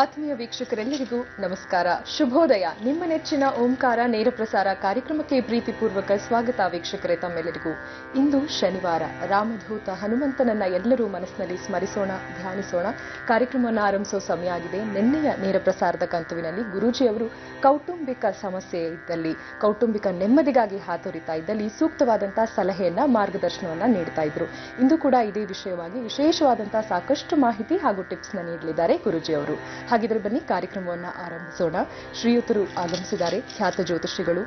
ಆತ್ಮೀಯ ವೀಕ್ಷಕರೆಲ್ಲರಿಗೂ ನಮಸ್ಕಾರ, ಶುಭೋದಯ. ನಿಮ್ಮ ನೆಚ್ಚಿನ ಓಂಕಾರ ನೇರ ಪ್ರಸಾರ ಕಾರ್ಯಕ್ರಮಕ್ಕೆ ಪ್ರೀತಿಪೂರ್ವಕ ಸ್ವಾಗತ. ವೀಕ್ಷಕರೇ, ತಮ್ಮೆಲ್ಲರಿಗೂ ಇಂದು ಶನಿವಾರ. ರಾಮಧೂತ ಹನುಮಂತನನ್ನ ಎಲ್ಲರೂ ಮನಸ್ಸಿನಲ್ಲಿ ಸ್ಮರಿಸೋಣ, ಧ್ಯಾನಿಸೋಣ. ಕಾರ್ಯಕ್ರಮವನ್ನು ಆರಂಭಿಸೋ ಸಮಯ ಆಗಿದೆ. ನಿನ್ನೆಯ ನೇರ ಪ್ರಸಾರದ ಕಂತುವಿನಲ್ಲಿ ಗುರೂಜಿಯವರು ಕೌಟುಂಬಿಕ ಸಮಸ್ಯೆ ಇದ್ದಲ್ಲಿ, ಕೌಟುಂಬಿಕ ನೆಮ್ಮದಿಗಾಗಿ ಹಾತೊರಿತಾ ಇದ್ದಲ್ಲಿ ಸೂಕ್ತವಾದಂತಹ ಸಲಹೆಯನ್ನ, ಮಾರ್ಗದರ್ಶನವನ್ನ ನೀಡ್ತಾ ಇದ್ರು. ಇಂದು ಕೂಡ ಇದೇ ವಿಷಯವಾಗಿ ವಿಶೇಷವಾದಂತಹ ಸಾಕಷ್ಟು ಮಾಹಿತಿ ಹಾಗೂ ಟಿಪ್ಸ್ ನ ನೀಡಲಿದ್ದಾರೆ ಗುರೂಜಿಯವರು. ಹಾಗಿದ್ರೆ ಬನ್ನಿ ಕಾರ್ಯಕ್ರಮವನ್ನ ಆರಂಭಿಸೋಣ. ಶ್ರೀಯುತರು ಆಗಮಿಸಿದ್ದಾರೆ. ಖ್ಯಾತ ಜ್ಯೋತಿಷಿಗಳು,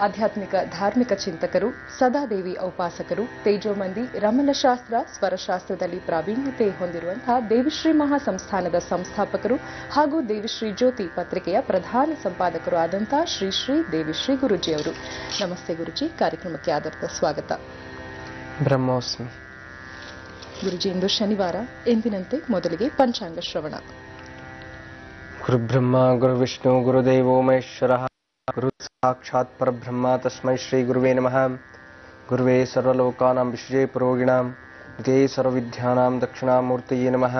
ಆಧ್ಯಾತ್ಮಿಕ ಧಾರ್ಮಿಕ ಚಿಂತಕರು, ಸದಾದೇವಿ ಔಪಾಸಕರು, ತೇಜೋಮಂದಿ ರಮಣಶಾಸ್ತ್ರ ಸ್ವರಶಾಸ್ತ್ರದಲ್ಲಿ ಪ್ರಾವೀಣ್ಯತೆ ಹೊಂದಿರುವಂತಹ ದೇವಿಶ್ರೀ ಮಹಾ ಸಂಸ್ಥಾನದ ಸಂಸ್ಥಾಪಕರು ಹಾಗೂ ದೇವಿಶ್ರೀ ಜ್ಯೋತಿ ಪತ್ರಿಕೆಯ ಪ್ರಧಾನ ಸಂಪಾದಕರು ಆದಂತಹ ಶ್ರೀ ಶ್ರೀ ದೇವಿಶ್ರೀ ಗುರೂಜಿಯವರು. ನಮಸ್ತೆ ಗುರುಜಿ, ಕಾರ್ಯಕ್ರಮಕ್ಕೆ ಆದರದ ಸ್ವಾಗತ. ಬ್ರಹ್ಮೋಸ್ಮಿ. ಗುರುಜಿ, ಇಂದು ಶನಿವಾರ. ಎಂದಿನಂತೆ ಮೊದಲಿಗೆ ಪಂಚಾಂಗ ಶ್ರವಣ. ಗುರುಬ್ರಹ್ಮ ಗುರುವಿಷ್ಣು ಗುರುದೇವೋ ಮಹೇಶ್ವರಃ ಗುರು ಸಾಕ್ಷಾತ್ ಪರಬ್ರಹ್ಮ ತಸ್ಮೈ ಶ್ರೀ ಗುರುವೇ ನಮಃ. ಗುರುವೇ ಸರ್ವಲೋಕಾನಾಂ ವಿಶ್ವೇ ಪುರೋಗಿಣಾಂ ನಿತೇ ಸರ್ವವಿದ್ಯಾನಾಂ ದಕ್ಷಿಣಾಮೂರ್ತಯೇ ನಮಃ.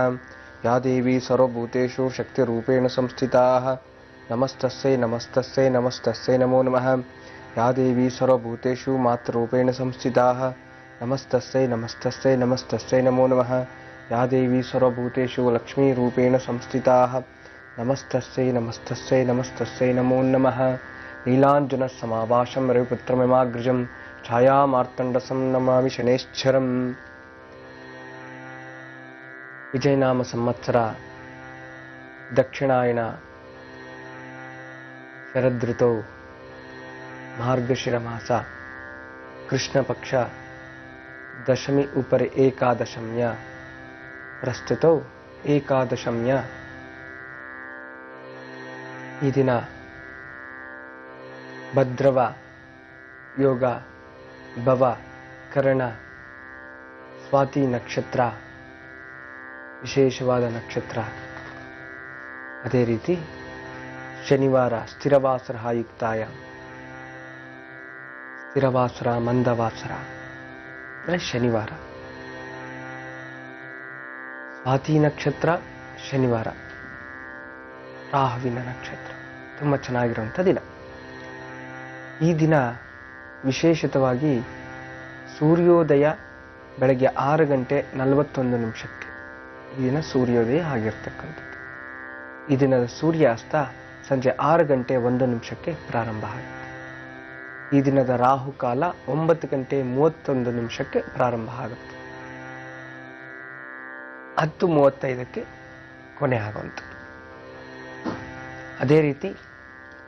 ಯಾ ದೇವಿ ಸರ್ವಭೂತೇಷು ಶಕ್ತಿರೂಪೇಣ ಸಂಸ್ಥಿತಾಃ ನಮಸ್ತಸ್ಯೈ ನಮಸ್ತಸ್ಯೈ ನಮಸ್ತಸ್ಯೈ ನಮೋ ನಮಃ. ಯಾ ದೇವಿ ಸರ್ವಭೂತೇಷು ಮಾತೃರೂಪೇಣ ಸಂಸ್ಥಿತಾಃ ನಮಸ್ತಸ್ಯೈ ನಮಸ್ತಸ್ಯೈ ನಮಸ್ತಸ್ಯೈ ನಮೋ ನಮಃ. ಯಾ ದೇವಿ ಸರ್ವಭೂತೇಷು ಲಕ್ಷ್ಮೀರೂಪೇಣ ಸಂಸ್ಥಿತಾಃ ನಮಸ್ತಸ್ಯೈ ನಮಸ್ತಸ್ಯೈ ನಮಸ್ತಸ್ಯೈ ನಮೋ ನಮಃ. ನೀಲಾಂಜನ ಸಮಾಭಾಷಂ ರವಿಪುತ್ರಮಿಮಾಗ್ರಜಂ ಛಾಯಾಮಾರ್ತಂಡಸಂ ನಮಾಮಿ ಶನೇಶ್ಚರಂ. ವಿಜಯನಾಮ ಸಂವತ್ಸರ ದಕ್ಷಿಣಾಯನ ಶರದೃತೌ ಮಾರ್ಗಶಿರ ಮಾಸ ಕೃಷ್ಣ ಪಕ್ಷ ದಶಮಿ ಉಪರಿ ಏಕಾದಶಮ್ಯ ಪ್ರಸ್ತುತೌ ಏಕಾದಶಮ್ಯ. ಈ ದಿನ ಭದ್ರವ ಯೋಗ ಭವ ಕರಣ ಸ್ವಾತಿ ನಕ್ಷತ್ರ ವಿಶೇಷವಾದ ನಕ್ಷತ್ರ. ಅದೇ ರೀತಿ ಶನಿವಾರ ಸ್ಥಿರವಾಸರ ಯುಕ್ತಾಯ, ಸ್ಥಿರವಾಸರ ಮಂದವಾಸರ ಅಂದರೆ ಶನಿವಾರ. ಸ್ವಾತಿ ನಕ್ಷತ್ರ ಶನಿವಾರ, ರಾಹುವಿನ ನಕ್ಷತ್ರ. ತುಂಬ ಚೆನ್ನಾಗಿರುವಂಥ ದಿನ. ಈ ದಿನ ವಿಶೇಷವಾಗಿ ಸೂರ್ಯೋದಯ ಬೆಳಗ್ಗೆ 6:41 ಈ ದಿನ ಸೂರ್ಯೋದಯ ಆಗಿರ್ತಕ್ಕಂಥದ್ದು. ಈ ದಿನದ ಸೂರ್ಯಾಸ್ತ ಸಂಜೆ 6:01 ಪ್ರಾರಂಭ ಆಗುತ್ತೆ. ಈ ದಿನದ ರಾಹುಕಾಲ 9:31 ಪ್ರಾರಂಭ ಆಗುತ್ತೆ. 10:35 ಕೊನೆ ಆಗುವಂಥದ್ದು. ಅದೇ ರೀತಿ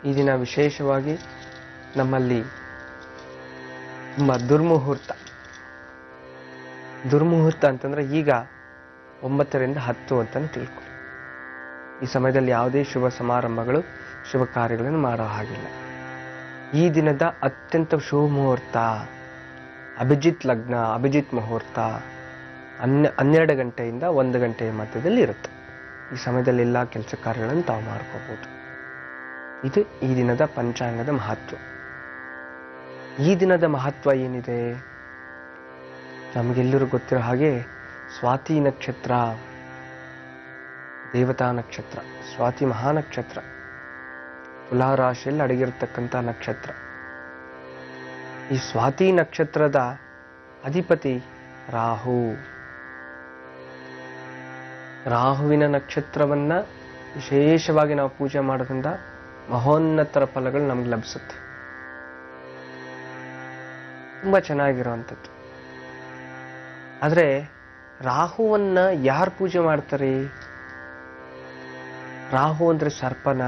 ಈ ದಿನ ವಿಶೇಷವಾಗಿ ನಮ್ಮಲ್ಲಿ ತುಂಬ ದುರ್ಮುಹೂರ್ತ ಅಂತಂದ್ರೆ ಈಗ 9ರಿಂದ 10 ಅಂತಲೇ ತಿಳ್ಕೊಳ್ಳಿ. ಈ ಸಮಯದಲ್ಲಿ ಯಾವುದೇ ಶುಭ ಸಮಾರಂಭಗಳು, ಶುಭ ಕಾರ್ಯಗಳನ್ನು ಮಾಡೋ ಹಾಗಿಲ್ಲ. ಈ ದಿನದ ಅತ್ಯಂತ ಶುಭ ಮುಹೂರ್ತ ಅಭಿಜಿತ್ ಲಗ್ನ, ಅಭಿಜಿತ್ ಮುಹೂರ್ತ 12 ಗಂಟೆಯಿಂದ 1 ಗಂಟೆಯ ಮಧ್ಯದಲ್ಲಿ ಇರುತ್ತೆ. ಈ ಸಮಯದಲ್ಲಿ ಎಲ್ಲ ಕೆಲಸ ಕಾರ್ಯಗಳನ್ನು ತಾವು ಮಾಡ್ಕೋಬಹುದು. ಇದು ಈ ದಿನದ ಪಂಚಾಂಗದ ಮಹತ್ವ. ಈ ದಿನದ ಮಹತ್ವ ಏನಿದೆ ನಮಗೆಲ್ಲರೂ ಗೊತ್ತಿರೋ ಹಾಗೆ ಸ್ವಾತಿ ನಕ್ಷತ್ರ ದೇವತಾ ನಕ್ಷತ್ರ. ಸ್ವಾತಿ ಮಹಾನಕ್ಷತ್ರ, ತುಲಾರಾಶಿಯಲ್ಲಿ ಅಡಗಿರತಕ್ಕಂಥ ನಕ್ಷತ್ರ. ಈ ಸ್ವಾತಿ ನಕ್ಷತ್ರದ ಅಧಿಪತಿ ರಾಹು. ರಾಹುವಿನ ನಕ್ಷತ್ರವನ್ನ ವಿಶೇಷವಾಗಿ ನಾವು ಪೂಜೆ ಮಾಡೋದ್ರಿಂದ ಮಹೋನ್ನತರ ಫಲಗಳು ನಮ್ಗೆ ಲಭಿಸುತ್ತೆ. ತುಂಬಾ ಚೆನ್ನಾಗಿರುವಂಥದ್ದು. ಆದ್ರೆ ರಾಹುವನ್ನ ಯಾರು ಪೂಜೆ ಮಾಡ್ತಾರೆ? ರಾಹು ಅಂದ್ರೆ ಸರ್ಪನ?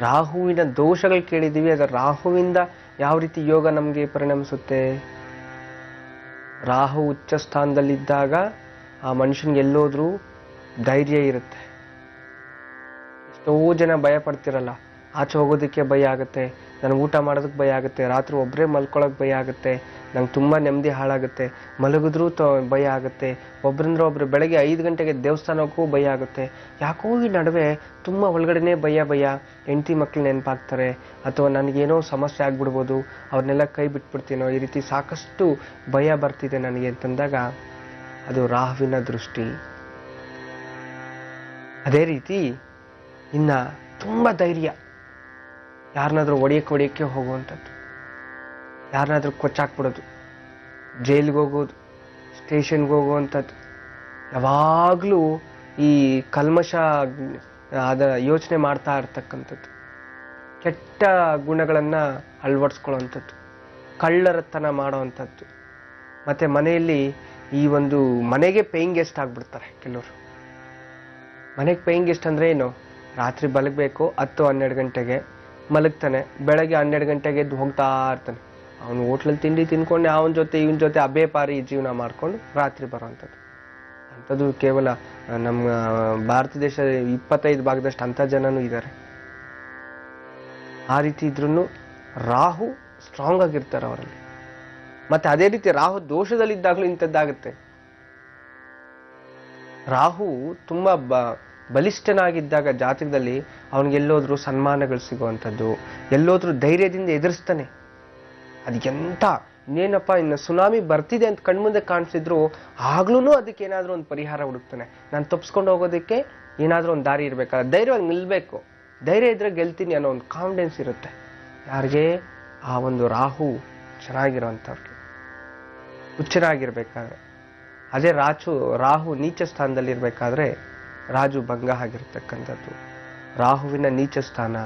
ರಾಹುವಿನ ದೋಷಗಳು ಕೇಳಿದೀವಿ. ಅದರ ರಾಹುವಿಂದ ಯಾವ ರೀತಿ ಯೋಗ ನಮ್ಗೆ ಪರಿಣಮಿಸುತ್ತೆ? ರಾಹು ಉಚ್ಚ ಸ್ಥಾನದಲ್ಲಿದ್ದಾಗ ಆ ಮನುಷ್ಯನ್ಗೆ ಎಲ್ಲೋದ್ರೂ ಧೈರ್ಯ ಇರುತ್ತೆ. ಎಷ್ಟೋ ಜನ ಭಯ ಪಡ್ತಿರಲ್ಲ. ಆಚೆ ಹೋಗೋದಕ್ಕೆ ಭಯ ಆಗುತ್ತೆ, ನನಗೆ ಊಟ ಮಾಡೋದಕ್ಕೆ ಭಯ ಆಗುತ್ತೆ, ರಾತ್ರಿ ಒಬ್ಬರೇ ಮಲ್ಕೊಳ್ಳೋಕೆ ಭಯ ಆಗುತ್ತೆ, ನಂಗೆ ತುಂಬ ನೆಮ್ಮದಿ ಹಾಳಾಗುತ್ತೆ, ಮಲಗಿದ್ರೂ ಭಯ ಆಗುತ್ತೆ, ಒಬ್ಬರಿಂದ ಒಬ್ರು ಬೆಳಗ್ಗೆ 5 ಗಂಟೆಗೆ ದೇವಸ್ಥಾನಕ್ಕೂ ಭಯ ಆಗುತ್ತೆ. ಯಾಕೋ ಈ ನಡುವೆ ತುಂಬ ಒಳಗಡೆನೇ ಭಯ, ಹೆಂಡತಿ ಮಕ್ಳು ನೆನಪಾಗ್ತಾರೆ, ಅಥವಾ ನನಗೇನೋ ಸಮಸ್ಯೆ ಆಗ್ಬಿಡ್ಬೋದು, ಅವ್ರನ್ನೆಲ್ಲ ಕೈ ಬಿಟ್ಬಿಡ್ತೀನೋ, ಈ ರೀತಿ ಸಾಕಷ್ಟು ಭಯ ಬರ್ತಿದೆ ನನಗೆ ಅಂತಂದಾಗ ಅದು ರಾಹುವಿನ ದೃಷ್ಟಿ. ಅದೇ ರೀತಿ ಇನ್ನ ತುಂಬ ಧೈರ್ಯ, ಯಾರನ್ನಾದ್ರೂ ಹೊಡೆಯಕ್ಕೆ ಹೋಗುವಂಥದ್ದು, ಯಾರನ್ನಾದ್ರೂ ಕೊಚ್ಚಾಕ್ಬಿಡೋದು, ಜೈಲಿಗೆ ಹೋಗೋದು, ಸ್ಟೇಷನ್ಗೆ ಹೋಗುವಂಥದ್ದು, ಯಾವಾಗಲೂ ಈ ಕಲ್ಮಶ ಅದ ಯೋಚನೆ ಮಾಡ್ತಾ ಇರ್ತಕ್ಕಂಥದ್ದು, ಕೆಟ್ಟ ಗುಣಗಳನ್ನು ಅಳವಡಿಸ್ಕೊಳ್ಳೋವಂಥದ್ದು, ಕಳ್ಳರತನ ಮಾಡೋವಂಥದ್ದು, ಮತ್ತು ಮನೆಯಲ್ಲಿ ಈ ಒಂದು ಮನೆಗೆ ಪೇಯಿಂಗ್ ಗೆಸ್ಟ್ ಆಗಿಬಿಡ್ತಾರೆ ಕೆಲವರು. ಮನೆಗೆ ಪೇಯಿಂಗ್ ಗೆಸ್ಟ್ ಅಂದರೆ ಏನು? ರಾತ್ರಿ ಮಲಗಬೇಕು 10-12 ಗಂಟೆಗೆ ಮಲಗ್ತಾನೆ, ಬೆಳಗ್ಗೆ 12 ಗಂಟೆಗೆ ಎದ್ದು ಹೋಗ್ತಾ ಇರ್ತಾನೆ. ಅವನು ಹೋಟ್ಲಲ್ಲಿ ತಿಂಡಿ ತಿನ್ಕೊಂಡು ಅವನ ಜೊತೆ ಇವನ ಜೊತೆ ಅಬೇ ಪಾರಿ ಜೀವನ ಮಾಡಿಕೊಂಡು ರಾತ್ರಿ ಬರೋವಂಥದ್ದು. ಅಂಥದ್ದು ಕೇವಲ ನಮ್ಮ ಭಾರತ ದೇಶದ 25 ಭಾಗದಷ್ಟು ಅಂಥ ಜನನೂ ಇದ್ದಾರೆ. ಆ ರೀತಿ ಇದ್ರೂ ರಾಹು ಸ್ಟ್ರಾಂಗ್ ಆಗಿರ್ತಾರೆ ಅವರಲ್ಲಿ. ಮತ್ತೆ ಅದೇ ರೀತಿ ರಾಹು ದೋಷದಲ್ಲಿದ್ದಾಗಲೂ ಇಂಥದ್ದಾಗುತ್ತೆ. ರಾಹು ತುಂಬಾ ಬಲಿಷ್ಠನಾಗಿದ್ದಾಗ ಜಾತಕದಲ್ಲಿ ಅವನಿಗೆಲ್ಲೋದ್ರೂ ಸನ್ಮಾನಗಳು ಸಿಗುವಂಥದ್ದು, ಎಲ್ಲೋದ್ರೂ ಧೈರ್ಯದಿಂದ ಎದುರಿಸ್ತಾನೆ. ಅದು ಎಂತ ಇನ್ನೇನಪ್ಪ ಇನ್ನು ಸುನಾಮಿ ಬರ್ತಿದೆ ಅಂತ ಕಣ್ಮುಂದೆ ಕಾಣಿಸಿದ್ರು ಆಗ್ಲೂ ಅದಕ್ಕೆ ಏನಾದ್ರೂ ಒಂದು ಪರಿಹಾರ ಹುಡುಕ್ತಾನೆ. ನಾನು ತಪ್ಪಿಸ್ಕೊಂಡು ಹೋಗೋದಕ್ಕೆ ಏನಾದ್ರೂ ಒಂದು ದಾರಿ ಇರ್ಬೇಕಲ್ಲ, ಧೈರ್ಯವಾಗಿ ನಿಲ್ಬೇಕು, ಧೈರ್ಯ ಇದ್ರೆ ಗೆಲ್ತೀನಿ ಅನ್ನೋ ಒಂದು ಕಾನ್ಫಿಡೆನ್ಸ್ ಇರುತ್ತೆ ಯಾರಿಗೆ? ಆ ಒಂದು ರಾಹು ಚೆನ್ನಾಗಿರೋವಂಥವ್ರಿಗೆ, ಹುಚ್ಚರಾಗಿರ್ಬೇಕಾದ್ರೆ. ಅದೇ ರಾಹು ನೀಚ ಸ್ಥಾನದಲ್ಲಿ ಇರ್ಬೇಕಾದ್ರೆ ರಾಜು ಭಂಗ ಆಗಿರ್ತಕ್ಕಂಥದ್ದು. ರಾಹುವಿನ ನೀಚ ಸ್ಥಾನ,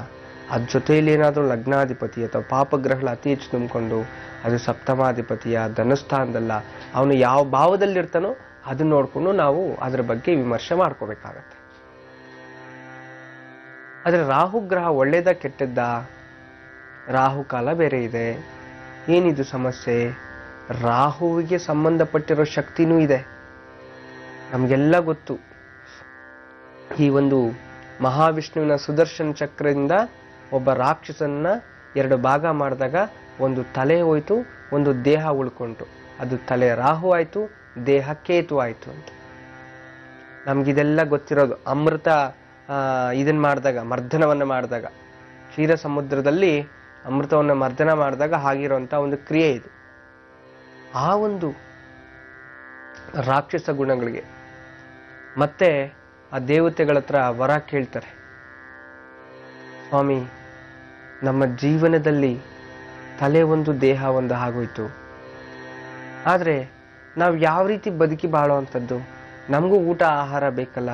ಅದ್ರ ಜೊತೆಯಲ್ಲಿ ಏನಾದರೂ ಲಗ್ನಾಧಿಪತಿ ಅಥವಾ ಪಾಪಗ್ರಹಗಳ ಅತಿ ಹೆಚ್ಚು ತುಂಬಿಕೊಂಡು ಅದು ಸಪ್ತಮಾಧಿಪತಿಯ ಧನಸ್ಥಾನದಲ್ಲ, ಅವನು ಯಾವ ಭಾವದಲ್ಲಿರ್ತಾನೋ ಅದನ್ನ ನೋಡ್ಕೊಂಡು ನಾವು ಅದರ ಬಗ್ಗೆ ವಿಮರ್ಶೆ ಮಾಡ್ಕೋಬೇಕಾಗತ್ತೆ. ಆದರೆ ರಾಹು ಗ್ರಹ ಒಳ್ಳೇದ ಕೆಟ್ಟದ್ದ? ರಾಹು ಕಾಲ ಬೇರೆ ಇದೆ. ಏನಿದು ಸಮಸ್ಯೆ? ರಾಹುವಿಗೆ ಸಂಬಂಧಪಟ್ಟಿರೋ ಶಕ್ತಿನೂ ಇದೆ. ನಮಗೆಲ್ಲ ಗೊತ್ತು, ಈ ಒಂದು ಮಹಾವಿಷ್ಣುವಿನ ಸುದರ್ಶನ ಚಕ್ರದಿಂದ ಒಬ್ಬ ರಾಕ್ಷಸನ್ನ 2 ಭಾಗ ಮಾಡಿದಾಗ ಒಂದು ತಲೆ ಹೋಯ್ತು, ಒಂದು ದೇಹ ಉಳ್ಕೊಂತು. ಅದು ತಲೆ ರಾಹು ಆಯ್ತು, ದೇಹ ಕೇತು ಆಯ್ತು ಅಂತ ನಮ್ಗಿದೆಲ್ಲ ಗೊತ್ತಿರೋದು. ಅಮೃತ ಇದನ್ನ ಮಾಡಿದಾಗ, ಮರ್ದನವನ್ನ ಮಾಡಿದಾಗ, ಕ್ಷೀರ ಸಮುದ್ರದಲ್ಲಿ ಅಮೃತವನ್ನು ಮರ್ದನ ಮಾಡಿದಾಗ ಆಗಿರುವಂತ ಒಂದು ಕ್ರಿಯೆ ಇದು. ಆ ಒಂದು ರಾಕ್ಷಸ ಗುಣಗಳಿಗೆ ಮತ್ತೆ ಆ ದೇವತೆಗಳ ಹತ್ರ ವರ ಕೇಳ್ತಾರೆ, ಸ್ವಾಮಿ ನಮ್ಮ ಜೀವನದಲ್ಲಿ ತಲೆ ಒಂದು ದೇಹ ಒಂದು ಆಗೋಯ್ತು, ಆದ್ರೆ ನಾವು ಯಾವ ರೀತಿ ಬದುಕಿ ಬಾಳುವಂಥದ್ದು? ನಮಗೂ ಊಟ ಆಹಾರ ಬೇಕಲ್ಲ,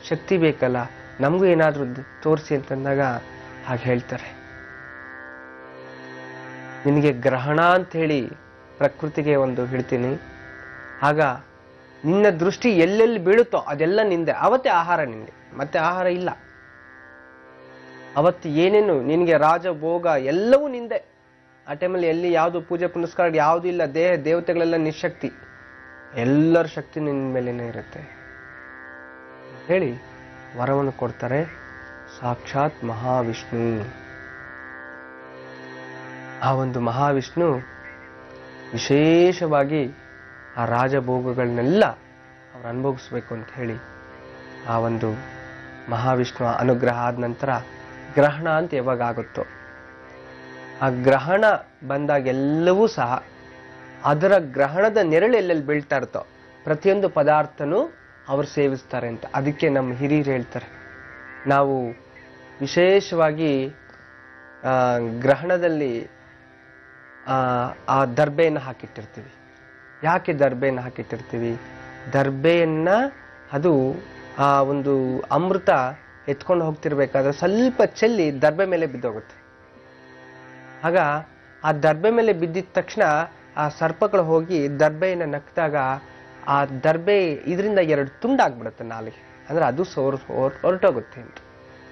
ಶಕ್ತಿ ಬೇಕಲ್ಲ, ನಮಗೂ ಏನಾದ್ರೂ ತೋರಿಸಿ ಅಂತಂದಾಗ ಹಾಗೆ ಹೇಳ್ತಾರೆ, ನಿನಗೆ ಗ್ರಹಣ ಅಂತ ಹೇಳಿ ಪ್ರಕೃತಿಗೆ ಒಂದು ಹೇಳ್ತೀನಿ, ಆಗ ನಿನ್ನ ದೃಷ್ಟಿ ಎಲ್ಲೆಲ್ಲಿ ಬೀಳುತ್ತೋ ಅದೆಲ್ಲ ನಿಂದೆ, ಅವತ್ತೇ ಆಹಾರ ನಿಂದೆ, ಮತ್ತೆ ಆಹಾರ ಇಲ್ಲ. ಅವತ್ತು ಏನೇನು ನಿನಗೆ ರಾಜಭೋಗ ಎಲ್ಲವೂ ನಿಂದೆ. ಆ ಟೈಮಲ್ಲಿ ಎಲ್ಲಿ ಯಾವುದು ಪೂಜೆ ಪುನಸ್ಕಾರ ಯಾವುದು ಇಲ್ಲ, ದೇವತೆಗಳೆಲ್ಲ ನಿಶಕ್ತಿ, ಎಲ್ಲರ ಶಕ್ತಿ ನಿನ್ನ ಮೇಲೇನೆ ಇರುತ್ತೆ ಹೇಳಿ ವರವನ್ನು ಕೊಡ್ತಾರೆ ಸಾಕ್ಷಾತ್ ಮಹಾವಿಷ್ಣು. ಆ ಒಂದು ಮಹಾವಿಷ್ಣು ವಿಶೇಷವಾಗಿ ಆ ರಾಜಭೋಗಗಳನ್ನೆಲ್ಲ ಅವ್ರು ಅನುಭವಿಸ್ಬೇಕು ಅಂತ ಹೇಳಿ ಆ ಒಂದು ಮಹಾವಿಷ್ಣು ಅನುಗ್ರಹ ಆದ ನಂತರ ಗ್ರಹಣ ಅಂತ ಯಾವಾಗ ಆಗುತ್ತೋ, ಆ ಗ್ರಹಣ ಬಂದಾಗ ಎಲ್ಲವೂ ಸಹ ಅದರ ಗ್ರಹಣದ ನೆರಳು ಎಲ್ಲೆಲ್ಲಿ ಬೀಳ್ತಾ ಇರ್ತೋ ಪ್ರತಿಯೊಂದು ಪದಾರ್ಥನೂ ಅವರು ಸೇವಿಸ್ತಾರೆ ಅಂತ. ಅದಕ್ಕೆ ನಮ್ಮ ಹಿರಿಯರು ಹೇಳ್ತಾರೆ, ನಾವು ವಿಶೇಷವಾಗಿ ಗ್ರಹಣದಲ್ಲಿ ಆ ದರ್ಬೆಯನ್ನು ಹಾಕಿಟ್ಟಿರ್ತೀವಿ. ಯಾಕೆ ದರ್ಬೆಯನ್ನು ಹಾಕಿಟ್ಟಿರ್ತೀವಿ? ದರ್ಬೆಯನ್ನ ಅದು ಆ ಒಂದು ಅಮೃತ ಎತ್ಕೊಂಡು ಹೋಗ್ತಿರ್ಬೇಕಾದ್ರೆ ಸ್ವಲ್ಪ ಚೆಲ್ಲಿ ದರ್ಬೆ ಮೇಲೆ ಬಿದ್ದೋಗುತ್ತೆ. ಆಗ ಆ ದರ್ಬೆ ಮೇಲೆ ಬಿದ್ದಿದ ತಕ್ಷಣ ಆ ಸರ್ಪಗಳು ಹೋಗಿ ದರ್ಬೆಯನ್ನು ನಕ್ಕಿದಾಗ ಆ ದರ್ಬೆ ಇದರಿಂದ 2 ತುಂಡಾಗ್ಬಿಡುತ್ತೆ ನಾಲಿಗೆ, ಅಂದ್ರೆ ಅದು ಹೊರಟೋಗುತ್ತೆ ಅಂತ.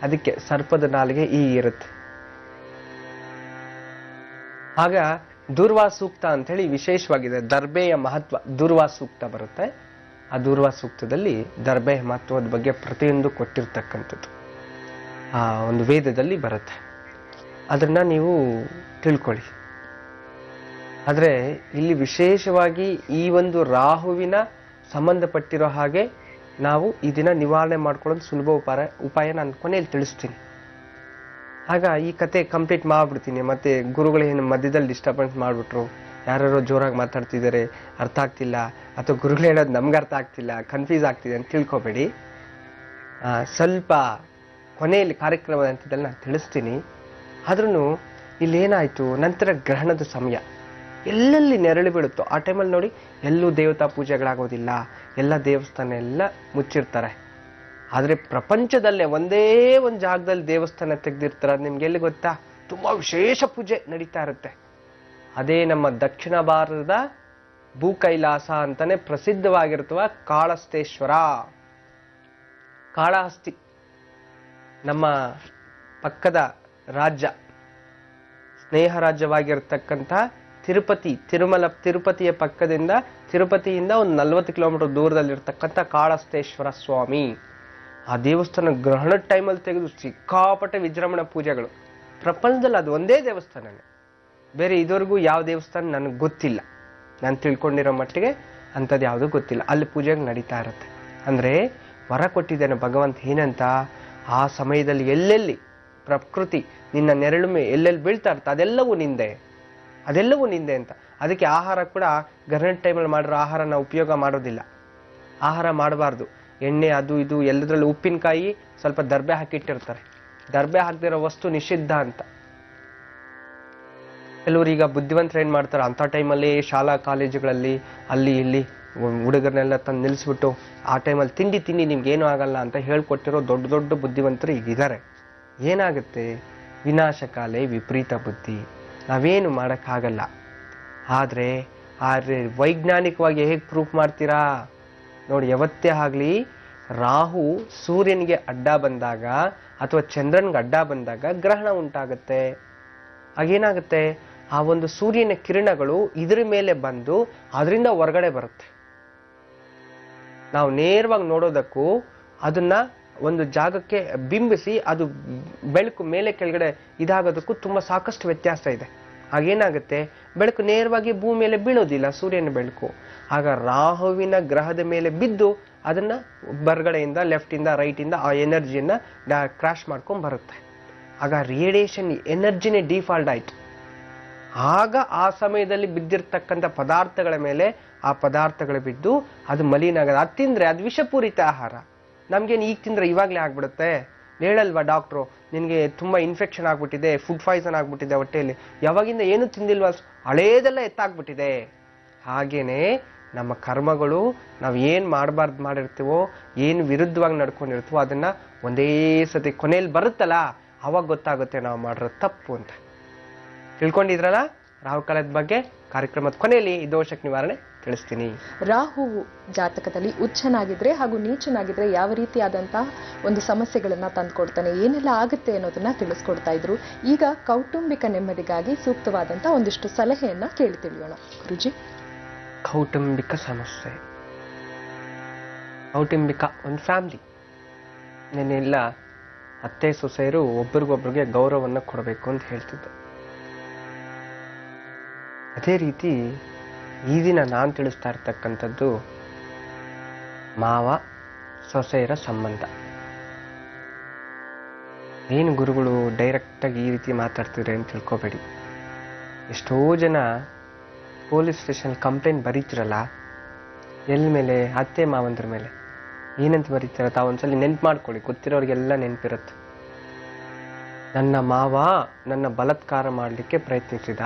ಅದಕ್ಕೆ ಸರ್ಪದ ನಾಲಿಗೆ ಇರುತ್ತೆ. ಆಗ ದುರ್ವಾ ಸೂಕ್ತ ಅಂತ ಹೇಳಿ ವಿಶೇಷವಾಗಿದೆ, ದರ್ಬೆಯ ಮಹತ್ವ ದುರ್ವಾ ಸೂಕ್ತ ಬರುತ್ತೆ. ಆ ದುರ್ವಾ ಸೂಕ್ತದಲ್ಲಿ ದರ್ಬೆಯ ಮಹತ್ವದ ಬಗ್ಗೆ ಪ್ರತಿಯೊಂದು ಕೊಟ್ಟಿರ್ತಕ್ಕಂಥದ್ದು ಆ ಒಂದು ವೇದದಲ್ಲಿ ಬರುತ್ತೆ. ಅದನ್ನ ನೀವು ತಿಳ್ಕೊಳ್ಳಿ. ಆದ್ರೆ ಇಲ್ಲಿ ವಿಶೇಷವಾಗಿ ಈ ಒಂದು ರಾಹುವಿನ ಸಂಬಂಧಪಟ್ಟಿರೋ ಹಾಗೆ ನಾವು ಈ ದಿನ ನಿವಾರಣೆ ಮಾಡ್ಕೊಳ್ಳೋದು ಸುಲಭ ಉಪಾಯ ನಾನು ಕೊನೆಯಲ್ಲಿ ತಿಳಿಸ್ತೀನಿ. ಆಗ ಈ ಕತೆ ಕಂಪ್ಲೀಟ್ ಮಾಡ್ಬಿಡ್ತೀನಿ. ಮತ್ತೆ ಗುರುಗಳೇನು ಮಧ್ಯದಲ್ಲಿ ಡಿಸ್ಟರ್ಬೆನ್ಸ್ ಮಾಡ್ಬಿಟ್ರು, ಯಾರು ಜೋರಾಗಿ ಮಾತಾಡ್ತಿದ್ದಾರೆ, ಅರ್ಥ ಆಗ್ತಿಲ್ಲ, ಅಥವಾ ಗುರುಗಳು ಹೇಳೋದು ನಮ್ಗೆ ಅರ್ಥ ಆಗ್ತಿಲ್ಲ, ಕನ್ಫ್ಯೂಸ್ ಆಗ್ತಿದೆ ಅಂತ ತಿಳ್ಕೊಬೇಡಿ. ಸ್ವಲ್ಪ ಕೊನೆಯಲ್ಲಿ ಕಾರ್ಯಕ್ರಮದ ಹಂತದಲ್ಲಿ ನಾನು ತಿಳಿಸ್ತೀನಿ. ಆದ್ರೂ ಇಲ್ಲೇನಾಯ್ತು, ನಂತರ ಗ್ರಹಣದ ಸಮಯ ಎಲ್ಲೆಲ್ಲಿ ನೆರಳು ಬೀಳುತ್ತೋ ಆ ಟೈಮಲ್ಲಿ ನೋಡಿ ಎಲ್ಲೂ ದೇವತಾ ಪೂಜೆಗಳಾಗೋದಿಲ್ಲ, ಎಲ್ಲ ದೇವಸ್ಥಾನ ಎಲ್ಲ ಮುಚ್ಚಿರ್ತಾರೆ. ಆದರೆ ಪ್ರಪಂಚದಲ್ಲೇ ಒಂದೇ ಒಂದು ಜಾಗದಲ್ಲಿ ದೇವಸ್ಥಾನ ತೆಗೆದಿರ್ತಾರೆ. ಅದು ನಿಮ್ಗೆ ಎಲ್ಲಿ ಗೊತ್ತಾ? ತುಂಬಾ ವಿಶೇಷ ಪೂಜೆ ನಡೀತಾ ಇರುತ್ತೆ. ಅದೇ ನಮ್ಮ ದಕ್ಷಿಣ ಭಾರತದ ಭೂಕೈಲಾಸ ಅಂತಾನೆ ಪ್ರಸಿದ್ಧವಾಗಿರುವ ಕಾಳಹಸ್ತೇಶ್ವರ. ಕಾಳಹಸ್ತಿ ನಮ್ಮ ಪಕ್ಕದ ರಾಜ್ಯ, ಸ್ನೇಹ ರಾಜ್ಯವಾಗಿರ್ತಕ್ಕಂಥ ತಿರುಪತಿಯ ಪಕ್ಕದಿಂದ, ತಿರುಪತಿಯಿಂದ ಒಂದು 40 ಕಿಲೋಮೀಟರ್ ದೂರದಲ್ಲಿರ್ತಕ್ಕಂಥ ಕಾಳಹಸ್ತೇಶ್ವರ ಸ್ವಾಮಿ. ಆ ದೇವಸ್ಥಾನ ಗ್ರಹಣದ ಟೈಮಲ್ಲಿ ತೆಗೆದು ಸಿಕ್ಕಾಪಟ್ಟೆ ವಿಜೃಂಭಣೆ ಪೂಜೆಗಳು. ಪ್ರಪಂಚದಲ್ಲಿ ಅದು ಒಂದೇ ದೇವಸ್ಥಾನನೇ, ಬೇರೆ ಇದುವರೆಗೂ ಯಾವ ದೇವಸ್ಥಾನ ನನಗೆ ಗೊತ್ತಿಲ್ಲ. ನಾನು ತಿಳ್ಕೊಂಡಿರೋ ಮಟ್ಟಿಗೆ ಅಂಥದ್ದು ಯಾವುದೂ ಗೊತ್ತಿಲ್ಲ. ಅಲ್ಲಿ ಪೂಜೆಗಳು ನಡೀತಾ ಇರುತ್ತೆ. ಅಂದರೆ ವರ ಕೊಟ್ಟಿದ್ದೇನೆ ಭಗವಂತ ಏನಂತ, ಆ ಸಮಯದಲ್ಲಿ ಎಲ್ಲೆಲ್ಲಿ ಪ್ರಕೃತಿ ನಿನ್ನ ನೆರಳು ಎಲ್ಲೆಲ್ಲಿ ಬೀಳ್ತಾ ಇರುತ್ತೆ ಅದೆಲ್ಲವೂ ನಿಂದೆ ಅಂತ. ಅದಕ್ಕೆ ಆಹಾರ ಕೂಡ ಗ್ರಹಣ ಟೈಮಲ್ಲಿ ಮಾಡಿರೋ ಆಹಾರ ನಾವು ಉಪಯೋಗ ಮಾಡೋದಿಲ್ಲ. ಆಹಾರ ಮಾಡಬಾರ್ದು. ಎಣ್ಣೆ ಅದು ಇದು ಎಲ್ಲದರಲ್ಲೂ ಉಪ್ಪಿನಕಾಯಿ ಸ್ವಲ್ಪ ದರ್ಬೆ ಹಾಕಿಟ್ಟಿರ್ತಾರೆ. ದರ್ಬೆ ಹಾಕ್ದಿರೋ ವಸ್ತು ನಿಷಿದ್ಧ ಅಂತ. ಕೆಲವರು ಈಗ ಬುದ್ಧಿವಂತರು ಏನ್ ಮಾಡ್ತಾರೆ, ಅಂಥ ಟೈಮಲ್ಲಿ ಶಾಲಾ ಕಾಲೇಜುಗಳಲ್ಲಿ ಅಲ್ಲಿ ಇಲ್ಲಿ ಹುಡುಗರನ್ನೆಲ್ಲ ತಂದು ನಿಲ್ಲಿಸ್ಬಿಟ್ಟು ಆ ಟೈಮಲ್ಲಿ ತಿಂಡಿ ನಿಮ್ಗೆ ಏನೂ ಆಗಲ್ಲ ಅಂತ ಹೇಳ್ಕೊಟ್ಟಿರೋ ದೊಡ್ಡ ದೊಡ್ಡ ಬುದ್ಧಿವಂತರು ಈಗಿದ್ದಾರೆ. ಏನಾಗುತ್ತೆ? ವಿನಾಶಕಾಲೇ ವಿಪರೀತ ಬುದ್ಧಿ. ನಾವೇನು ಮಾಡೋಕ್ಕಾಗಲ್ಲ. ಆದರೆ ವೈಜ್ಞಾನಿಕವಾಗಿ ಹೇಗೆ ಪ್ರೂಫ್ ಮಾಡ್ತೀರಾ ನೋಡಿ. ಯಾವತ್ತೇ ಆಗಲಿ ರಾಹು ಸೂರ್ಯನಿಗೆ ಅಡ್ಡ ಬಂದಾಗ ಅಥವಾ ಚಂದ್ರನ್ಗೆ ಅಡ್ಡ ಬಂದಾಗ ಗ್ರಹಣ ಉಂಟಾಗುತ್ತೆ. ಆಗೇನಾಗುತ್ತೆ, ಆ ಒಂದು ಸೂರ್ಯನ ಕಿರಣಗಳು ಇದ್ರ ಮೇಲೆ ಬಂದು ಅದರಿಂದ ಹೊರಗಡೆ ಬರುತ್ತೆ. ನಾವು ನೇರವಾಗಿ ನೋಡೋದಕ್ಕೂ ಅದನ್ನ ಒಂದು ಜಾಗಕ್ಕೆ ಬಿಂಬಿಸಿ ಅದು ಬೆಳಕು ಮೇಲೆ ಕೆಳಗಡೆ ಇದಾಗೋದಕ್ಕೂ ತುಂಬಾ ಸಾಕಷ್ಟು ವ್ಯತ್ಯಾಸ ಇದೆ. ಆಗೇನಾಗುತ್ತೆ, ಬೆಳಕು ನೇರವಾಗಿ ಭೂಮಿ ಮೇಲೆ ಬೀಳೋದಿಲ್ಲ, ಸೂರ್ಯನ ಬೆಳಕು. ಆಗ ರಾಹುವಿನ ಗ್ರಹದ ಮೇಲೆ ಬಿದ್ದು ಅದನ್ನ ಬರಗಡೆಯಿಂದ ಲೆಫ್ಟಿಂದ ರೈಟಿಂದ ಆ ಎನರ್ಜಿಯನ್ನ ಕ್ರಾಶ್ ಮಾಡ್ಕೊಂಡು ಬರುತ್ತೆ. ಆಗ ರೇಡಿಯೇಷನ್ ಎನರ್ಜಿನೇ ಡಿಫಾಲ್ಟ್ ಆಯ್ತು. ಆಗ ಆ ಸಮಯದಲ್ಲಿ ಬಿದ್ದಿರ್ತಕ್ಕಂಥ ಪದಾರ್ಥಗಳ ಮೇಲೆ ಆ ಪದಾರ್ಥಗಳು ಬಿದ್ದು ಅದು ಮಲಿನ ಆಗೋದು. ಅದು ತಿಂದ್ರೆ ಅದು ವಿಷಪೂರಿತ ಆಹಾರ. ನಮ್ಗೇನು ಈಗ ತಿಂದ್ರೆ ಇವಾಗಲೇ ಆಗ್ಬಿಡುತ್ತೆ? ಹೇಳಲ್ವಾ ಡಾಕ್ಟ್ರು, ನಿನಗೆ ತುಂಬಾ ಇನ್ಫೆಕ್ಷನ್ ಆಗ್ಬಿಟ್ಟಿದೆ, ಫುಡ್ ಪಾಯ್ಸನ್ ಆಗ್ಬಿಟ್ಟಿದೆ ಹೊಟ್ಟೆಯಲ್ಲಿ, ಯಾವಾಗಿಂದ ಏನು ತಿಂದಿಲ್ವಾ, ಹಳೇದೆಲ್ಲ ಎತ್ತಾಗ್ಬಿಟ್ಟಿದೆ. ಹಾಗೇನೆ ನಮ್ಮ ಕರ್ಮಗಳು ನಾವು ಏನ್ ಮಾಡಬಾರ್ದು ಮಾಡಿರ್ತೀವೋ, ಏನು ವಿರುದ್ಧವಾಗಿ ನಡ್ಕೊಂಡಿರ್ತೀವೋ ಅದನ್ನ ಒಂದೇ ಸತಿ ಕೊನೆಯಲ್ಲಿ ಬರುತ್ತಲ್ಲ ಅವಾಗ ಗೊತ್ತಾಗುತ್ತೆ ನಾವು ಮಾಡಿರೋ ತಪ್ಪು ಅಂತ. ತಿಳ್ಕೊಂಡಿದ್ರಲ್ಲ ರಾಹುಕಾಲದ ಬಗ್ಗೆ? ಕಾರ್ಯಕ್ರಮದ ಕೊನೆಯಲ್ಲಿ ಈ ದೋಷಕ್ಕೆ ನಿವಾರಣೆ ತಿಳಿಸ್ತೀನಿ. ರಾಹು ಜಾತಕದಲ್ಲಿ ಉಚ್ಚನಾಗಿದ್ರೆ ಹಾಗೂ ನೀಚನಾಗಿದ್ರೆ ಯಾವ ರೀತಿಯಾದಂತಹ ಒಂದು ಸಮಸ್ಯೆಗಳನ್ನ ತಂದುಕೊಡ್ತಾನೆ, ಏನೆಲ್ಲ ಆಗುತ್ತೆ ಅನ್ನೋದನ್ನ ತಿಳಿಸ್ಕೊಡ್ತಾ ಇದ್ರು. ಈಗ ಕೌಟುಂಬಿಕ ನೆಮ್ಮದಿಗಾಗಿ ಸೂಕ್ತವಾದಂತಹ ಒಂದಿಷ್ಟು ಸಲಹೆಯನ್ನ ಕೇಳಿ ತಿಳಿಯೋಣ ಗುರುಜಿ. ಕೌಟುಂಬಿಕ ಸಮಸ್ಯೆ, ಕೌಟುಂಬಿಕ ಒಂದು ಫ್ಯಾಮಿಲಿ. ನಾನೆಲ್ಲ ಅತ್ತೆ ಸೊಸೆಯರು ಒಬ್ರಿಗೊಬ್ರಿಗೆ ಗೌರವವನ್ನು ಕೊಡಬೇಕು ಅಂತ ಹೇಳ್ತಿದ್ದೆ. ಅದೇ ರೀತಿ ಈ ದಿನ ನಾನು ತಿಳಿಸ್ತಾ ಇರ್ತಕ್ಕಂಥದ್ದು ಮಾವ ಸೊಸೆಯರ ಸಂಬಂಧ. ಏನು ಗುರುಗಳು ಡೈರೆಕ್ಟಾಗಿ ಈ ರೀತಿ ಮಾತಾಡ್ತಿದ್ರೆ ಅಂತ ತಿಳ್ಕೊಬೇಡಿ. ಎಷ್ಟೋ ಜನ ಪೊಲೀಸ್ ಸ್ಟೇಷನ್ ಕಂಪ್ಲೇಂಟ್ ಬರೀತಿರಲ್ಲ, ಎಲ್ಲಿ ಮೇಲೆ? ಅತ್ತೆ ಮಾವಂದ್ರ ಮೇಲೆ. ಏನಂತ ಬರೀತೀರ? ತಾವೊಂದ್ಸಲಿ ನೆನ್ಪು ಮಾಡ್ಕೊಳ್ಳಿ, ಗೊತ್ತಿರೋರಿಗೆಲ್ಲ ನೆನಪಿರುತ್ತೆ. ನನ್ನ ಮಾವ ನನ್ನ ಬಲಾತ್ಕಾರ ಮಾಡಲಿಕ್ಕೆ ಪ್ರಯತ್ನಿಸಿದ.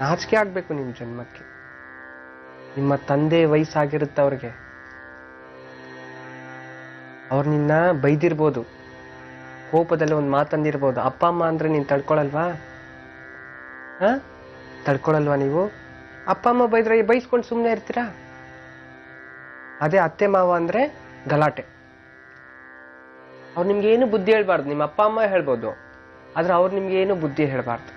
ನಾಚಿಕೆ ಆಗ್ಬೇಕು ನಿಮ್ಮ ಜನ್ಮಕ್ಕೆ. ನಿಮ್ಮ ತಂದೆ ವಯಸ್ಸಾಗಿರುತ್ತೆ ಅವ್ರಿಗೆ, ಅವ್ರು ನಿನ್ನ ಬೈದಿರ್ಬೋದು, ಕೋಪದಲ್ಲಿ ಒಂದು ಮಾತಂದಿರ್ಬೋದು. ಅಪ್ಪ ಅಮ್ಮ ಅಂದ್ರೆ ನೀನ್ ತಡ್ಕೊಳಲ್ವಾ? ತಡ್ಕೊಳಲ್ವಾ ನೀವು? ಅಪ್ಪ ಅಮ್ಮ ಬೈದ್ರೆ ಬೈಸ್ಕೊಂಡು ಸುಮ್ಮನೆ ಇರ್ತೀರಾ? ಅದೇ ಅತ್ತೆ ಮಾವ ಅಂದ್ರೆ ಗಲಾಟೆ. ಅವ್ರು ನಿಮ್ಗೆ ಏನು ಬುದ್ಧಿ ಹೇಳ್ಬಾರ್ದು. ನಿಮ್ಮ ಅಪ್ಪ ಅಮ್ಮ ಹೇಳ್ಬೋದು, ಆದ್ರೆ ಅವ್ರು ನಿಮ್ಗೆ ಏನು ಬುದ್ಧಿ ಹೇಳ್ಬಾರ್ದು.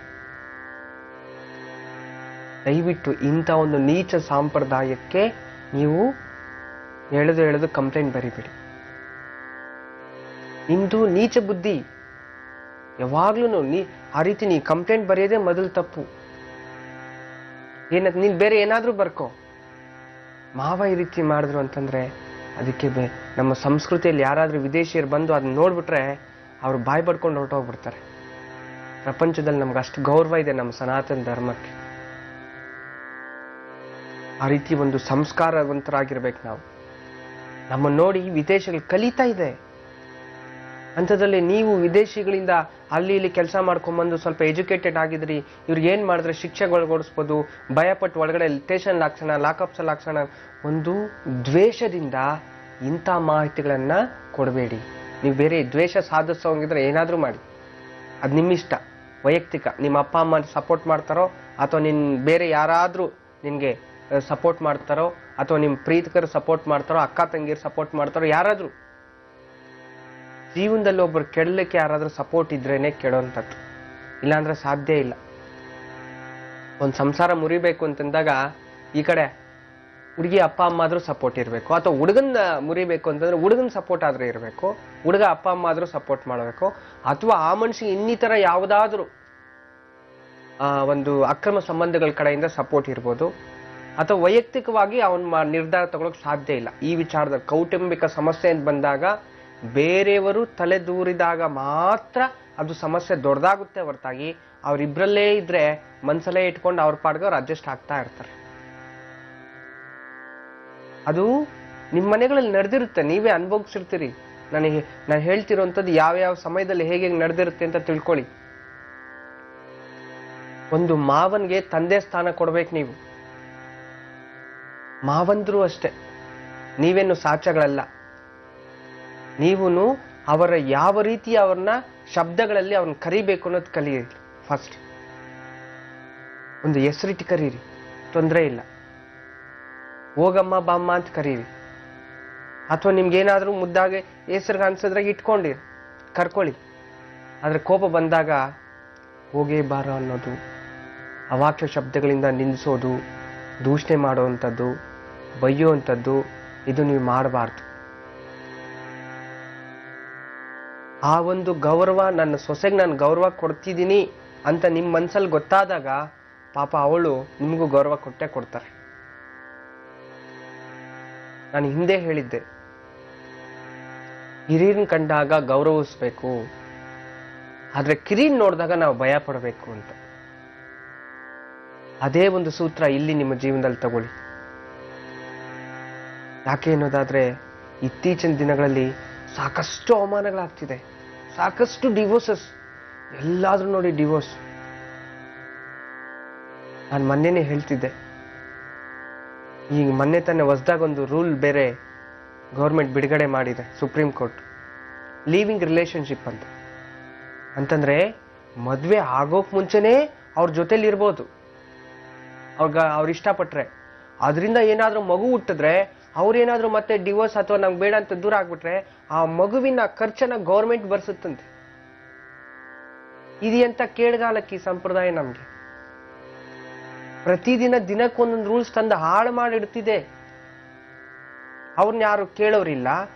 ದಯವಿಟ್ಟು ಇಂಥ ಒಂದು ನೀಚ ಸಂಪ್ರದಾಯಕ್ಕೆ ನೀವು ಎಳೆದು ಕಂಪ್ಲೇಂಟ್ ಬರಿಬೇಡಿ. ನಿಮ್ದು ನೀಚ ಬುದ್ಧಿ. ಯಾವಾಗ್ಲೂ ಆ ರೀತಿ ನೀ ಕಂಪ್ಲೇಂಟ್ ಬರೆಯೋದೇ ಮೊದಲು ತಪ್ಪು. ನೀನ್ ಬೇರೆ ಏನಾದ್ರೂ ಬರ್ಕೋ, ಮಾವ ಈ ರೀತಿ ಮಾಡಿದ್ರು ಅಂತಂದ್ರೆ ಅದಕ್ಕೆ ನಮ್ಮ ಸಂಸ್ಕೃತಿಯಲ್ಲಿ ಯಾರಾದ್ರೂ ವಿದೇಶಿಯರು ಬಂದು ಅದನ್ನ ನೋಡ್ಬಿಟ್ರೆ ಅವ್ರು ಬಾಯಿ ಪಡ್ಕೊಂಡು ಹೊರಟೋಗ್ಬಿಡ್ತಾರೆ. ಪ್ರಪಂಚದಲ್ಲಿ ನಮ್ಗೆ ಅಷ್ಟು ಗೌರವ ಇದೆ ನಮ್ಮ ಸನಾತನ ಧರ್ಮಕ್ಕೆ. ಆ ರೀತಿ ಒಂದು ಸಂಸ್ಕಾರವಂತರಾಗಿರ್ಬೇಕು ನಾವು. ನಮ್ಮನ್ನು ನೋಡಿ ವಿದೇಶಗಳು ಕಲಿತಾ ಇದೆ. ಅಂಥದ್ರಲ್ಲಿ ನೀವು ವಿದೇಶಿಗಳಿಂದ ಅಲ್ಲಿ ಇಲ್ಲಿ ಕೆಲಸ ಮಾಡ್ಕೊಂಡ್ಬಂದು ಸ್ವಲ್ಪ ಎಜುಕೇಟೆಡ್ ಆಗಿದ್ರಿ, ಇವ್ರಿಗೆ ಏನ್ ಮಾಡಿದ್ರೆ ಶಿಕ್ಷೆಗೊಳಗೊಡಿಸ್ಬೋದು, ಭಯಪಟ್ಟು ಒಳಗಡೆ ಸ್ಟೇಷನ್ ಹಾಕ್ಸೋಣ, ಲಾಕಪ್ಸಲ್ಲಿ ಹಾಕ್ಸೋಣ, ಒಂದು ದ್ವೇಷದಿಂದ ಇಂಥ ಮಾಹಿತಿಗಳನ್ನ ಕೊಡಬೇಡಿ. ನೀವು ಬೇರೆ ದ್ವೇಷ ಸಾಧಿಸೋಂಗಿದ್ರೆ ಏನಾದ್ರೂ ಮಾಡಿ, ಅದು ನಿಮ್ಮಿಷ್ಟ ವೈಯಕ್ತಿಕ. ನಿಮ್ಮ ಅಪ್ಪ ಅಮ್ಮ ಸಪೋರ್ಟ್ ಮಾಡ್ತಾರೋ ಅಥವಾ ಬೇರೆ ಯಾರಾದ್ರೂ ನಿನ್ಗೆ ಸಪೋರ್ಟ್ ಮಾಡ್ತಾರೋ ಅಥವಾ ನಿಮ್ಮ ಪ್ರೀತಿಕರು ಸಪೋರ್ಟ್ ಮಾಡ್ತಾರೋ, ಅಕ್ಕ ತಂಗಿರು ಸಪೋರ್ಟ್ ಮಾಡ್ತಾರೋ, ಯಾರಾದ್ರೂ ಜೀವನದಲ್ಲಿ ಒಬ್ಬರು ಕೆಡಲಿಕ್ಕೆ ಯಾರಾದ್ರೂ ಸಪೋರ್ಟ್ ಇದ್ರೇನೆ ಕೆಡೋಂಥದ್ದು, ಇಲ್ಲಾಂದ್ರೆ ಸಾಧ್ಯ ಇಲ್ಲ. ಒಂದು ಸಂಸಾರ ಮುರಿಬೇಕು ಅಂತಂದಾಗ ಈ ಕಡೆ ಹುಡುಗಿ ಅಪ್ಪ ಅಮ್ಮ ಆದ್ರೂ ಸಪೋರ್ಟ್ ಇರಬೇಕು, ಅಥವಾ ಹುಡುಗನ ಮುರಿಬೇಕು ಅಂತಂದ್ರೆ ಹುಡುಗನ ಸಪೋರ್ಟ್ ಆದ್ರೂ ಇರಬೇಕು, ಹುಡುಗ ಅಪ್ಪ ಅಮ್ಮ ಆದ್ರೂ ಸಪೋರ್ಟ್ ಮಾಡಬೇಕು, ಅಥವಾ ಆ ಮನುಷ್ಯ ಇನ್ನಿತರ ಯಾವುದಾದ್ರೂ ಒಂದು ಅಕ್ರಮ ಸಂಬಂಧಗಳ ಕಡೆಯಿಂದ ಸಪೋರ್ಟ್ ಇರ್ಬೋದು, ಅಥವಾ ವೈಯಕ್ತಿಕವಾಗಿ ಅವನ ನಿರ್ಧಾರ ತಗೊಳಕ್ ಸಾಧ್ಯ ಇಲ್ಲ. ಈ ವಿಚಾರದಲ್ಲಿ ಕೌಟುಂಬಿಕ ಸಮಸ್ಯೆ ಅಂತ ಬಂದಾಗ ಬೇರೆಯವರು ತಲೆ ದೂರಿದಾಗ ಮಾತ್ರ ಅದು ಸಮಸ್ಯೆ ದೊಡ್ಡದಾಗುತ್ತೆ ಹೊರತಾಗಿ ಅವ್ರಿಬ್ರಲ್ಲೇ ಇದ್ರೆ ಮನ್ಸಲ್ಲೇ ಇಟ್ಕೊಂಡು ಅವ್ರ ಪಾಡ್ಗೆ ಅವ್ರು ಅಡ್ಜಸ್ಟ್ ಆಗ್ತಾ ಇರ್ತಾರೆ. ಅದು ನಿಮ್ಮ ಮನೆಗಳಲ್ಲಿ ನಡೆದಿರುತ್ತೆ, ನೀವೇ ಅನುಭವಿಸಿರ್ತೀರಿ. ನಾನು ಹೇಳ್ತಿರೋಂಥದ್ದು ಯಾವ ಸಮಯದಲ್ಲಿ ಹೇಗೆ ನಡೆದಿರುತ್ತೆ ಅಂತ ತಿಳ್ಕೊಳ್ಳಿ. ಒಂದು ಮಾವನ್ಗೆ ತಂದೆ ಸ್ಥಾನ ಕೊಡ್ಬೇಕು ನೀವು. ಮಾವಂದ್ರು ಅಷ್ಟೆ, ನೀವೇನು ಸಾಚಗಳಲ್ಲ. ನೀವುನು ಅವರ ಯಾವ ರೀತಿ ಅವ್ರನ್ನ ಶಬ್ದಗಳಲ್ಲಿ ಅವ್ರನ್ನ ಕರಿಬೇಕು ಅನ್ನೋದು ಕಲಿಯಿರಿ. ಫಸ್ಟ್ ಒಂದು ಹೆಸರಿಟ್ಟು ಕರೀರಿ, ತೊಂದರೆ ಇಲ್ಲ. ಹೋಗಮ್ಮ ಬಾಮ್ಮ ಅಂತ ಕರೀರಿ, ಅಥವಾ ನಿಮ್ಗೇನಾದ್ರೂ ಮುದ್ದಾಗೆ ಹೆಸರಿಗೆ ಅನ್ಸಿದ್ರಾಗ ಇಟ್ಕೊಂಡಿರಿ, ಕರ್ಕೊಳ್ಳಿ. ಆದ್ರೆ ಕೋಪ ಬಂದಾಗ ಹೋಗೇ ಬಾರೋ ಅನ್ನೋದು, ಅವಾಕ್ಯ ಶಬ್ದಗಳಿಂದ ನಿಲ್ಲಿಸೋದು, ದೂಷಣೆ ಮಾಡುವಂಥದ್ದು, ಬೈಯುವಂಥದ್ದು, ಇದು ನೀವು ಮಾಡಬಾರ್ದು. ಆ ಒಂದು ಗೌರವ, ನನ್ನ ಸೊಸೆಗೆ ನಾನು ಗೌರವ ಕೊಡ್ತಿದ್ದೀನಿ ಅಂತ ನಿಮ್ಮ ಮನ್ಸಲ್ಲಿ ಗೊತ್ತಾದಾಗ ಪಾಪ ಅವಳು ನಿಮಗೂ ಗೌರವ ಕೊಟ್ಟೆ ಕೊಡ್ತಾರೆ. ನಾನು ಹಿಂದೆ ಹೇಳಿದ್ದೆ, ಹಿರಿಯರನ್ನ ಕಂಡಾಗ ಗೌರವಿಸ್ಬೇಕು, ಆದ್ರೆ ಕಿರಿಯನ್ ನೋಡಿದಾಗ ನಾವು ಭಯ ಪಡಬೇಕು ಅಂತ. ಅದೇ ಒಂದು ಸೂತ್ರ ಇಲ್ಲಿ ನಿಮ್ಮ ಜೀವನದಲ್ಲಿ ತಗೊಳ್ಳಿ. ಯಾಕೆ ಅನ್ನೋದಾದ್ರೆ ಇತ್ತೀಚಿನ ದಿನಗಳಲ್ಲಿ ಸಾಕಷ್ಟು ಅವಮಾನಗಳಾಗ್ತಿದೆ, ಸಾಕಷ್ಟು ಡಿವೋರ್ಸಸ್, ಎಲ್ಲಾದ್ರೂ ನೋಡಿ ಡಿವೋರ್ಸ್. ನಾನು ಮೊನ್ನೆನೇ ಹೇಳ್ತಿದ್ದೆ, ಈಗ ಮೊನ್ನೆ ತಾನೇ ಹೊಸದಾಗ ಒಂದು ರೂಲ್ ಬೇರೆ ಗೌರ್ಮೆಂಟ್ ಬಿಡುಗಡೆ ಮಾಡಿದೆ, ಸುಪ್ರೀಂ ಕೋರ್ಟ್, ಲೀವಿಂಗ್ ರಿಲೇಶನ್ಶಿಪ್ ಅಂತ. ಅಂತಂದ್ರೆ ಮದ್ವೆ ಆಗೋಕ್ ಮುಂಚೆನೆ ಅವ್ರ ಜೊತೆಲಿ ಇರ್ಬೋದು ಅವ್ರು ಇಷ್ಟಪಟ್ರೆ. ಅದರಿಂದ ಏನಾದ್ರೂ ಮಗು ಹುಟ್ಟಿದ್ರೆ ಅವ್ರೇನಾದ್ರೂ ಮತ್ತೆ ಡಿವೋರ್ಸ್ ಅಥವಾ ನಂಗೆ ಬೇಡ ಅಂತ ದೂರ ಆಗ್ಬಿಟ್ರೆ ಆ ಮಗುವಿನ ಖರ್ಚನ್ನ ಗೌರ್ಮೆಂಟ್ ಬರ್ಸುತ್ತಂತೆ. ಇದು ಎಂತ ಕೇಳ್ಗಾಲಕ್ಕೆ ಈ ಸಂಪ್ರದಾಯ ನಮ್ಗೆ. ಪ್ರತಿದಿನ ದಿನಕ್ಕೊಂದೊಂದು ರೂಲ್ಸ್ ತಂದು ಹಾಳು ಮಾಡಿಡ್ತಿದೆ. ಅವ್ರನ್ನ ಯಾರು ಕೇಳೋರಿಲ್ಲ,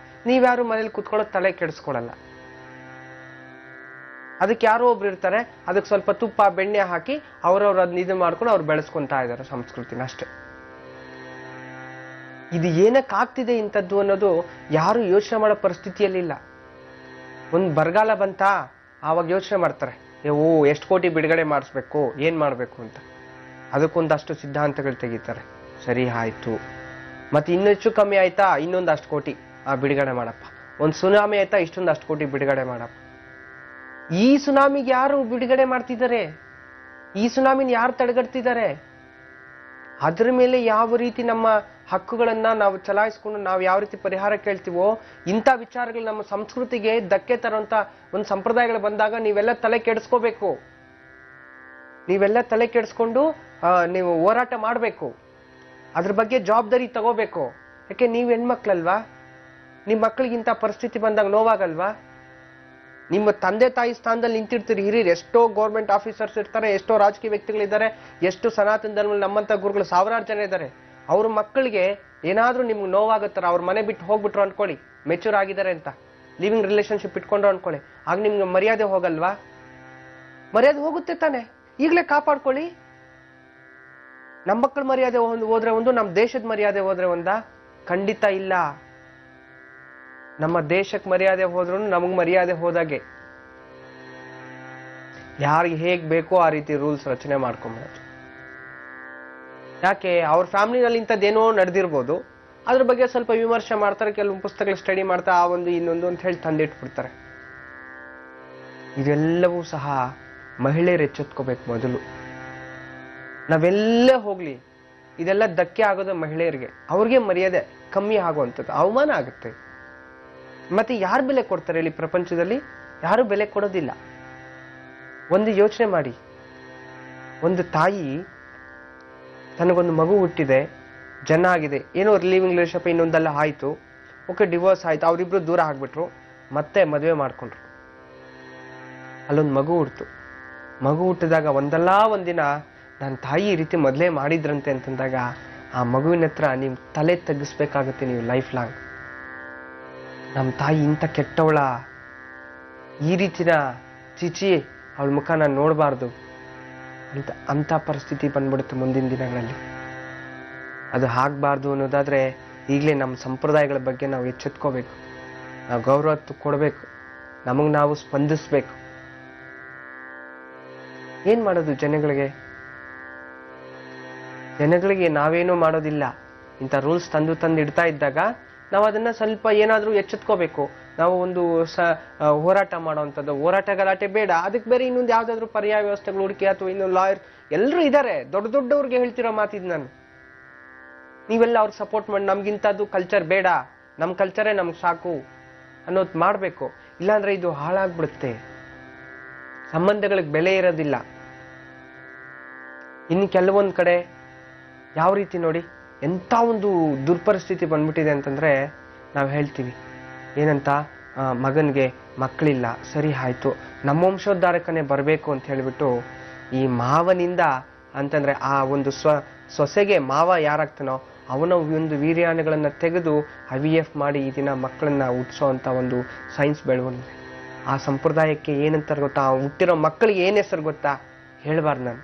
ನೀವ್ಯಾರು ಮನೇಲಿ ಕುತ್ಕೊಳ್ಳೋದು ತಲೆ ಕೆಡಿಸ್ಕೊಳಲ್ಲ. ಅದಕ್ಕೆ ಯಾರೋ ಒಬ್ರು ಇರ್ತಾರೆ, ಅದಕ್ಕೆ ಸ್ವಲ್ಪ ತುಪ್ಪ ಬೆಣ್ಣೆ ಹಾಕಿ ಅವ್ರವ್ರು ಅದನ್ನ ಇದು ಮಾಡ್ಕೊಂಡು ಅವ್ರು ಬೆಳೆಸ್ಕೊಂತಾ ಇದ್ದಾರೆ ಸಂಸ್ಕೃತಿನ, ಅಷ್ಟೇ. ಇದು ಏನಕ್ಕೆ ಆಗ್ತಿದೆ ಇಂಥದ್ದು ಅನ್ನೋದು ಯಾರು ಯೋಚನೆ ಮಾಡೋ ಪರಿಸ್ಥಿತಿಯಲ್ಲಿಲ್ಲ. ಒಂದು ಬರಗಾಲ ಬಂತಾ ಆವಾಗ ಯೋಚನೆ ಮಾಡ್ತಾರೆ, ಎಷ್ಟು ಕೋಟಿ ಬಿಡುಗಡೆ ಮಾಡಿಸ್ಬೇಕು, ಏನ್ ಮಾಡ್ಬೇಕು ಅಂತ. ಅದಕ್ಕೊಂದಷ್ಟು ಸಿದ್ಧಾಂತಗಳು ತೆಗಿತಾರೆ. ಸರಿ ಆಯ್ತು, ಮತ್ತೆ ಇನ್ನೂ ಹೆಚ್ಚು ಕಮ್ಮಿ ಆಯ್ತಾ, ಇನ್ನೊಂದು ಅಷ್ಟು ಕೋಟಿ ಬಿಡುಗಡೆ ಮಾಡಪ್ಪ. ಒಂದು ಸುನಾಮಿ ಆಯ್ತಾ, ಇಷ್ಟೊಂದು ಕೋಟಿ ಬಿಡುಗಡೆ ಮಾಡಪ್ಪ. ಈ ಸುನಾಮಿಗೆ ಯಾರು ಬಿಡುಗಡೆ ಮಾಡ್ತಿದ್ದಾರೆ? ಈ ಸುನಾಮಿನ ಯಾರು ತಡೆಗಟ್ತಿದ್ದಾರೆ? ಅದ್ರ ಮೇಲೆ ಯಾವ ರೀತಿ ನಮ್ಮ ಹಕ್ಕುಗಳನ್ನ ನಾವು ಚಲಾಯಿಸ್ಕೊಂಡು ನಾವು ಯಾವ ರೀತಿ ಪರಿಹಾರ ಕೇಳ್ತೀವೋ, ಇಂಥ ವಿಚಾರಗಳು ನಮ್ಮ ಸಂಸ್ಕೃತಿಗೆ ಧಕ್ಕೆ ತರುವಂತ ಒಂದು ಸಂಪ್ರದಾಯಗಳು ಬಂದಾಗ ನೀವೆಲ್ಲ ತಲೆ ಕೆಡಿಸ್ಕೋಬೇಕು. ನೀವೆಲ್ಲ ತಲೆ ಕೆಡಿಸ್ಕೊಂಡು ನೀವು ಹೋರಾಟ ಮಾಡಬೇಕು, ಅದ್ರ ಬಗ್ಗೆ ಜವಾಬ್ದಾರಿ ತಗೋಬೇಕು. ಯಾಕೆ ನೀವು ಹೆಣ್ಮಕ್ಳಲ್ವಾ? ನಿಮ್ಮ ಮಕ್ಕಳಿಗಿಂತ ಪರಿಸ್ಥಿತಿ ಬಂದಾಗ ನೋವಾಗಲ್ವಾ? ನಿಮ್ಮ ತಂದೆ ತಾಯಿ ಸ್ಥಾನದಲ್ಲಿ ನಿಂತಿರ್ತೀರಿ. ಹಿರಿಯರು ಎಷ್ಟೋ ಗೌರ್ಮೆಂಟ್ ಆಫೀಸರ್ಸ್ ಇರ್ತಾರೆ, ಎಷ್ಟೋ ರಾಜಕೀಯ ವ್ಯಕ್ತಿಗಳಿದ್ದಾರೆ, ಎಷ್ಟು ಸನಾತನ ಧರ್ಮದಲ್ಲಿ ನಮ್ಮಂತ ಗುರುಗಳು ಸಾವಿರಾರು ಜನ ಇದ್ದಾರೆ. ಅವ್ರ ಮಕ್ಕಳಿಗೆ ಏನಾದ್ರೂ ನಿಮ್ಗೆ ನೋವಾಗುತ್ತಾರ, ಅವ್ರ ಮನೆ ಬಿಟ್ಟು ಹೋಗ್ಬಿಟ್ರು ಅನ್ಕೊಳ್ಳಿ, ಮೆಚೂರ್ ಆಗಿದ್ದಾರೆ ಅಂತ, ಲಿವಿಂಗ್ ರಿಲೇಶನ್ಶಿಪ್ ಇಟ್ಕೊಂಡ್ರು ಅನ್ಕೊಳ್ಳಿ, ಆಗ ನಿಮ್ಗೆ ಮರ್ಯಾದೆ ಹೋಗಲ್ವಾ? ಮರ್ಯಾದೆ ಹೋಗುತ್ತೆ ತಾನೆ, ಈಗಲೇ ಕಾಪಾಡ್ಕೊಳ್ಳಿ. ನಮ್ಮ ಮಕ್ಕಳ ಮರ್ಯಾದೆ ಹೋದ್ರೆ ಒಂದು, ನಮ್ಮ ದೇಶದ ಮರ್ಯಾದೆ ಹೋದ್ರೆ ಒಂದ? ಖಂಡಿತ ಇಲ್ಲ. ನಮ್ಮ ದೇಶಕ್ಕೆ ಮರ್ಯಾದೆ ಹೋದ್ರು ನಮಗ್ ಮರ್ಯಾದೆ ಹೋದಾಗೆ. ಯಾರಿಗೆ ಹೇಗ್ ಬೇಕೋ ಆ ರೀತಿ ರೂಲ್ಸ್ ರಚನೆ ಮಾಡ್ಕೊಂಬೋದು. ಯಾಕೆ ಅವ್ರ ಫ್ಯಾಮಿಲಿನಲ್ಲಿ ಇಂಥದ್ದೇನೋ ನಡೆದಿರ್ಬೋದು, ಅದ್ರ ಬಗ್ಗೆ ಸ್ವಲ್ಪ ವಿಮರ್ಶೆ ಮಾಡ್ತಾರೆ, ಕೆಲವು ಪುಸ್ತಕಗಳು ಸ್ಟಡಿ ಮಾಡ್ತಾ ಆ ಒಂದು ಇನ್ನೊಂದು ಅಂತ ಹೇಳಿ ತಂದಿಟ್ಬಿಡ್ತಾರೆ. ಇದೆಲ್ಲವೂ ಸಹ ಮಹಿಳೆಯರು ಎಚ್ಚೆತ್ಕೋಬೇಕು. ಮೊದಲು ನಾವೆಲ್ಲೇ ಹೋಗ್ಲಿ ಇದೆಲ್ಲ ಧಕ್ಕೆ ಆಗೋದು ಮಹಿಳೆಯರಿಗೆ, ಅವ್ರಿಗೆ ಮರ್ಯಾದೆ ಕಮ್ಮಿ ಆಗುವಂಥದ್ದು, ಅವಮಾನ ಆಗುತ್ತೆ. ಮತ್ತೆ ಯಾರು ಬೆಲೆ ಕೊಡ್ತಾರೆ ಹೇಳಿ? ಪ್ರಪಂಚದಲ್ಲಿ ಯಾರು ಬೆಲೆ ಕೊಡೋದಿಲ್ಲ. ಒಂದು ಯೋಚನೆ ಮಾಡಿ, ಒಂದು ತಾಯಿ ತನಗೊಂದು ಮಗು ಹುಟ್ಟಿದೆ, ಜನ ಆಗಿದೆ, ಏನೋ ಲಿವಿಂಗ್ ರಿಲೇಶನ್ಶಿಪ್ ಇನ್ನೊಂದೆಲ್ಲ ಆಯ್ತು, ಓಕೆ ಡಿವೋರ್ಸ್ ಆಯ್ತು, ಅವರಿಬ್ರು ದೂರ ಆಗ್ಬಿಟ್ರು, ಮತ್ತೆ ಮದುವೆ ಮಾಡ್ಕೊಂಡ್ರು. ಅಲ್ಲೊಂದು ಮಗು ಹುಡ್ತು. ಮಗು ಹುಟ್ಟಿದಾಗ ಒಂದಲ್ಲ ಒಂದಿನ ನನ್ನ ತಾಯಿ ಈ ರೀತಿ ಮೊದಲೇ ಮಾಡಿದ್ರಂತೆ ಅಂತಂದಾಗ ಆ ಮಗುವಿನ ಹತ್ರ ನೀವು ತಲೆ ತಗ್ಗಿಸ್ಬೇಕಾಗತ್ತೆ ನೀವು ಲೈಫ್ ಲಾಂಗ್. ನಮ್ಮ ತಾಯಿ ಇಂಥ ಕೆಟ್ಟವಳ, ಈ ರೀತಿನ ಚಿಚಿ ಅವಳ ಮುಖ ನಾನು ನೋಡಬಾರ್ದು ಅಂತ ಪರಿಸ್ಥಿತಿ ಬಂದ್ಬಿಡುತ್ತೆ ಮುಂದಿನ ದಿನಗಳಲ್ಲಿ. ಅದು ಆಗ್ಬಾರ್ದು ಅನ್ನೋದಾದ್ರೆ ಈಗಲೇ ನಮ್ಮ ಸಂಪ್ರದಾಯಗಳ ಬಗ್ಗೆ ನಾವು ಎಚ್ಚೆತ್ಕೋಬೇಕು, ನಾವು ಗೌರವ ಕೊಡಬೇಕು, ನಮಗೆ ನಾವು ಸ್ಪಂದಿಸ್ಬೇಕು. ಏನ್ ಮಾಡೋದು ಜನಗಳಿಗೆ ನಾವೇನೂ ಮಾಡೋದಿಲ್ಲ. ಇಂಥ ರೂಲ್ಸ್ ತಂದು ಇಡ್ತಾ ಇದ್ದಾಗ ನಾವು ಅದನ್ನ ಸ್ವಲ್ಪ ಏನಾದ್ರೂ ಎಚ್ಚೆತ್ಕೋಬೇಕು. ನಾವು ಒಂದು ಹೋರಾಟ ಮಾಡೋವಂಥದ್ದು, ಹೋರಾಟ ಗಲಾಟೆ ಬೇಡ, ಅದಕ್ಕೆ ಬೇರೆ ಇನ್ನೊಂದು ಯಾವ್ದಾದ್ರು ಪರ್ಯಾಯ ವ್ಯವಸ್ಥೆಗಳು ಹುಡುಕಿ ಅಥವಾ ಇನ್ನೊಂದು ಲಾಯರ್ ಎಲ್ಲರೂ ಇದ್ದಾರೆ, ದೊಡ್ಡವ್ರಿಗೆ ಹೇಳ್ತಿರೋ ಮಾತಿದ್ ನಾನು. ನೀವೆಲ್ಲ ಅವ್ರಿಗೆ ಸಪೋರ್ಟ್ ಮಾಡಿ ನಮ್ಗಿಂತದ್ದು ಕಲ್ಚರ್ ಬೇಡ, ನಮ್ ಕಲ್ಚರೇ ನಮ್ಗೆ ಸಾಕು ಅನ್ನೋದು ಮಾಡ್ಬೇಕು. ಇಲ್ಲಾಂದ್ರೆ ಇದು ಹಾಳಾಗ್ಬಿಡುತ್ತೆ, ಸಂಬಂಧಗಳಿಗೆ ಬೆಲೆ ಇರೋದಿಲ್ಲ. ಇನ್ನು ಕೆಲವೊಂದ್ ಕಡೆ ಯಾವ ರೀತಿ ನೋಡಿ ಎಂತ ಒಂದು ದುರ್ಪರಿಸ್ಥಿತಿ ಬಂದ್ಬಿಟ್ಟಿದೆ ಅಂತಂದ್ರೆ ನಾವು ಹೇಳ್ತೀವಿ ಏನಂತ, ಮಗನ್ಗೆ ಮಕ್ಕಳಿಲ್ಲ, ಸರಿ ಆಯ್ತು, ನಮ್ಮ ವಂಶೋದ್ಧಾರಕನೇ ಬರಬೇಕು ಅಂತ ಹೇಳಿಬಿಟ್ಟು ಈ ಮಾವನಿಂದ ಅಂತಂದ್ರೆ ಆ ಒಂದು ಸೊಸೆಗೆ ಮಾವ ಯಾರಾಗ್ತಾನೋ ಅವನ ಒಂದು ವೀರ್ಯಾಣುಗಳನ್ನ ತೆಗೆದು IVF ಮಾಡಿ ಈ ದಿನ ಮಕ್ಕಳನ್ನ ಹುಟ್ಟಿಸೋ ಅಂತ ಒಂದು ಸೈನ್ಸ್ ಬೆಳವಣಿಗೆ. ಆ ಸಂಪ್ರದಾಯಕ್ಕೆ ಏನಂತಾರೆ ಗೊತ್ತಾ? ಹುಟ್ಟಿರೋ ಮಕ್ಕಳಿಗೆ ಏನ್ ಹೆಸರು ಗೊತ್ತಾ? ಹೇಳ್ಬಾರ್ದು ನಾನು.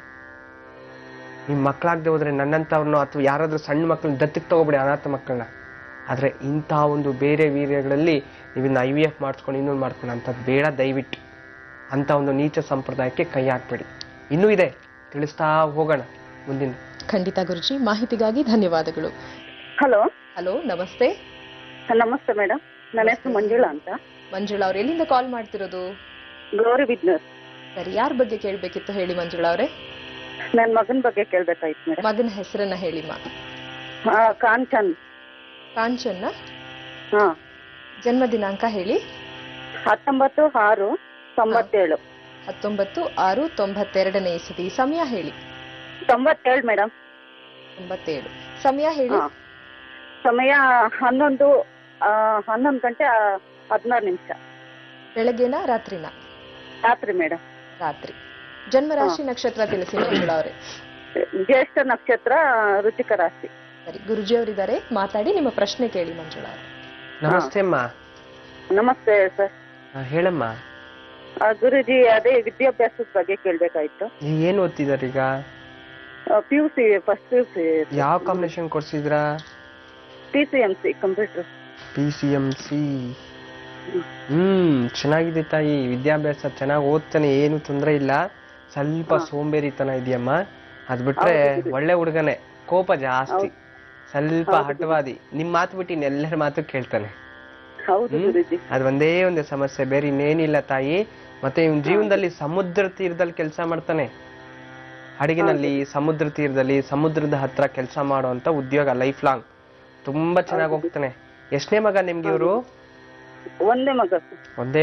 ನಿಮ್ ಮಕ್ಕಳಾಗದೆ ಹೋದ್ರೆ ನನ್ನಂತವ್ರನ್ನೋ ಅಥವಾ ಯಾರಾದ್ರೂ ಸಣ್ಣ ಮಕ್ಕಳನ್ನ ದತ್ತಕ್ಕೆ ತಗೋಬೇಡಿ, ಅನಾಥ ಮಕ್ಕಳನ್ನ. ಆದ್ರೆ ಇಂಥ ಒಂದು ಬೇರೆ ವೀರ್ಯಗಳಲ್ಲಿ ನೀವಿನ್ನ IVF ಮಾಡಿಸ್ಕೊಂಡು ಇನ್ನೊಂದು ಮಾಡ್ಕೊಂಡು ಅಂತದ್ದು ಬೇಡ ದಯವಿಟ್ಟು. ಅಂತ ಒಂದು ನೀಚ ಸಂಪ್ರದಾಯಕ್ಕೆ ಕೈ ಹಾಕ್ಬೇಡಿ. ಇನ್ನೂ ಇದೆ, ತಿಳಿಸ್ತಾ ಹೋಗೋಣ ಮುಂದಿನ. ಖಂಡಿತ ಗುರುಜಿ, ಮಾಹಿತಿಗಾಗಿ ಧನ್ಯವಾದಗಳು. ಹಲೋ ನಮಸ್ತೆ. ನಮಸ್ತೆ ಮೇಡಮ್, ನನ್ನ ಹೆಸರು ಮಂಜುಳಾ ಅಂತ. ಮಂಜುಳಾ ಅವ್ರು ಎಲ್ಲಿಂದ ಕಾಲ್ ಮಾಡ್ತಿರೋದು? ಗೌರಿ ಬಿಸ್ನೆಸ್. ಸರಿ, ಯಾರ ಬಗ್ಗೆ ಕೇಳ್ಬೇಕಿತ್ತು ಹೇಳಿ ಮಂಜುಳಾ ಅವರೇ? ನನ್ನ ಮಗನ ಬಗ್ಗೆ ಕೇಳ್ಬೇಕಾಯ್ತು ಮೇಡಮ್. ಮಗನ ಹೆಸರನ್ನ ಹೇಳಿಮ್ಮ. ಕಾಂಚನ್. ಕಾಂಚನ್ನ? ಹಾ. ಜನ್ಮ ದಿನಾಂಕ ಹೇಳಿ. 19/6/97. 19/6/92ನೇ ಇಸವಿ. ಸಮಯ ಹೇಳಿ. 97 ಮೇಡಮ್. 97. ಸಮಯ ಹೇಳಿ. ಸಮಯ 11 ಗಂಟೆ 16 ನಿಮಿಷ. ಬೆಳಗ್ಗೆನಾ ರಾತ್ರಿನಾ? ರಾತ್ರಿ ಮೇಡಮ್. ರಾತ್ರಿ. ಜನ್ಮ ರಾಶಿ ನಕ್ಷತ್ರ ತಿಳಿಸಿ ಮಂಜುಳಾ ಅವರೇ. ಜ್ಯೇಷ್ಠ ನಕ್ಷತ್ರ, ರುಚಿಕ ರಾಶಿ. ಸರಿ, ಗುರುಜಿ ಅವರಿದ್ದಾರೆ, ಮಾತಾಡಿ, ನಿಮ್ಮ ಪ್ರಶ್ನೆ ಕೇಳಿ ಮಂಜುಳಾ ಅವರೇ. ನಮಸ್ತೆ ಅಮ್ಮ. ನಮಸ್ತೆ ಸರ್. ಹೇಳಮ್ಮ. ಗುರುಜಿ, ಅದೇ ವಿದ್ಯಾಭ್ಯಾಸದ ಬಗ್ಗೆ ಕೇಳ್ಬೇಕಾಯ್ತು. ಏನ್ ಓದ್ತಿದಾರ ಈಗ? PUC, first PUC. ಯಾವ ಕಾಂಬಿನೇಷನ್ ಕೊಡ್ಸಿದ್ರಾ? PCMC computer. PCMC. ಚೆನ್ನಾಗಿದೆ ತಾಯಿ, ವಿದ್ಯಾಭ್ಯಾಸ ಚೆನ್ನಾಗಿ ಓದ್ತಾನೆ, ಏನು ತೊಂದರೆ ಇಲ್ಲ. ಸ್ವಲ್ಪ ಸೋಂಬೇರಿತನ ಇದೆಯಮ್ಮ, ಅದ್ ಬಿಟ್ರೆ ಒಳ್ಳೆ ಹುಡುಗನೆ. ಕೋಪ ಜಾಸ್ತಿ, ಸ್ವಲ್ಪ ಹಠವಾದಿ. ನಿಮ್ ಮಾತು ಬಿಟ್ಟು ಇನ್ನೆಲ್ಲರ ಮಾತು ಕೇಳ್ತಾನೆ. ಅದ್ ಒಂದೇ ಒಂದು ಸಮಸ್ಯೆ, ಬೇರೆ ಇನ್ನೇನಿಲ್ಲ ತಾಯಿ. ಮತ್ತೆ ಇವ್ನ ಜೀವನದಲ್ಲಿ ಸಮುದ್ರ ತೀರದಲ್ಲಿ ಕೆಲಸ ಮಾಡ್ತಾನೆ, ಹಡಗಿನಲ್ಲಿ, ಸಮುದ್ರ ತೀರದಲ್ಲಿ, ಸಮುದ್ರದ ಹತ್ರ ಕೆಲಸ ಮಾಡುವಂತ ಉದ್ಯೋಗ ಲೈಫ್ ಲಾಂಗ್. ತುಂಬಾ ಚೆನ್ನಾಗಿ ಹೋಗ್ತಾನೆ. ಎಷ್ಟನೇ ಮಗ ನಿಮ್ಗೆ ಇವ್ರು? ಒಂದೇ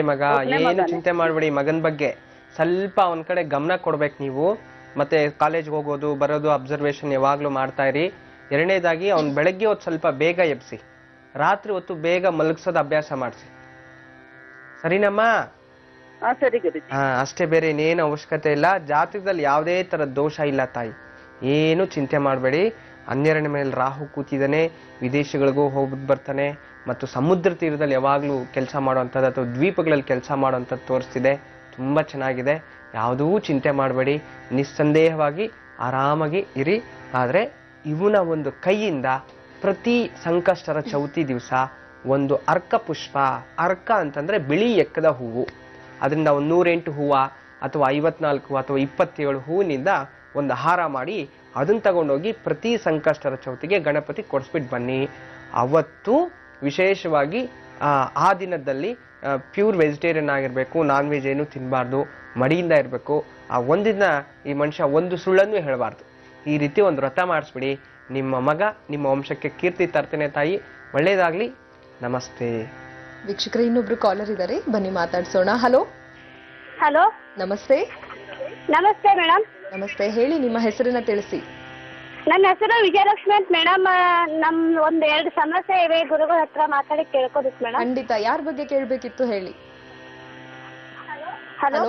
ಮಗ. ಏನು ಚಿಂತೆ ಮಾಡ್ಬೇಡಿ ಮಗನ್ ಬಗ್ಗೆ. ಸ್ವಲ್ಪ ಅವನ ಕಡೆ ಗಮನ ಕೊಡ್ಬೇಕು ನೀವು. ಮತ್ತೆ ಕಾಲೇಜ್ಗೆ ಹೋಗೋದು ಬರೋದು ಅಬ್ಸರ್ವೇಷನ್ ಯಾವಾಗ್ಲೂ ಮಾಡ್ತಾ ಇರಿ. ಎರಡನೇದಾಗಿ ಅವ್ನ್ ಬೆಳಗ್ಗೆ ಹೊತ್ತು ಸ್ವಲ್ಪ ಬೇಗ ಎಬ್ಸಿ, ರಾತ್ರಿ ಹೊತ್ತು ಬೇಗ ಮಲಗಿಸೋದು ಅಭ್ಯಾಸ ಮಾಡಿಸಿ. ಸರಿನಮ್ಮ? ಅಷ್ಟೇ, ಬೇರೆ ಇನ್ನೇನು ಅವಶ್ಯಕತೆ ಇಲ್ಲ. ಜಾತಕದಲ್ಲಿ ಯಾವುದೇ ತರದ ದೋಷ ಇಲ್ಲ ತಾಯಿ, ಏನು ಚಿಂತೆ ಮಾಡಬೇಡಿ. 12ನೇ ಮೇಲೆ ರಾಹು ಕೂತಿದ್ದಾನೆ, ವಿದೇಶಗಳಿಗೂ ಹೋಗ್ಬಿಟ್ಟು ಬರ್ತಾನೆ, ಮತ್ತು ಸಮುದ್ರ ತೀರದಲ್ಲಿ ಯಾವಾಗ್ಲೂ ಕೆಲಸ ಮಾಡುವಂಥದ್ದು ಅಥವಾ ದ್ವೀಪಗಳಲ್ಲಿ ಕೆಲಸ ಮಾಡುವಂಥದ್ದು ತೋರಿಸ್ತಿದೆ. ತುಂಬಾ ಚೆನ್ನಾಗಿದೆ, ಯಾವುದೂ ಚಿಂತೆ ಮಾಡಬೇಡಿ, ನಿಸ್ಸಂದೇಹವಾಗಿ ಆರಾಮಾಗಿ ಇರಿ. ಆದ್ರೆ ಇವನ ಒಂದು ಕೈಯಿಂದ ಪ್ರತಿ ಸಂಕಷ್ಟರ ಚೌತಿ ದಿವಸ ಒಂದು ಅರ್ಕ ಪುಷ್ಪ, ಅರ್ಕ ಅಂತಂದ್ರೆ ಬಿಳಿ ಎಕ್ಕದ ಹೂವು, ಅದರಿಂದ ಒಂದು 108 ಹೂವ ಅಥವಾ 54 ಅಥವಾ 27 ಹೂವಿನಿಂದ ಒಂದು ಹಾರ ಮಾಡಿ ಅದನ್ನ ತಗೊಂಡೋಗಿ ಪ್ರತಿ ಸಂಕಷ್ಟರ ಚೌತಿಗೆ ಗಣಪತಿ ಕೊಡಿಸ್ಬಿಟ್ಟು ಬನ್ನಿ. ಅವತ್ತು ವಿಶೇಷವಾಗಿ ಆ ದಿನದಲ್ಲಿ ಪ್ಯೂರ್ ವೆಜಿಟೇರಿಯನ್ ಆಗಿರ್ಬೇಕು, ನಾನ್ ವೆಜ್ ಏನು ತಿನ್ನಬಾರ್ದು, ಮಡಿಯಿಂದ ಇರಬೇಕು. ಆ ಒಂದಿನ ಈ ಮನುಷ್ಯ ಒಂದು ಸುಳ್ಳನ್ನು ಹೇಳಬಾರ್ದು. ಈ ರೀತಿ ಒಂದು ವ್ರತ ಮಾಡಿಸ್ಬಿಡಿ. ನಿಮ್ಮ ಮಗ ನಿಮ್ಮ ವಂಶಕ್ಕೆ ಕೀರ್ತಿ ತರ್ತೇನೆ ತಾಯಿ. ಒಳ್ಳೇದಾಗ್ಲಿ. ನಮಸ್ತೆ. ವೀಕ್ಷಕರೇ, ಇನ್ನೊಬ್ರು ಕಾಲರ್ ಇದ್ದಾರೆ, ಬನ್ನಿ ಮಾತಾಡ್ಸೋಣ. ಹಲೋ. ಹಲೋ, ನಮಸ್ತೆ. ನಮಸ್ತೆ ಮೇಡಮ್. ನಮಸ್ತೆ, ಹೇಳಿ ನಿಮ್ಮ ಹೆಸರನ್ನ ತಿಳಿಸಿ. ನನ್ನ ಹೆಸರು ವಿಜಯಲಕ್ಷ್ಮಿ ಅಂತ ಮೇಡಮ್. ನಮ್ ಒಂದ್ 2 ಸಮಸ್ಯೆ ಇವೆ, ಗುರುಗಳ ಹತ್ರ ಮಾತಾಡಿ ಕೇಳ್ಕೋದಿತ್ತು ಮೇಡಮ್. ಖಂಡಿತ, ಯಾರ ಬಗ್ಗೆ ಕೇಳ್ಬೇಕಿತ್ತು ಹೇಳಿ. ಹಲೋ.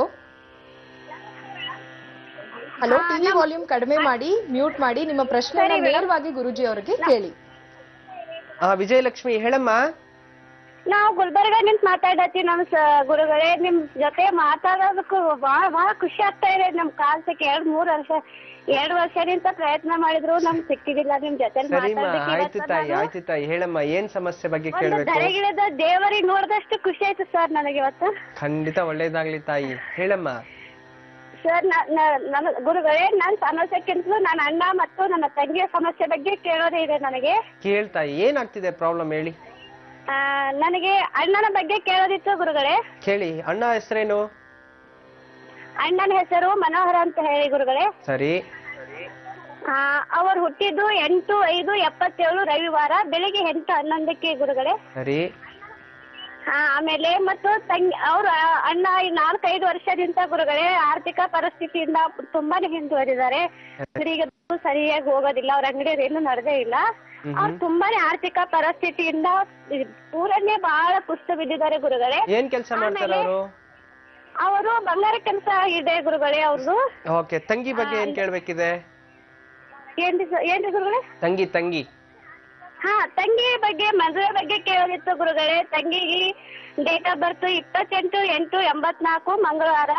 ಹಲೋ, ಟಿವಿ ವಾಲ್ಯೂಮ್ ಕಡಿಮೆ ಮಾಡಿ, ಮ್ಯೂಟ್ ಮಾಡಿ, ನಿಮ್ಮ ಪ್ರಶ್ನೆ ನೇರವಾಗಿ ಗುರುಜಿ ಅವರಿಗೆ ಕೇಳಿ. ವಿಜಯಲಕ್ಷ್ಮಿ ಹೇಳಮ್ಮ. ನಾವು ಗುಲ್ಬರ್ಗ ನಿಂತ ಮಾತಾಡತ್ತೀವಿ. ನಮ್ ಗುರುಗಳೇ, ನಿಮ್ ಜೊತೆ ಮಾತಾಡೋದಕ್ಕೂ ಬಹಳ ಖುಷಿ ಆಗ್ತಾ ಇದೆ. ನಮ್ ಕಾಲ್ಸಕ್ಕೆ 2 ವರ್ಷದಿಂದ ಪ್ರಯತ್ನ ಮಾಡಿದ್ರು ನಮ್ಗೆ ಸಿಕ್ಕಿದಿಲ್ಲ ನಿಮ್ ಜೊತೆ. ಆಯ್ತು ತಾಯಿ, ಹೇಳಮ್ಮ, ಏನ್ ಸಮಸ್ಯೆ ಬಗ್ಗೆ ಕೇಳ್ಬೇಕು? ಧರೆಗಿಳಿದ ದೇವರಿಗೆ ನೋಡಿದಷ್ಟು ಖುಷಿ ಆಯ್ತು ಸರ್ ನನಗೆ ಇವತ್ತು. ಖಂಡಿತ ಒಳ್ಳೇದಾಗ್ಲಿ ತಾಯಿ, ಹೇಳಮ್ಮ. ಸರ್, ಗುರುಗಳೇ, ನನ್ನ ಸಮಸ್ಯೆಕ್ಕಿಂತಲೂ ನನ್ನ ಅಣ್ಣ ಮತ್ತು ನನ್ನ ತಂಗಿಯ ಸಮಸ್ಯೆ ಬಗ್ಗೆ ಕೇಳೋದೇ ಇದೆ ನನಗೆ. ಕೇಳ್ತಾಯಿ, ಏನಾಗ್ತಿದೆ ಪ್ರಾಬ್ಲಮ್ ಹೇಳಿ. ನನಗೆ ಅಣ್ಣನ ಬಗ್ಗೆ ಕೇಳೋದಿತ್ತು ಗುರುಗಳೇ. ಕೇಳಿ. ಅಣ್ಣ ಹೆಸರೇನು? ಅಣ್ಣನ ಹೆಸರು ಮನೋಹರ ಅಂತ ಹೇಳಿ ಗುರುಗಳೇ. ಸರಿ. ಅವರು ಹುಟ್ಟಿದ್ದು 8/5/77 ರವಿವಾರ ಬೆಳಿಗ್ಗೆ 8:11 ಗುರುಗಳೇ. ಸರಿ. ಆಮೇಲೆ ಮತ್ತು ತಂಗಿ ಅವ್ರ ಅಣ್ಣ 4-5 ವರ್ಷದಿಂದ ಗುರುಗಳೇ ಆರ್ಥಿಕ ಪರಿಸ್ಥಿತಿಯಿಂದ ತುಂಬಾನೇ ಹಿಂದುವರಿದ್ದಾರೆ. ಅಂಗಡಿಗೆ ಸರಿಯಾಗಿ ಹೋಗೋದಿಲ್ಲ, ಅವ್ರ ಅಂಗಡಿಯಲ್ಲಿ ಏನು ನಡೆದೇ ಇಲ್ಲ. ಅವ್ರು ತುಂಬಾನೇ ಆರ್ಥಿಕ ಪರಿಸ್ಥಿತಿಯಿಂದ ಪೂರನೇ ಬಹಳ ಕುಸಿದು ಬಿದ್ದಿದ್ದಾರೆ ಗುರುಗಳೇ. ಏನ್ ಕೆಲಸ ಮಾಡ್ತಾರೆ ಅವರು? ಅವರು ಬಂಗಾರ ಕೆಲಸ ಇದೆ ಗುರುಗಳೇ ಅವ್ರದ್ದು. ಓಕೆ. ತಂಗಿ ಬಗ್ಗೆ ಏನ್ ಕೇಳ್ಬೇಕಿದೆ? ಏನ್ರಿ ಗುರುಗಳೇ? ತಂಗಿ ತಂಗಿ ಬಗ್ಗೆ ಮದುವೆ ಬಗ್ಗೆ ಕೇಳೋದಿತ್ತು ಗುರುಗಳೇ. ತಂಗಿಗೆ ಡೇಟ್ ಆಫ್ ಬರ್ತ್ 28/8/84 ಮಂಗಳವಾರ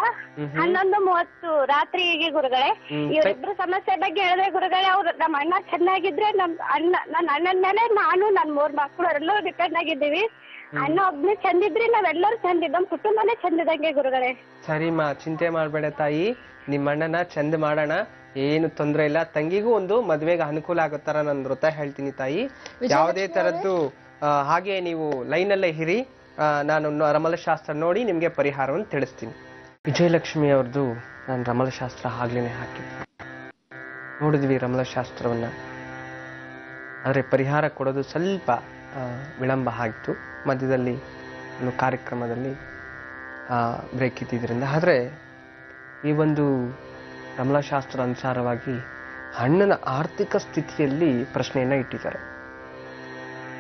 11:30 ರಾತ್ರಿಗೆ ಗುರುಗಳೇ. ಇವರಿಬ್ರು ಸಮಸ್ಯೆ ಬಗ್ಗೆ ಹೇಳಿದ್ರೆ ಗುರುಗಳೇ, ಅವ್ರು ನಮ್ಮ ಅಣ್ಣ ಚೆನ್ನಾಗಿದ್ರೆ ನನ್ನ ಅಣ್ಣನ ಮೇಲೆ ನಾನು ನನ್ನ 3 ಮಕ್ಕಳು ಎಲ್ಲರೂ ಡಿಪೆಂಡ್ ಆಗಿದ್ದೀವಿ. ಅಣ್ಣ ಒಬ್ನೇ ಚಂದಿದ್ರಿ ನಾವೆಲ್ಲರೂ ಚಂದಿದ್ದ, ನಮ್ಮ ಕುಟುಂಬನೇ ಚಂದಿದಂಗೆ ಗುರುಗಳೇ. ಸರಿಮ್ಮ, ಚಿಂತೆ ಮಾಡ್ಬೇಡ ತಾಯಿ. ನಿಮ್ಮ ಅಣ್ಣನ ಚಂದ ಮಾಡೋಣ, ಏನು ತೊಂದ್ರೆ ಇಲ್ಲ. ತಂಗಿಗೂ ಒಂದು ಮದ್ವೆಗೆ ಅನುಕೂಲ ಆಗೋ ತರ ನಾನು ವ್ರತ ಹೇಳ್ತೀನಿ ತಾಯಿ. ಯಾವುದೇ ತರದ್ದು ಹಾಗೆ ನೀವು ಲೈನಲ್ಲೇ ಇರಿ. ನಾನು ರಮಲಶಾಸ್ತ್ರ ನೋಡಿ ನಿಮ್ಗೆ ಪರಿಹಾರವನ್ನು ತಿಳಿಸ್ತೀನಿ. ವಿಜಯಲಕ್ಷ್ಮಿ ಅವ್ರದ್ದು ನಾನು ರಮಲಶಾಸ್ತ್ರ ಆಗ್ಲೇನೆ ಹಾಕಿದ್ದೆ, ನೋಡಿದ್ವಿ ರಮಲಶಾಸ್ತ್ರವನ್ನ. ಆದ್ರೆ ಪರಿಹಾರ ಕೊಡೋದು ಸ್ವಲ್ಪ ವಿಳಂಬ ಆಗಿತ್ತು. ಮಧ್ಯದಲ್ಲಿ ಒಂದು ಕಾರ್ಯಕ್ರಮದಲ್ಲಿ ಬ್ರೇಕ್ ಇದ್ದಿದ್ರಿಂದ. ಆದರೆ ಈ ಒಂದು ರಮಲಶಾಸ್ತ್ರ ಅನುಸಾರವಾಗಿ ಅಣ್ಣನ ಆರ್ಥಿಕ ಸ್ಥಿತಿಯಲ್ಲಿ ಪ್ರಶ್ನೆಯನ್ನ ಇಟ್ಟಿದ್ದಾರೆ.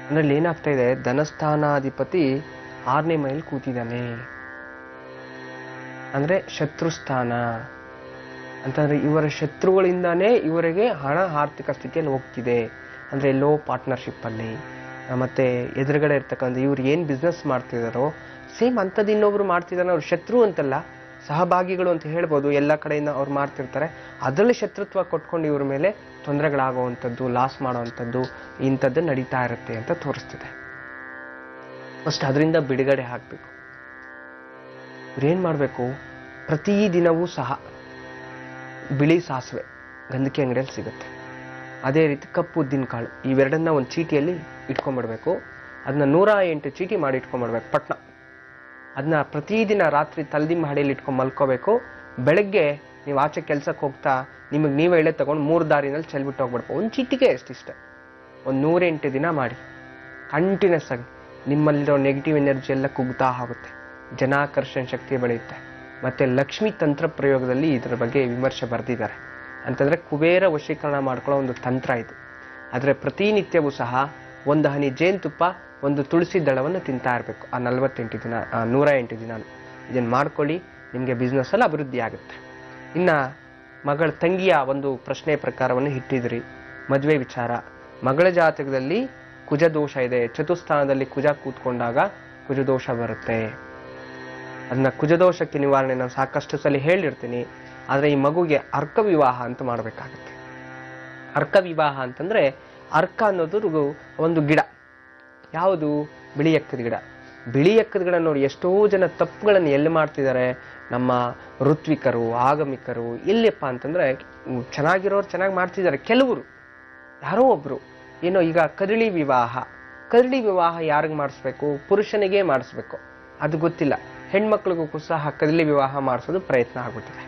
ಅದರಲ್ಲಿ ಏನಾಗ್ತಾ ಇದೆ, ಧನಸ್ಥಾನಾಧಿಪತಿ 6ನೇ ಮನೆಯಲ್ಲಿ ಕೂತಿದ್ದಾನೆ. ಅಂದ್ರೆ ಶತ್ರುಸ್ಥಾನ ಅಂತಂದ್ರೆ ಇವರ ಶತ್ರುಗಳಿಂದಾನೇ ಇವರಿಗೆ ಹಣ ಆರ್ಥಿಕ ಸ್ಥಿತಿಯಲ್ಲಿ ಹೋಗ್ತಿದೆ. ಅಂದ್ರೆ ಎಲ್ಲೋ ಪಾರ್ಟ್ನರ್ಶಿಪ್ ಅಲ್ಲಿ, ಮತ್ತೆ ಎದುರುಗಡೆ ಇರ್ತಕ್ಕಂಥ ಇವ್ರು ಏನ್ ಬಿಸ್ನೆಸ್ ಮಾಡ್ತಿದಾರೋ ಸೇಮ್ ಅಂಥದ್ದು ಇನ್ನೊಬ್ರು ಮಾಡ್ತಿದಾರೆ. ಅವ್ರ ಶತ್ರು ಅಂತಲ್ಲ, ಸಹಭಾಗಿಗಳು ಅಂತ ಹೇಳ್ಬೋದು. ಎಲ್ಲ ಕಡೆಯಿಂದ ಅವ್ರು ಮಾಡ್ತಿರ್ತಾರೆ. ಅದರಲ್ಲಿ ಶತ್ರುತ್ವ ಕೊಟ್ಕೊಂಡು ಇವ್ರ ಮೇಲೆ ತೊಂದರೆಗಳಾಗುವಂಥದ್ದು, ಲಾಸ್ ಮಾಡುವಂಥದ್ದು, ಇಂಥದ್ದು ನಡೀತಾ ಇರುತ್ತೆ ಅಂತ ತೋರಿಸ್ತಿದೆ. ಫಸ್ಟ್ ಅದರಿಂದ ಬಿಡುಗಡೆ ಹಾಕ್ಬೇಕು. ಇವ್ರೇನ್ ಮಾಡ್ಬೇಕು, ಪ್ರತಿ ದಿನವೂ ಸಹ ಬಿಳಿ ಸಾಸಿವೆ ಗಂಧಕಿ ಅಂಗಡಿಯಲ್ಲಿ ಸಿಗುತ್ತೆ. ಅದೇ ರೀತಿ ಕಪ್ಪು ಉದ್ದಿನ ಕಾಳು, ಇವೆರಡನ್ನ ಒಂದು ಚೀಟಿಯಲ್ಲಿ ಇಟ್ಕೊಂಡ್ಬಿಡ್ಬೇಕು. ಅದನ್ನ 108 ಚೀಟಿ ಮಾಡಿ ಇಟ್ಕೊಂಡ್ಬಿಡ್ಬೇಕು ಪಟ್ನ. ಅದನ್ನ ಪ್ರತಿದಿನ ರಾತ್ರಿ ತಲೆದಿಂಬ ಹಡಿಯಲ್ಲಿ ಇಟ್ಕೊಂಡು ಮಲ್ಕೋಬೇಕು. ಬೆಳಗ್ಗೆ ನೀವು ಆಚೆ ಕೆಲ್ಸಕ್ಕೆ ಹೋಗ್ತಾ ನಿಮಗೆ ನೀವೇ ಎಳೆ ತಗೊಂಡು 3 ದಾರಿನಲ್ಲಿ ಚೆಲ್ಬಿಟ್ಟು ಹೋಗ್ಬಿಡ್ಬೇಕು. ಒಂದು ಚೀಟಿಗೆ ಎಷ್ಟಿಷ್ಟೆ, ಒಂದು 108 ದಿನ ಮಾಡಿ ಕಂಟಿನ್ಯೂಸ್ ಆಗಿ. ನಿಮ್ಮಲ್ಲಿರೋ ನೆಗೆಟಿವ್ ಎನರ್ಜಿ ಎಲ್ಲ ಕುಗ್ತಾ ಹೋಗುತ್ತೆ, ಜನಾಕರ್ಷಣ ಶಕ್ತಿ ಬೆಳೆಯುತ್ತೆ. ಮತ್ತೆ ಲಕ್ಷ್ಮಿ ತಂತ್ರ ಪ್ರಯೋಗದಲ್ಲಿ ಇದರ ಬಗ್ಗೆ ವಿಮರ್ಶೆ ಬರೆದಿದ್ದಾರೆ. ಅಂತಂದ್ರೆ ಕುಬೇರ ವಶೀಕರಣ ಮಾಡ್ಕೊಳ್ಳೋ ಒಂದು ತಂತ್ರ ಇದು. ಆದರೆ ಪ್ರತಿನಿತ್ಯವೂ ಸಹ 1 ಹನಿ ಜೇನುತುಪ್ಪ, 1 ತುಳಸಿ ದಳವನ್ನು ತಿಂತಾ ಇರಬೇಕು. ಆ 48 ದಿನ 108 ದಿನ ಇದನ್ನು ಮಾಡ್ಕೊಳ್ಳಿ. ನಿಮಗೆ ಬಿಸ್ನೆಸ್ ಅಲ್ಲಿ ಅಭಿವೃದ್ಧಿ ಆಗುತ್ತೆ. ಇನ್ನ ಮಗಳ ತಂಗಿಯ ಒಂದು ಪ್ರಶ್ನೆ ಪ್ರಕಾರವನ್ನು ಇಟ್ಟಿದ್ರಿ. ಮದುವೆ ವಿಚಾರ, ಮಗಳ ಜಾತಕದಲ್ಲಿ ಕುಜ ದೋಷ ಇದೆ. ಚತುಸ್ಥಾನದಲ್ಲಿ ಕುಜ ಕೂತ್ಕೊಂಡಾಗ ಕುಜದೋಷ ಬರುತ್ತೆ. ಅದನ್ನ ಕುಜದೋಷಕ್ಕೆ ನಿವಾರಣೆ ನಾನು ಸಾಕಷ್ಟು ಸಲ ಹೇಳಿರ್ತೀನಿ. ಆದ್ರೆ ಈ ಮಗುಗೆ ಅರ್ಕ ವಿವಾಹ ಅಂತ ಮಾಡಬೇಕಾಗುತ್ತೆ. ಅರ್ಕ ವಿವಾಹ ಅಂತಂದ್ರೆ, ಅರ್ಕ ಅನ್ನೋದು ಒಂದು ಗಿಡ. ಯಾವುದು? ಬಿಳಿ ಎಕ್ಕದ ಗಿಡ. ಬಿಳಿ ಎಕ್ಕದ ಗಿಡ ನೋಡಿ, ಎಷ್ಟೋ ಜನ ತಪ್ಪುಗಳನ್ನು ಎಲ್ಲಿ ಮಾಡ್ತಿದ್ದಾರೆ ನಮ್ಮ ಋತ್ವಿಕರು, ಆಗಮಿಕರು. ಎಲ್ಲಿಯಪ್ಪ ಅಂತಂದ್ರೆ, ಚೆನ್ನಾಗಿರೋರು ಚೆನ್ನಾಗಿ ಮಾಡ್ತಿದ್ದಾರೆ. ಕೆಲವರು ಯಾರೋ ಒಬ್ರು ಏನೋ ಈಗ ಕದಳಿ ವಿವಾಹ, ಕರಡಿ ವಿವಾಹ ಯಾರಿಗೆ ಮಾಡಿಸ್ಬೇಕು? ಪುರುಷನಿಗೆ ಮಾಡಿಸ್ಬೇಕು, ಅದು ಗೊತ್ತಿಲ್ಲ. ಹೆಣ್ಮಕ್ಳಿಗೂ ಸಹ ಕದಲಿ ವಿವಾಹ ಮಾಡಿಸೋದು ಪ್ರಯತ್ನ ಆಗುತ್ತಿದೆ.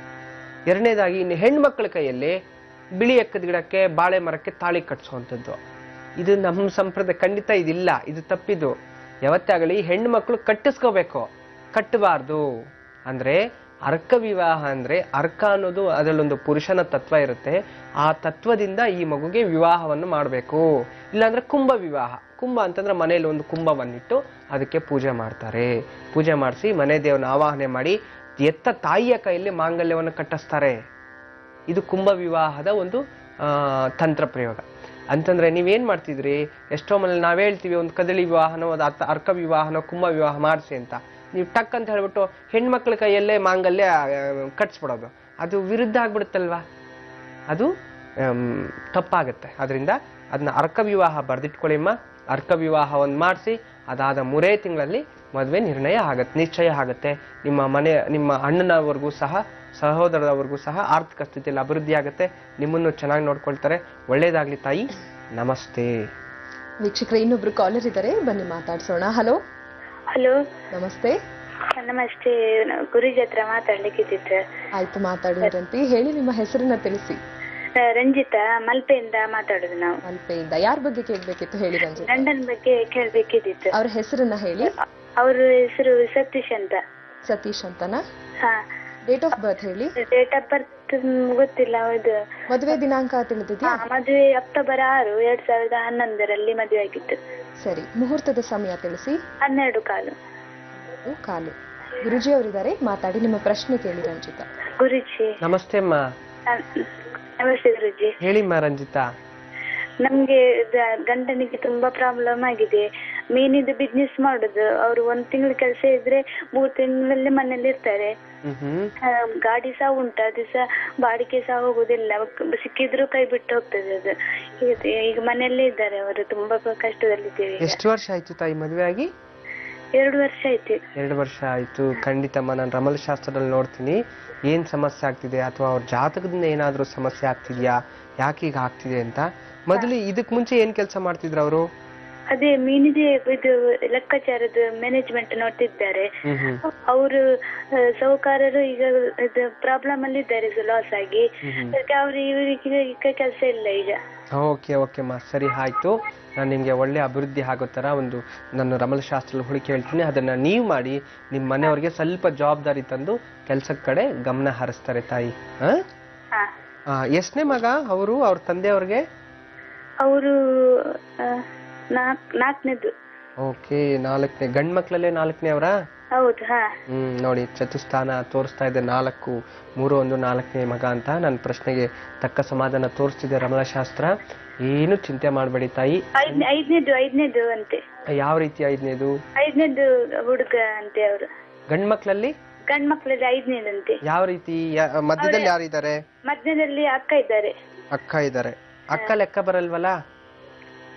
ಎರಡನೇದಾಗಿ ಇನ್ನು ಹೆಣ್ಮಕ್ಳ ಕೈಯಲ್ಲಿ ಬಿಳಿ ಎಕ್ಕದ ಗಿಡಕ್ಕೆ ಬಾಳೆ ಮರಕ್ಕೆ ತಾಳಿ ಕಟ್ಸುವಂಥದ್ದು, ಇದು ನಮ್ಮ ಸಂಪ್ರದಾಯ ಖಂಡಿತ ಇದಿಲ್ಲ, ಇದು ತಪ್ಪಿದು. ಯಾವತ್ತೇ ಆಗಲಿ ಹೆಣ್ಮಕ್ಳು ಕಟ್ಟಿಸ್ಕೋಬೇಕು, ಕಟ್ಟಬಾರ್ದು. ಅಂದ್ರೆ ಅರ್ಕ ವಿವಾಹ ಅಂದ್ರೆ ಅರ್ಕ ಅನ್ನೋದು ಅದರಲ್ಲೊಂದು ಪುರುಷನ ತತ್ವ ಇರುತ್ತೆ, ಆ ತತ್ವದಿಂದ ಈ ಮಗುಗೆ ವಿವಾಹವನ್ನು ಮಾಡಬೇಕು. ಇಲ್ಲಾಂದ್ರೆ ಕುಂಭ ವಿವಾಹ. ಕುಂಭ ಅಂತಂದ್ರೆ ಮನೆಯಲ್ಲಿ ಒಂದು ಕುಂಭವನ್ನಿಟ್ಟು ಅದಕ್ಕೆ ಪೂಜೆ ಮಾಡ್ತಾರೆ. ಪೂಜೆ ಮಾಡಿಸಿ ಮನೆ ದೇವನ ಆವಾಹನೆ ಮಾಡಿ ಎತ್ತ ತಾಯಿಯ ಕೈಯಲ್ಲಿ ಮಾಂಗಲ್ಯವನ್ನು ಕಟ್ಟಿಸ್ತಾರೆ. ಇದು ಕುಂಭ ವಿವಾಹದ ಒಂದು ತಂತ್ರ ಪ್ರಯೋಗ. ಅಂತಂದ್ರೆ ನೀವೇನ್ ಮಾಡ್ತಿದ್ರಿ, ಎಷ್ಟೋ ಮನೇಲಿ ನಾವ್ ಹೇಳ್ತೀವಿ ಒಂದು ಕದಳಿ ವಿವಾಹನೋ ಅರ್ಕ ವಿವಾಹನೋ ಕುಂಭ ವಿವಾಹ ಮಾಡಿಸಿ ಅಂತ, ನೀವು ಟಕ್ ಅಂತ ಹೇಳ್ಬಿಟ್ಟು ಹೆಣ್ಮಕ್ಳ ಕೈಯಲ್ಲೇ ಮಾಂಗಲ್ಯ ಕಟ್ಸ್ಬಿಡೋದು, ಅದು ವಿರುದ್ಧ ಆಗ್ಬಿಡುತ್ತಲ್ವಾ, ಅದು ತಪ್ಪಾಗುತ್ತೆ. ಅದರಿಂದ ಅದನ್ನ ಅರ್ಕ ವಿವಾಹ ಬರ್ದಿಟ್ಕೊಳ್ಳಿಮ್ಮ. ಅರ್ಕ ವಿವಾಹವನ್ನು ಮಾಡಿಸಿ ಅದಾದ 3 ತಿಂಗಳಲ್ಲಿ ಮದುವೆ ನಿರ್ಣಯ ಆಗತ್ತೆ, ನಿಶ್ಚಯ ಆಗುತ್ತೆ. ನಿಮ್ಮ ಅಣ್ಣನವರೆಗೂ ಸಹ ಸಹೋದರದವರೆಗೂ ಸಹ ಆರ್ಥಿಕ ಸ್ಥಿತಿಯಲ್ಲಿ ಅಭಿವೃದ್ಧಿ ಆಗುತ್ತೆ. ನಿಮ್ಮನ್ನು ಚೆನ್ನಾಗಿ ನೋಡ್ಕೊಳ್ತಾರೆ. ಒಳ್ಳೇದಾಗ್ಲಿ ತಾಯಿ. ನಮಸ್ತೆ. ವೀಕ್ಷಕರೇ, ಇನ್ನೊಬ್ರು ಕಾಲರ್ ಇದ್ದಾರೆ, ಬನ್ನಿ ಮಾತಾಡ್ಸೋಣ. ಹಲೋ. ಹಲೋ, ನಮಸ್ತೆ. ನಮಸ್ತೆ. ಗುರುಜಿ ಹತ್ರ ಮಾತಾಡ್ಲಿಕ್ಕಿತ್ತು. ಆಯ್ತು, ಮಾತಾಡಿದ್ರಂತೆ. ಹೇಳಿ, ನಿಮ್ಮ ಹೆಸರನ್ನ ತಿಳಿಸಿ. ರಂಜಿತಾ, ಮಲ್ಪೆಯಿಂದ ಮಾತಾಡುದು ನಾವು. ಮಲ್ಪೆಯಿಂದ. ಯಾರ ಬಗ್ಗೆ ಕೇಳ್ಬೇಕಿತ್ತು ಹೇಳಿ ರಂಜಿತಾ? ಗಂಡನ ಬಗ್ಗೆ ಕೇಳ್ಬೇಕಿದ್ದಿತ್ತು. ಅವ್ರ ಹೆಸರನ್ನ ಹೇಳಿ. ಅವ್ರ ಹೆಸರು ಸತೀಶ್ ಅಂತ. ಸತೀಶ್ ಅಂತನಾ? ಹಾ. ಡೇಟ್ ಆಫ್ ಬರ್ತ್ ಹೇಳಿ. ಡೇಟ್ ಆಫ್ ಬರ್ತ್ ಗೊತ್ತಿಲ್ಲ. ಹೌದು. ಮದುವೆ ದಿನಾಂಕ ತಿಳಿದಿದ್ಯಾ? ಮದುವೆ ಅಕ್ಟೋಬರ್ 6, 2011ರಲ್ಲಿ ಮದುವೆ ಆಗಿತ್ತು. ಸರಿ. ಮುಹೂರ್ತದ ಸಮಯ ತಿಳಿಸಿ. 12:15. ಗುರುಜಿ ಅವರಿದ್ದಾರೆ, ಮಾತಾಡಿ. ನಿಮ್ಮ ಪ್ರಶ್ನೆ ಕೇಳಿ ರಂಜಿತಾ. ಗುರುಜಿ ನಮಸ್ತೆ ಅಮ್ಮ. ನಮಸ್ತೆ ಗುರುಜಿ. ಹೇಳಿಮ್ಮ ರಂಜಿತಾ. ನಮ್ಗೆ ಗಂಡನಿಗೆ ತುಂಬಾ ಪ್ರಾಬ್ಲಮ್ ಆಗಿದೆ. ಮೀನಿದು ಬಿಸ್ನೆಸ್ ಮಾಡುದು. ಅವ್ರು 1 ತಿಂಗಳು ಕೆಲಸ ಇದ್ರೆ 3 ತಿಂಗಳಲ್ಲಿ ಮನೇಲಿ ಇರ್ತಾರೆ. ಗಾಡಿ ಸಹ ಉಂಟು, ಅದು ಸಹ ಬಾಡಿಗೆ ಸಹ ಹೋಗುದಿಲ್ಲ. ಸಿಕ್ಕಿದ್ರು ಕೈ ಬಿಟ್ಟು ಹೋಗ್ತದೆ ಅದು. ಈಗ ಮನೆಯಲ್ಲೇ ಇದ್ದಾರೆ ಅವರು. ತುಂಬಾ ಕಷ್ಟದಲ್ಲಿದ್ದೇವೆ. ಎಷ್ಟು ವರ್ಷ ಆಯ್ತು ತಾಯಿ ಮದುವೆ ಆಗಿ? 2 ವರ್ಷ ಆಯ್ತು. 2 ವರ್ಷ ಆಯ್ತು. ಖಂಡಿತಮ್ಮ, ನಾನು ರಮಲ ಶಾಸ್ತ್ರದಲ್ಲಿ ನೋಡ್ತೀನಿ ಏನ್ ಸಮಸ್ಯೆ ಆಗ್ತಿದೆ, ಅಥವಾ ಅವ್ರ ಜಾತಕದಿಂದ ಏನಾದ್ರೂ ಸಮಸ್ಯೆ ಆಗ್ತಿದ್ಯಾ, ಯಾಕೆ ಈಗ ಆಗ್ತಿದೆ ಅಂತ. ಮೊದಲು ಇದಕ್ ಮುಂಚೆ ಏನ್ ಕೆಲಸ ಮಾಡ್ತಿದ್ರು ಅವರು? ಅದೇ ಮೀನಿದೆ ಇದು ಲೆಕ್ಕಾಚಾರದ ಮ್ಯಾನೇಜ್ಮೆಂಟ್ ನೋಡ್ತಿದ್ದಾರೆ. ಅವರು ಸೌಕಾರರು ಈಗ ಇದು ಪ್ರಾಬ್ಲಮ್ ಅಲ್ಲಿ ಇದ್ದಾರೆ, ಲಾಸ್ ಆಗಿ. ಅವ್ರು ಇವರಿಗೆ ಈಗ ಕೆಲಸ ಇಲ್ಲ ಈಗ. ಓಕೆ ಓಕೆಮ್ಮ, ಸರಿ ಆಯ್ತು. ನಾನು ನಿಮ್ಗೆ ಒಳ್ಳೆ ಅಭಿವೃದ್ಧಿ ಆಗೋ ತರ ಒಂದು ನನ್ನ ರಮಲಶಾಸ್ತ್ರ ಹುಡುಕಿ ಹೇಳ್ತೀನಿ. ಅದನ್ನ ನೀವು ಮಾಡಿ ನಿಮ್ಮ ಮನೆಯವ್ರಿಗೆ ಸ್ವಲ್ಪ ಜವಾಬ್ದಾರಿ ತಂದು ಕೆಲ್ಸದ ಕಡೆ ಗಮನ ಹರಿಸ್ತಾರೆ ತಾಯಿ. ಎಷ್ಟನೇ ಮಗ ಅವರು, ಅವ್ರ ತಂದೆಯವ್ರಿಗೆ? ಅವರು 4ನೇದು. ಓಕೆ, 4ನೇ. ಗಂಡ್ ಮಕ್ಳಲ್ಲೇ 4ನೇ ಅವರ? ಹೌದು. ನೋಡಿ, ಚತುಸ್ಥಾನ ತೋರಿಸ್ತಾ ಇದೆ 4, 3, 1, 4ನೇ ಮಗ ಅಂತ. ನನ್ನ ಪ್ರಶ್ನೆಗೆ ತಕ್ಕ ಸಮಾಧಾನ ತೋರಿಸ್ತಿದೆ ರಮಲಶಾಸ್ತ್ರ. ಏನು ಚಿಂತೆ ಮಾಡಬೇಡಿ ತಾಯಿ. 5ನೇದು ಅಂತೆ. ಯಾವ ರೀತಿ 5ನೇದು? 5ನೇದು ಹುಡುಗ ಅಂತೆ ಅವರು. ಗಂಡ್ ಮಕ್ಳಲ್ಲಿ? ಗಂಡ್ ಮಕ್ಳಲ್ಲಿ 5ನೇದಂತೆ. ಯಾವ ರೀತಿ? ಮಧ್ಯದಲ್ಲಿ ಯಾರಿದ್ದಾರೆ? ಮಧ್ಯದಲ್ಲಿ ಅಕ್ಕ ಇದ್ದಾರೆ. ಅಕ್ಕ ಇದ್ದಾರೆ. ಅಕ್ಕ ಲೆಕ್ಕ ಬರಲ್ವಲ್ಲ?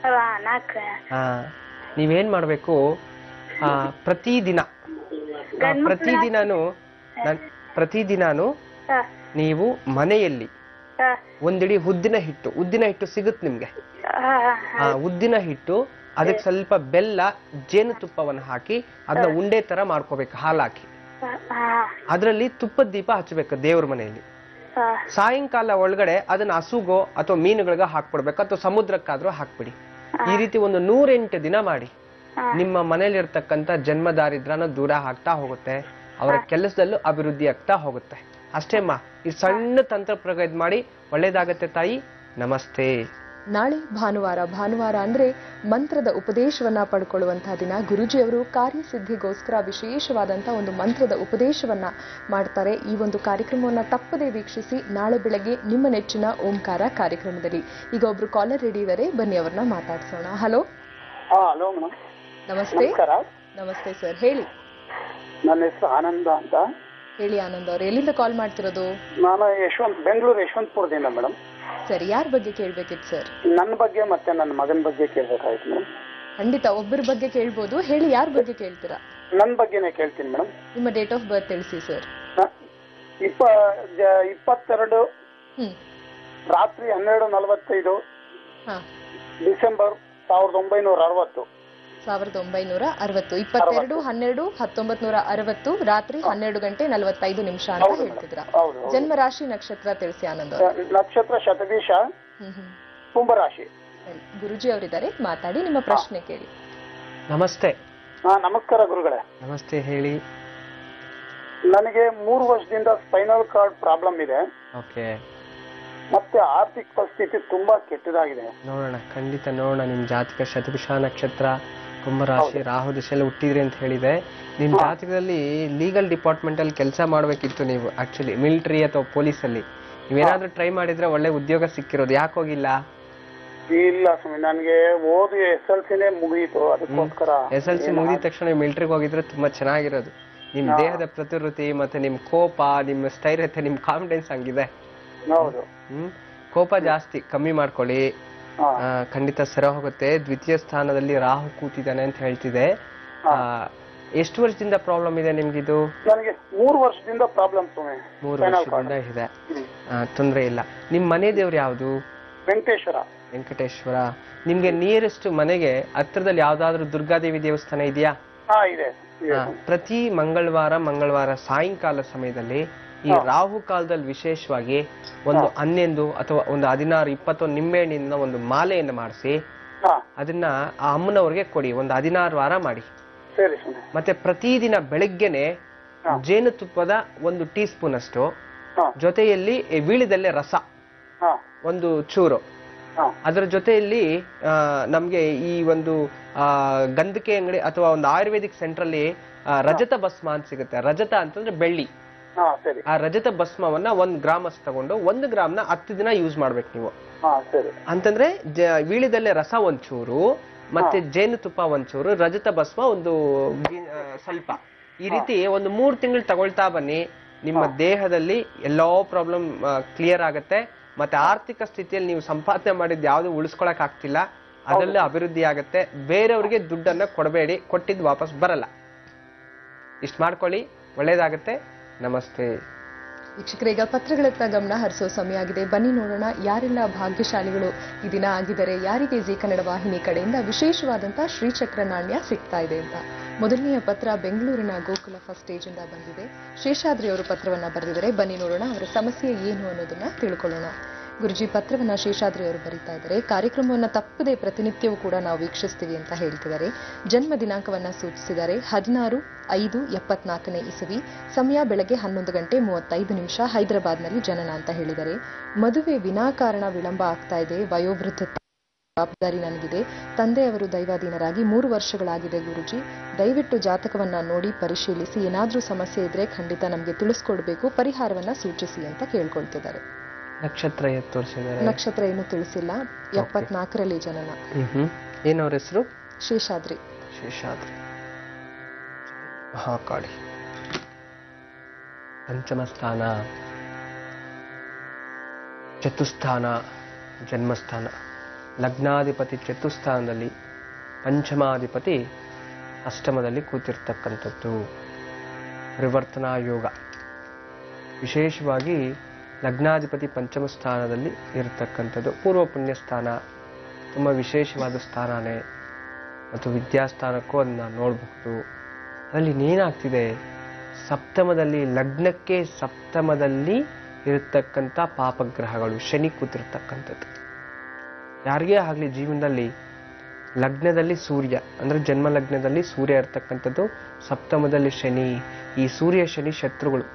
4. ನೀವೇನ್ ಮಾಡ್ಬೇಕು, ಪ್ರತಿದಿನಾನು ನೀವು ಮನೆಯಲ್ಲಿ ಒಂದಿಡಿ ಉದ್ದಿನ ಹಿಟ್ಟು ಸಿಗುತ್ತೆ ನಿಮ್ಗೆ. ಉದ್ದಿನ ಹಿಟ್ಟು, ಅದಕ್ಕೆ ಸ್ವಲ್ಪ ಬೆಲ್ಲ, ಜೇನುತುಪ್ಪವನ್ನು ಹಾಕಿ ಅದನ್ನ ಉಂಡೆ ತರ ಮಾಡ್ಕೋಬೇಕು, ಹಾಲು ಹಾಕಿ. ಅದರಲ್ಲಿ ತುಪ್ಪದ ದೀಪ ಹಚ್ಚಬೇಕು ದೇವ್ರ ಮನೆಯಲ್ಲಿ. ಸಾಯಂಕಾಲ ಒಳಗಡೆ ಅದನ್ನ ಹಸುಗೋ ಅಥವಾ ಮೀನುಗಳಿಗ ಹಾಕ್ಬಿಡ್ಬೇಕು, ಅಥವಾ ಸಮುದ್ರಕ್ಕಾದ್ರೂ ಹಾಕ್ಬಿಡಿ. ಈ ರೀತಿ ಒಂದು 108 ದಿನ ಮಾಡಿ. ನಿಮ್ಮ ಮನೇಲಿ ಇರ್ತಕ್ಕಂಥ ಜನ್ಮ ದಾರಿದ್ರ್ಯನ ದೂರ ಆಗ್ತಾ ಹೋಗುತ್ತೆ, ಅವರ ಕೆಲಸದಲ್ಲೂ ಅಭಿವೃದ್ಧಿ ಆಗ್ತಾ ಹೋಗುತ್ತೆ. ಅಷ್ಟೇಮ್ಮ, ಈ ಸಣ್ಣ ತಂತ್ರ ಪ್ರಯೋಗ ಮಾಡಿ, ಒಳ್ಳೇದಾಗತ್ತೆ ತಾಯಿ. ನಮಸ್ತೆ. ನಾಳೆ ಭಾನುವಾರ ಅಂದ್ರೆ ಮಂತ್ರದ ಉಪದೇಶವನ್ನ ಪಡ್ಕೊಳ್ಳುವಂತಹ ದಿನ. ಗುರುಜಿಯವರು ಕಾರ್ಯಸಿದ್ಧಿಗೋಸ್ಕರ ವಿಶೇಷವಾದಂತಹ ಒಂದು ಮಂತ್ರದ ಉಪದೇಶವನ್ನ ಮಾಡ್ತಾರೆ. ಈ ಒಂದು ಕಾರ್ಯಕ್ರಮವನ್ನ ತಪ್ಪದೇ ವೀಕ್ಷಿಸಿ. ನಾಳೆ ಬೆಳಗ್ಗೆ ನಿಮ್ಮ ನೆಚ್ಚಿನ ಓಂಕಾರ ಕಾರ್ಯಕ್ರಮದಲ್ಲಿ. ಈಗ ಒಬ್ರು ಕಾಲರ್ ರೆಡಿ ಇದ್ದಾರೆ, ಬನ್ನಿ ಅವ್ರನ್ನ ಮಾತಾಡ್ಸೋಣ. ಹಲೋ. Hello madam. ನಮಸ್ತೆ. ನಮಸ್ತೆ ಸರ್, ಹೇಳಿ. ನನ್ನ ಹೆಸರು ಆನಂದ ಅಂತ. ಹೇಳಿ ಆನಂದ್ ಅವ್ರು, ಎಲ್ಲಿಂದ ಕಾಲ್ ಮಾಡ್ತಿರೋದು? ನಾನು ಬೆಂಗಳೂರು ಯಶವಂತಪುರದಿಂದ ಮೇಡಮ್. ಸರಿ, ಯಾರ ಬಗ್ಗೆ ಕೇಳ್ಬೇಕಿತ್ತು ಸರ್? ನನ್ನ ಬಗ್ಗೆ ಮತ್ತೆ ನನ್ನ ಮಗನ ಬಗ್ಗೆ ಕೇಳ್ಬೇಕಾಯ್ತು ಮೇಡಮ್. ಖಂಡಿತ, ಒಬ್ಬರ ಬಗ್ಗೆ ಕೇಳ್ಬೋದು. ಹೇಳಿ, ಯಾರ ಬಗ್ಗೆ ಕೇಳ್ತೀರಾ? ನನ್ನ ಬಗ್ಗೆನೇ ಕೇಳ್ತೀನಿ ಮೇಡಮ್. ನಿಮ್ಮ ಡೇಟ್ ಆಫ್ ಬರ್ತ್ ತಿಳಿಸಿ ಸರ್. 22 ರಾತ್ರಿ 12:45 ಡಿಸೆಂಬರ್ 1960. 1960 22/12/1960 ರಾತ್ರಿ 12:45 ಅಂತ ಹೇಳ್ತಿದ್ರ. ಹೌದು ಹೌದು. ಜನ್ಮ ರಾಶಿ ನಕ್ಷತ್ರ ತಿಳಿಸಿ ಆನಂದ್ ಅವರು. ನಕ್ಷತ್ರ ಶತಭಿಷ, ಕುಂಭರಾಶಿ. ಗುರುಜಿ ಅವರಿದ್ದಾರೆ, ಮಾತಾಡಿ, ನಿಮ್ಮ ಪ್ರಶ್ನೆ ಕೇಳಿ. ನಮಸ್ತೆ. ನಮಸ್ಕಾರ ಗುರುಗಳೇ. ನಮಸ್ತೆ, ಹೇಳಿ. ನನಗೆ 3 ವರ್ಷದಿಂದ ಸ್ಪೈನಲ್ ಕಾರ್ಡ್ ಪ್ರಾಬ್ಲಮ್ ಇದೆ. ಓಕೆ, ಮತ್ತೆ ಆರ್ಥಿಕ ಪರಿಸ್ಥಿತಿ ತುಂಬಾ ಕೆಟ್ಟದಾಗಿದೆ. ನೋಡೋಣ, ಖಂಡಿತ ನೋಡೋಣ. ನಿಮ್ ಜಾತಕ ಶತಭಿಷ ನಕ್ಷತ್ರ, ಕುಂಭರಾಶಿ, ರಾಹು ದಿಶೆಯಲ್ಲಿ ಹುಟ್ಟಿದ್ರಿ ಅಂತ ಹೇಳಿದೆ. ನಿಮ್ ಜಾತಕದಲ್ಲಿ ಲೀಗಲ್ ಡಿಪಾರ್ಟ್ಮೆಂಟ್ ಅಲ್ಲಿ ಕೆಲಸ ಮಾಡ್ಬೇಕಿತ್ತು ನೀವು. ಆಕ್ಚುಲಿ ಮಿಲಿಟರಿ ಅಥವಾ ಪೊಲೀಸ್ ಅಲ್ಲಿ ನೀವೇನಾದ್ರೂ ಟ್ರೈ ಮಾಡಿದ್ರೆ ಒಳ್ಳೆ ಉದ್ಯೋಗ ಸಿಕ್ಕಿರೋದು. ಯಾಕೆ ಹೋಗಿಲ್ಲ? ಇಲ್ಲ ಸ್ವಾಮಿ, ನನಗೆ ಓದು SLCನೇ ಮುಗಿಯಿತು, ಅದಕ್ಕೋಸ್ಕರ. SLC ಮುಗಿದ ತಕ್ಷಣ ಮಿಲಿಟರಿಗೆ ಹೋಗಿದ್ರೆ ತುಂಬಾ ಚೆನ್ನಾಗಿರೋದು. ನಿಮ್ ದೇಹದ ಪ್ರತಿವೃತ್ತಿ ಮತ್ತೆ ನಿಮ್ ಕೋಪ, ನಿಮ್ ಸ್ಥೈರ್ಯತೆ, ನಿಮ್ ಕಾನ್ಫಿಡೆನ್ಸ್ ಹಂಗಿದೆ. ಹೌದು. ಕೋಪ ಜಾಸ್ತಿ ಕಮ್ಮಿ ಮಾಡ್ಕೊಳ್ಳಿ. ಖಂಡಿತ ಸರ ಹೋಗುತ್ತೆ. ದ್ವಿತೀಯ ಸ್ಥಾನದಲ್ಲಿ ರಾಹು ಕೂತಿದ್ದಾನೆ ಅಂತ ಹೇಳ್ತಿದೆ. ಎಷ್ಟು ವರ್ಷದಿಂದ ಪ್ರಾಬ್ಲಮ್ ಇದೆ ನಿಮ್ಗಿದು? ನನಗೆ 3 ವರ್ಷದಿಂದ ಪ್ರಾಬ್ಲಮ್ ಸ್ವಾಮಿ. 3 ವರ್ಷದಿಂದ ಇದೆ. ತೊಂದ್ರೆ ಇಲ್ಲ. ನಿಮ್ ಮನೆ ದೇವ್ರು ಯಾವ್ದು? ವೆಂಕಟೇಶ್ವರ. ವೆಂಕಟೇಶ್ವರ. ನಿಮ್ಗೆ ನಿಯರೆಸ್ಟ್ ಮನೆಗೆ ಹತ್ರದಲ್ಲಿ ಯಾವ್ದಾದ್ರು ದುರ್ಗಾದೇವಿ ದೇವಸ್ಥಾನ ಇದೆಯಾ? ಇದೆ. ಪ್ರತಿ ಮಂಗಳವಾರ ಸಾಯಂಕಾಲ ಸಮಯದಲ್ಲಿ ಈ ರಾಹು ಕಾಲದಲ್ಲಿ ವಿಶೇಷವಾಗಿ ಒಂದು 11 ಅಥವಾ ಒಂದು 16, 20 ನಿಂಬೆಹಣ್ಣಿನ ಒಂದು ಮಾಲೆಯನ್ನು ಮಾಡಿಸಿ ಅದನ್ನ ಆ ಅಮ್ಮನವ್ರಿಗೆ ಕೊಡಿ. ಒಂದು 16 ವಾರ ಮಾಡಿ. ಮತ್ತೆ ಪ್ರತಿದಿನ ಬೆಳಗ್ಗೆನೆ ಜೇನುತುಪ್ಪದ 1 ಟೀ ಸ್ಪೂನ್ ಅಷ್ಟು, ಜೊತೆಯಲ್ಲಿ ವೀಳ್ಯದೆಲೆ ರಸ 1 ಚೂರು, ಅದರ ಜೊತೆಯಲ್ಲಿ ನಮ್ಗೆ ಈ ಒಂದು ಗಂಧಕ್ಕೆ ಅಂಗಡಿ ಅಥವಾ ಒಂದು ಆಯುರ್ವೇದಿಕ್ ಸೆಂಟರ್ ಅಲ್ಲಿ ರಜತ ಭಸ್ಮ ಅಂತ ಸಿಗುತ್ತೆ. ರಜತ ಅಂತಂದ್ರೆ ಬೆಳ್ಳಿ. ಆ ರಜತ ಭಸ್ಮವನ್ನ 1 ಗ್ರಾಮ್ ಅಷ್ಟು ತಗೊಂಡು 1 ಗ್ರಾಮ್ನ 10 ದಿನ ಯೂಸ್ ಮಾಡ್ಬೇಕು ನೀವು. ಅಂತಂದ್ರೆ ವೀಳ್ಯದೆಲೆ ರಸ 1 ಚೂರು, ಮತ್ತೆ ಜೇನುತುಪ್ಪ 1 ಚೂರು, ರಜತ ಭಸ್ಮ ಒಂದು ಸ್ವಲ್ಪ, ಈ ರೀತಿ ಒಂದು 3 ತಿಂಗಳು ತಗೊಳ್ತಾ ಬನ್ನಿ. ನಿಮ್ಮ ದೇಹದಲ್ಲಿ ಎಲ್ಲೋ ಪ್ರಾಬ್ಲಮ್ ಕ್ಲಿಯರ್ ಆಗತ್ತೆ. ಮತ್ತೆ ಆರ್ಥಿಕ ಸ್ಥಿತಿಯಲ್ಲಿ ನೀವು ಸಂಪಾದನೆ ಮಾಡಿದ್ದು ಯಾವ್ದು ಉಳಿಸ್ಕೊಳಕ್ ಆಗ್ತಿಲ್ಲ, ಅದೆಲ್ಲ ಅಭಿವೃದ್ಧಿ ಆಗತ್ತೆ. ಬೇರೆಯವ್ರಿಗೆ ದುಡ್ಡನ್ನ ಕೊಡಬೇಡಿ, ಕೊಟ್ಟಿದ್ದು ವಾಪಸ್ ಬರಲ್ಲ. ಇಷ್ಟು ಮಾಡ್ಕೊಳ್ಳಿ, ಒಳ್ಳೇದಾಗತ್ತೆ. ನಮಸ್ತೆ. ವೀಕ್ಷಕರೇ, ಈಗ ಪತ್ರಗಳತ್ತ ಗಮನ ಹರಿಸೋ ಸಮಯ ಆಗಿದೆ. ಬನ್ನಿ ನೋಡೋಣ ಯಾರೆಲ್ಲ ಭಾಗ್ಯಶಾಲಿಗಳು ಈ ದಿನ ಆಗಿದ್ದಾರೆ, ಯಾರಿಗೆ ಜಿ ಕನ್ನಡ ವಾಹಿನಿ ಕಡೆಯಿಂದ ವಿಶೇಷವಾದಂತಹ ಶ್ರೀಚಕ್ರ ನಾಣ್ಯ ಸಿಗ್ತಾ ಇದೆ ಅಂತ. ಮೊದಲನೆಯ ಪತ್ರ ಬೆಂಗಳೂರಿನ ಗೋಕುಲ ಫಸ್ಟ್ ಸ್ಟೇಜ್ ಇಂದ ಬಂದಿದೆ. ಶೇಷಾದ್ರಿ ಅವರು ಪತ್ರವನ್ನ ಬರೆದಿದ್ದಾರೆ. ಬನ್ನಿ ನೋಡೋಣ ಅವರ ಸಮಸ್ಯೆ ಏನು ಅನ್ನೋದನ್ನ ತಿಳ್ಕೊಳ್ಳೋಣ. ಗುರುಜಿ, ಪತ್ರವನ್ನ ಶೇಷಾದ್ರಿ ಅವರು ಬರೀತಾ ಇದ್ದಾರೆ. ಕಾರ್ಯಕ್ರಮವನ್ನ ತಪ್ಪದೆ ಪ್ರತಿನಿತ್ಯವೂ ಕೂಡ ನಾವು ವೀಕ್ಷಿಸ್ತೀವಿ ಅಂತ ಹೇಳ್ತಿದ್ದಾರೆ. ಜನ್ಮ ದಿನಾಂಕವನ್ನ ಸೂಚಿಸಿದ್ದಾರೆ 16/5/74 ಇಸವಿ. ಸಮಯ ಬೆಳಗ್ಗೆ 11:35 ಹೈದರಾಬಾದ್ನಲ್ಲಿ ಜನನ ಅಂತ ಹೇಳಿದ್ದಾರೆ. ಮದುವೆ ವಿನಾಕಾರಣ ವಿಳಂಬ ಆಗ್ತಾ ಇದೆ. ವಯೋವೃದ್ಧ ಜವಾಬ್ದಾರಿ ನನಗಿದೆ. ತಂದೆಯವರು ದೈವಾಧೀನರಾಗಿ 3 ವರ್ಷಗಳಾಗಿದೆ. ಗುರುಜಿ, ದಯವಿಟ್ಟು ಜಾತಕವನ್ನ ನೋಡಿ ಪರಿಶೀಲಿಸಿ, ಏನಾದ್ರೂ ಸಮಸ್ಯೆ ಇದ್ರೆ ಖಂಡಿತ ನಮ್ಗೆ ತಿಳಿಸ್ಕೊಡ್ಬೇಕು, ಪರಿಹಾರವನ್ನ ಸೂಚಿಸಿ ಅಂತ ಕೇಳ್ಕೊಳ್ತಿದ್ದಾರೆ. ನಕ್ಷತ್ರ ತೋರಿಸಿದ್ದಾರೆ. ನಕ್ಷತ್ರ ಏನು ತಿಳಿಸಿಲ್ಲ. 74ರಲ್ಲಿ ಜನನ. ಏನವ್ರ ಹೆಸರು? ಶೇಷಾದ್ರಿ. ಶೇಷಾದ್ರಿ ಮಹಾಕಾಳಿ. ಪಂಚಮ ಸ್ಥಾನ, ಚತುಸ್ಥಾನ, ಜನ್ಮಸ್ಥಾನ. ಲಗ್ನಾಧಿಪತಿ ಚತುಸ್ಥಾನದಲ್ಲಿ, ಪಂಚಮಾಧಿಪತಿ ಅಷ್ಟಮದಲ್ಲಿ ಕೂತಿರ್ತಕ್ಕಂಥದ್ದು. ಪರಿವರ್ತನಾ ಯೋಗ. ವಿಶೇಷವಾಗಿ ಲಗ್ನಾಧಿಪತಿ ಪಂಚಮ ಸ್ಥಾನದಲ್ಲಿ ಇರತಕ್ಕಂಥದ್ದು. ಪೂರ್ವ ಪುಣ್ಯ ಸ್ಥಾನ ತುಂಬ ವಿಶೇಷವಾದ ಸ್ಥಾನನೇ. ಮತ್ತು ವಿದ್ಯಾಸ್ಥಾನಕ್ಕೂ ಅದನ್ನ ನೋಡಬಹುದು. ಅದರಲ್ಲಿ ಏನಾಗ್ತಿದೆ, ಸಪ್ತಮದಲ್ಲಿ, ಲಗ್ನಕ್ಕೆ ಸಪ್ತಮದಲ್ಲಿ ಇರತಕ್ಕಂಥ ಪಾಪಗ್ರಹಗಳು, ಶನಿ ಕೂತಿರ್ತಕ್ಕಂಥದ್ದು. ಯಾರಿಗೇ ಆಗಲಿ ಜೀವನದಲ್ಲಿ ಲಗ್ನದಲ್ಲಿ ಸೂರ್ಯ ಅಂದ್ರೆ ಜನ್ಮ ಲಗ್ನದಲ್ಲಿ ಸೂರ್ಯ ಇರ್ತಕ್ಕಂಥದ್ದು, ಸಪ್ತಮದಲ್ಲಿ ಶನಿ. ಈ ಸೂರ್ಯ ಶನಿ ಶತ್ರುಗಳು.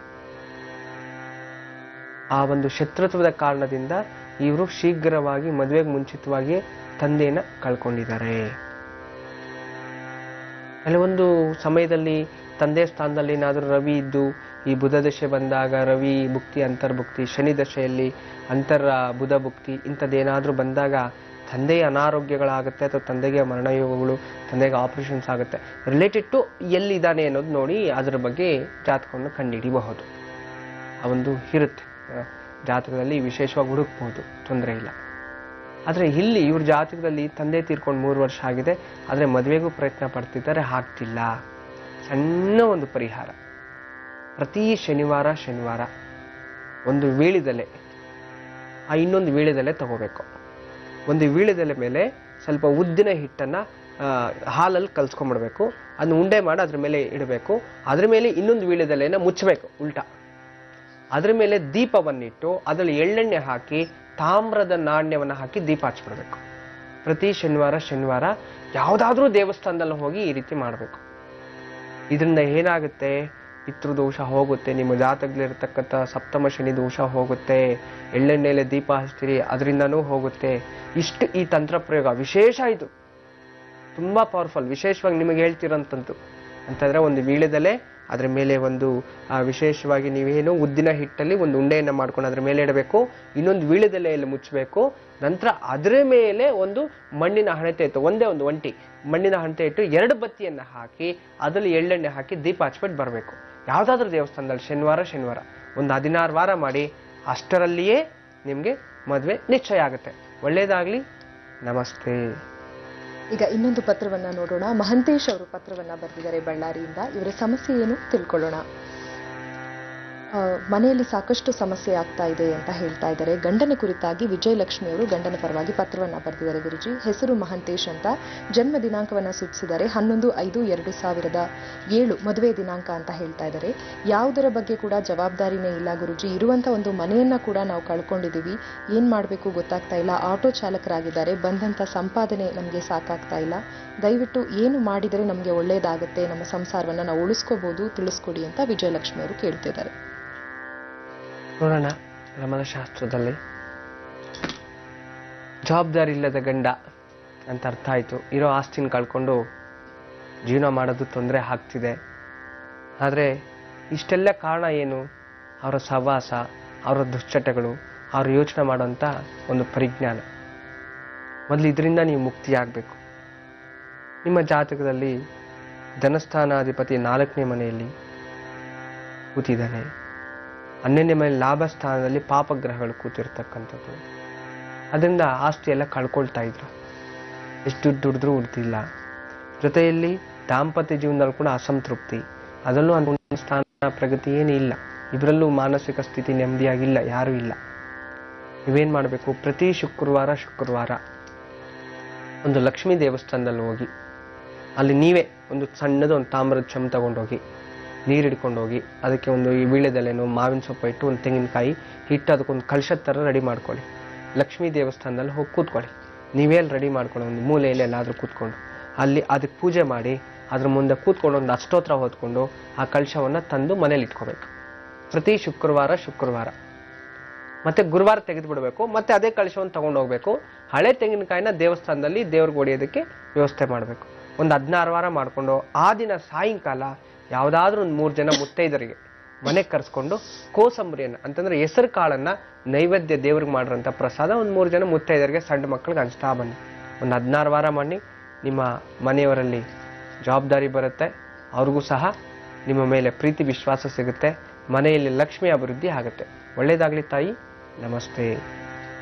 ಆ ಒಂದು ಶತ್ರುತ್ವದ ಕಾರಣದಿಂದ ಇವರು ಶೀಘ್ರವಾಗಿ ಮದುವೆಗೆ ಮುಂಚಿತವಾಗಿ ತಂದೆಯನ್ನ ಕಳ್ಕೊಂಡಿದ್ದಾರೆ. ಕೆಲವೊಂದು ಸಮಯದಲ್ಲಿ ತಂದೆ ಸ್ಥಾನದಲ್ಲಿ ಏನಾದರೂ ರವಿ ಇದ್ದು ಈ ಬುಧ ದಶೆ ಬಂದಾಗ ರವಿ ಭುಕ್ತಿ, ಅಂತರ್ಭುಕ್ತಿ, ಶನಿ ದಶೆಯಲ್ಲಿ ಅಂತರ ಬುಧ ಭುಕ್ತಿ ಇಂಥದ್ದೇನಾದ್ರೂ ಬಂದಾಗ ತಂದೆಯ ಅನಾರೋಗ್ಯಗಳಾಗುತ್ತೆ ಅಥವಾ ತಂದೆಗೆ ಮರಣಯೋಗಗಳು, ತಂದೆಗೆ ಆಪರೇಷನ್ಸ್ ಆಗುತ್ತೆ. ರಿಲೇಟೆಡ್ ಟು ಎಲ್ಲಿದ್ದಾನೆ ಅನ್ನೋದು ನೋಡಿ ಅದರ ಬಗ್ಗೆ ಜಾತಕವನ್ನು ಕಂಡುಹಿಡಿಯಬಹುದು. ಆ ಒಂದು ಇರುತ್ತೆ ಜಾತಕದಲ್ಲಿ, ವಿಶೇಷವಾಗಿ ಹುಡುಕಬಹುದು, ತೊಂದರೆ ಇಲ್ಲ. ಆದರೆ ಇಲ್ಲಿ ಇವ್ರ ಜಾತಕದಲ್ಲಿ ತಂದೆ ತೀರ್ಕೊಂಡು 3 ವರ್ಷ ಆಗಿದೆ, ಆದರೆ ಮದುವೆಗೂ ಪ್ರಯತ್ನ ಪಡ್ತಿದ್ದಾರೆ, ಆಗ್ತಿಲ್ಲ. ಸಣ್ಣ ಒಂದು ಪರಿಹಾರ, ಪ್ರತಿ ಶನಿವಾರ ಒಂದು ವೀಳ್ಯದೆಲೆ, ಇನ್ನೊಂದು ವೀಳ್ಯದೆಲೆ ತಗೋಬೇಕು. ಒಂದು ವೀಳ್ಯದೆಲೆ ಮೇಲೆ ಸ್ವಲ್ಪ ಉದ್ದಿನ ಹಿಟ್ಟನ್ನ ಹಾಲಲ್ಲಿ ಕಲ್ಸ್ಕೊಂಡ್ಬಿಡ್ಬೇಕು. ಅದನ್ನ ಉಂಡೆ ಮಾಡಿ ಅದ್ರ ಮೇಲೆ ಇಡಬೇಕು. ಅದ್ರ ಮೇಲೆ ಇನ್ನೊಂದು ವೀಳ್ಯದೆಲೆನ ಮುಚ್ಚಬೇಕು ಉಲ್ಟಾ. ಅದ್ರ ಮೇಲೆ ದೀಪವನ್ನಿಟ್ಟು ಅದರಲ್ಲಿ ಎಳ್ಳೆಣ್ಣೆ ಹಾಕಿ ತಾಮ್ರದ ನಾಣ್ಯವನ್ನು ಹಾಕಿ ದೀಪ ಹಚ್ಬಿಡ್ಬೇಕು. ಪ್ರತಿ ಶನಿವಾರ ಯಾವುದಾದ್ರೂ ದೇವಸ್ಥಾನದಲ್ಲಿ ಹೋಗಿ ಈ ರೀತಿ ಮಾಡಬೇಕು. ಇದರಿಂದ ಏನಾಗುತ್ತೆ, ಪಿತೃದೋಷ ಹೋಗುತ್ತೆ, ನಿಮ್ಮ ಜಾತಕದಲ್ಲಿರ್ತಕ್ಕಂಥ ಸಪ್ತಮ ಶನಿ ದೋಷ ಹೋಗುತ್ತೆ. ಎಳ್ಳೆಣ್ಣೆಲೆ ದೀಪ ಹಚ್ತೀರಿ, ಅದರಿಂದನೂ ಹೋಗುತ್ತೆ. ಇಷ್ಟು ಈ ತಂತ್ರ ಪ್ರಯೋಗ ವಿಶೇಷ, ಇದು ತುಂಬಾ ಪವರ್ಫುಲ್. ವಿಶೇಷವಾಗಿ ನಿಮಗೆ ಹೇಳ್ತಿರೋಂಥದ್ದು ಅಂತಂದ್ರೆ ಒಂದು ವೀಳ್ಯದೆಲೆ, ಅದ್ರ ಮೇಲೆ ಒಂದು ವಿಶೇಷವಾಗಿ ನೀವೇನು ಉದ್ದಿನ ಹಿಟ್ಟಲ್ಲಿ ಒಂದು ಉಂಡೆಯನ್ನು ಮಾಡ್ಕೊಂಡು ಅದ್ರ ಮೇಲೆ ಇಡಬೇಕು. ಇನ್ನೊಂದು ವೀಳ್ಯದೆಲೆಯಲ್ಲಿ ಮುಚ್ಚಬೇಕು. ನಂತರ ಅದರ ಮೇಲೆ ಒಂದು ಮಣ್ಣಿನ ಹಣತೆ ಇಟ್ಟು, ಒಂದೇ ಒಂದು ಒಂಟಿ ಮಣ್ಣಿನ ಹಣತೆ ಇಟ್ಟು 2 ಬತ್ತಿಯನ್ನು ಹಾಕಿ ಅದರಲ್ಲಿ ಎಳ್ಳೆಣ್ಣೆ ಹಾಕಿ ದೀಪ ಹಚ್ಬಿಟ್ಟು ಬರಬೇಕು. ಯಾವುದಾದ್ರೂ ದೇವಸ್ಥಾನದಲ್ಲಿ ಶನಿವಾರ ಒಂದು 16 ವಾರ ಮಾಡಿ. ಅಷ್ಟರಲ್ಲಿಯೇ ನಿಮಗೆ ಮದುವೆ ನಿಶ್ಚಯ ಆಗುತ್ತೆ. ಒಳ್ಳೇದಾಗ್ಲಿ. ನಮಸ್ತೆ. ಈಗ ಇನ್ನೊಂದು ಪತ್ರವನ್ನ ನೋಡೋಣ. ಮಹಂತೇಶ್ ಅವರು ಪತ್ರವನ್ನ ಬರೆದಿದ್ದಾರೆ ಬಳ್ಳಾರಿಯಿಂದ. ಇವರ ಸಮಸ್ಯೆ ಏನು ತಿಳ್ಕೊಳ್ಳೋಣ. ಮನೆಯಲ್ಲಿ ಸಾಕಷ್ಟು ಸಮಸ್ಯೆ ಆಗ್ತಾ ಇದೆ ಅಂತ ಹೇಳ್ತಾ ಇದ್ದಾರೆ. ಗಂಡನ ಕುರಿತಾಗಿ ವಿಜಯಲಕ್ಷ್ಮಿ ಅವರು ಗಂಡನ ಪರವಾಗಿ ಪತ್ರವನ್ನ ಬರೆದಿದ್ದಾರೆ ಗುರುಜಿ. ಹೆಸರು ಮಹಂತೇಶ್ ಅಂತ. ಜನ್ಮ ದಿನಾಂಕವನ್ನ ಸೂಚಿಸಿದ್ದಾರೆ 11/5/2007 ಮದುವೆ ದಿನಾಂಕ ಅಂತ ಹೇಳ್ತಾ ಇದ್ದಾರೆ. ಯಾವುದರ ಬಗ್ಗೆ ಕೂಡ ಜವಾಬ್ದಾರಿನೇ ಇಲ್ಲ ಗುರುಜಿ. ಇರುವಂತ ಒಂದು ಮನೆಯನ್ನ ಕೂಡ ನಾವು ಕಳ್ಕೊಂಡಿದೀವಿ. ಏನ್ ಮಾಡ್ಬೇಕು ಗೊತ್ತಾಗ್ತಾ ಇಲ್ಲ. ಆಟೋ ಚಾಲಕರಾಗಿದ್ದಾರೆ. ಬಂದಂತ ಸಂಪಾದನೆ ನಮಗೆ ಸಾಕಾಗ್ತಾ ಇಲ್ಲ. ದಯವಿಟ್ಟು ಏನು ಮಾಡಿದರೆ ನಮಗೆ ಒಳ್ಳೇದಾಗುತ್ತೆ, ನಮ್ಮ ಸಂಸಾರವನ್ನ ನಾವು ಉಳಿಸ್ಕೋಬಹುದು, ತಿಳಿಸ್ಕೊಡಿ ಅಂತ ವಿಜಯಲಕ್ಷ್ಮಿ ಅವರು ಕೇಳ್ತಿದ್ದಾರೆ. ನೋಡೋಣ. ರಮಣಶಾಸ್ತ್ರದಲ್ಲಿ ಜವಾಬ್ದಾರಿ ಇಲ್ಲದ ಗಂಡ ಅಂತ ಅರ್ಥ ಆಯ್ತು. ಇರೋ ಆಸ್ತಿನ ಕಳ್ಕೊಂಡು ಜೀವನ ಮಾಡೋದು ತೊಂದರೆ ಆಗ್ತಿದೆ. ಆದರೆ ಇಷ್ಟೆಲ್ಲ ಕಾರಣ ಏನು? ಅವರ ಸಹವಾಸ, ಅವರ ದುಶ್ಚಟಗಳು, ಅವರು ಯೋಚನೆ ಮಾಡೋಂಥ ಒಂದು ಪರಿಜ್ಞಾನ. ಮೊದಲು ಇದರಿಂದ ನೀವು ಮುಕ್ತಿಯಾಗಬೇಕು. ನಿಮ್ಮ ಜಾತಕದಲ್ಲಿ ಧನಸ್ಥಾನಾಧಿಪತಿ 4ನೇ ಮನೆಯಲ್ಲಿ ಕೂತಿದ್ದಾನೆ. 12ನೇ ಮನೆ ಲಾಭ ಸ್ಥಾನದಲ್ಲಿ ಪಾಪಗ್ರಹಗಳು ಕೂತಿರ್ತಕ್ಕಂಥದ್ದು. ಅದರಿಂದ ಆಸ್ತಿ ಎಲ್ಲ ಕಳ್ಕೊಳ್ತಾ ಇದ್ರು. ಎಷ್ಟು ದುಡಿದ್ರೂ ಉಳಿದಿಲ್ಲ. ಜೊತೆಯಲ್ಲಿ ದಾಂಪತ್ಯ ಜೀವನದಲ್ಲಿ ಕೂಡ ಅಸಂತೃಪ್ತಿ. ಅದರಲ್ಲೂ ಒಂದು ಸ್ಥಾನ ಪ್ರಗತಿ ಏನೂ ಇಲ್ಲ. ಇದರಲ್ಲೂ ಮಾನಸಿಕ ಸ್ಥಿತಿ ನೆಮ್ಮದಿಯಾಗಿಲ್ಲ, ಯಾರೂ ಇಲ್ಲ. ನೀವೇನು ಮಾಡಬೇಕು? ಪ್ರತಿ ಶುಕ್ರವಾರ ಒಂದು ಲಕ್ಷ್ಮೀ ದೇವಸ್ಥಾನದಲ್ಲಿ ಹೋಗಿ ಅಲ್ಲಿ ನೀವೇ ಒಂದು ಸಣ್ಣದು ಒಂದು ತಾಮ್ರದ ಚಮ್ ತಗೊಂಡೋಗಿ ನೀರು ಹಿಡ್ಕೊಂಡು ಹೋಗಿ ಅದಕ್ಕೆ ಒಂದು ವೀಳ್ಯದೆಲೆನೋ ಮಾವಿನ ಸೊಪ್ಪು ಇಟ್ಟು ಒಂದು ತೆಂಗಿನಕಾಯಿ ಹಿಟ್ಟು ಅದಕ್ಕೊಂದು ಕಲಶದ ಥರ ರೆಡಿ ಮಾಡ್ಕೊಳ್ಳಿ. ಲಕ್ಷ್ಮೀ ದೇವಸ್ಥಾನದಲ್ಲಿ ಹೋಗಿ ಕೂತ್ಕೊಳ್ಳಿ. ನೀವೇ ಅಲ್ಲಿ ರೆಡಿ ಮಾಡ್ಕೊಂಡು ಒಂದು ಮೂಲೆಯಲ್ಲಿ ಎಲ್ಲಾದರೂ ಕೂತ್ಕೊಂಡು ಅಲ್ಲಿ ಅದಕ್ಕೆ ಪೂಜೆ ಮಾಡಿ ಅದ್ರ ಮುಂದೆ ಕೂತ್ಕೊಂಡು ಒಂದು ಅಷ್ಟೋತ್ರ ಹೊತ್ಕೊಂಡು ಆ ಕಲಶವನ್ನು ತಂದು ಮನೇಲಿ ಇಟ್ಕೋಬೇಕು. ಪ್ರತಿ ಶುಕ್ರವಾರ ಮತ್ತೆ ಗುರುವಾರ ತೆಗೆದು ಬಿಡಬೇಕು. ಮತ್ತೆ ಅದೇ ಕಲಶವನ್ನು ತಗೊಂಡು ಹೋಗ್ಬೇಕು. ಹಳೆ ತೆಂಗಿನಕಾಯಿನ ದೇವಸ್ಥಾನದಲ್ಲಿ ದೇವ್ರಿಗೆ ಹೊಡೆಯೋದಕ್ಕೆ ವ್ಯವಸ್ಥೆ ಮಾಡಬೇಕು. ಒಂದು 16 ವಾರ ಮಾಡಿಕೊಂಡು ಆ ದಿನ ಸಾಯಂಕಾಲ ಯಾವುದಾದ್ರೂ ಒಂದು 3 ಜನ ಮುತ್ತೈದರಿಗೆ ಮನೆಗೆ ಕರೆಸ್ಕೊಂಡು ಕೋಸಂಬರಿಯನ್ನು ಅಂತಂದ್ರೆ ಹೆಸರು ಕಾಳನ್ನ ನೈವೇದ್ಯ ದೇವ್ರಿಗೆ ಮಾಡಿರೋಂಥ ಪ್ರಸಾದ ಒಂದು 3 ಜನ ಮುತ್ತೈದರಿಗೆ ಸಣ್ಣ ಮಕ್ಕಳಿಗೆ ಹಂಚ್ತಾ ಬನ್ನಿ. ಒಂದು 16 ವಾರ ಮಾಡಿ. ನಿಮ್ಮ ಮನೆಯವರಲ್ಲಿ ಜವಾಬ್ದಾರಿ ಬರುತ್ತೆ. ಅವ್ರಿಗೂ ಸಹ ನಿಮ್ಮ ಮೇಲೆ ಪ್ರೀತಿ ವಿಶ್ವಾಸ ಸಿಗುತ್ತೆ. ಮನೆಯಲ್ಲಿ ಲಕ್ಷ್ಮಿ ಅಭಿವೃದ್ಧಿ ಆಗುತ್ತೆ. ಒಳ್ಳೇದಾಗ್ಲಿ ತಾಯಿ. ನಮಸ್ತೆ.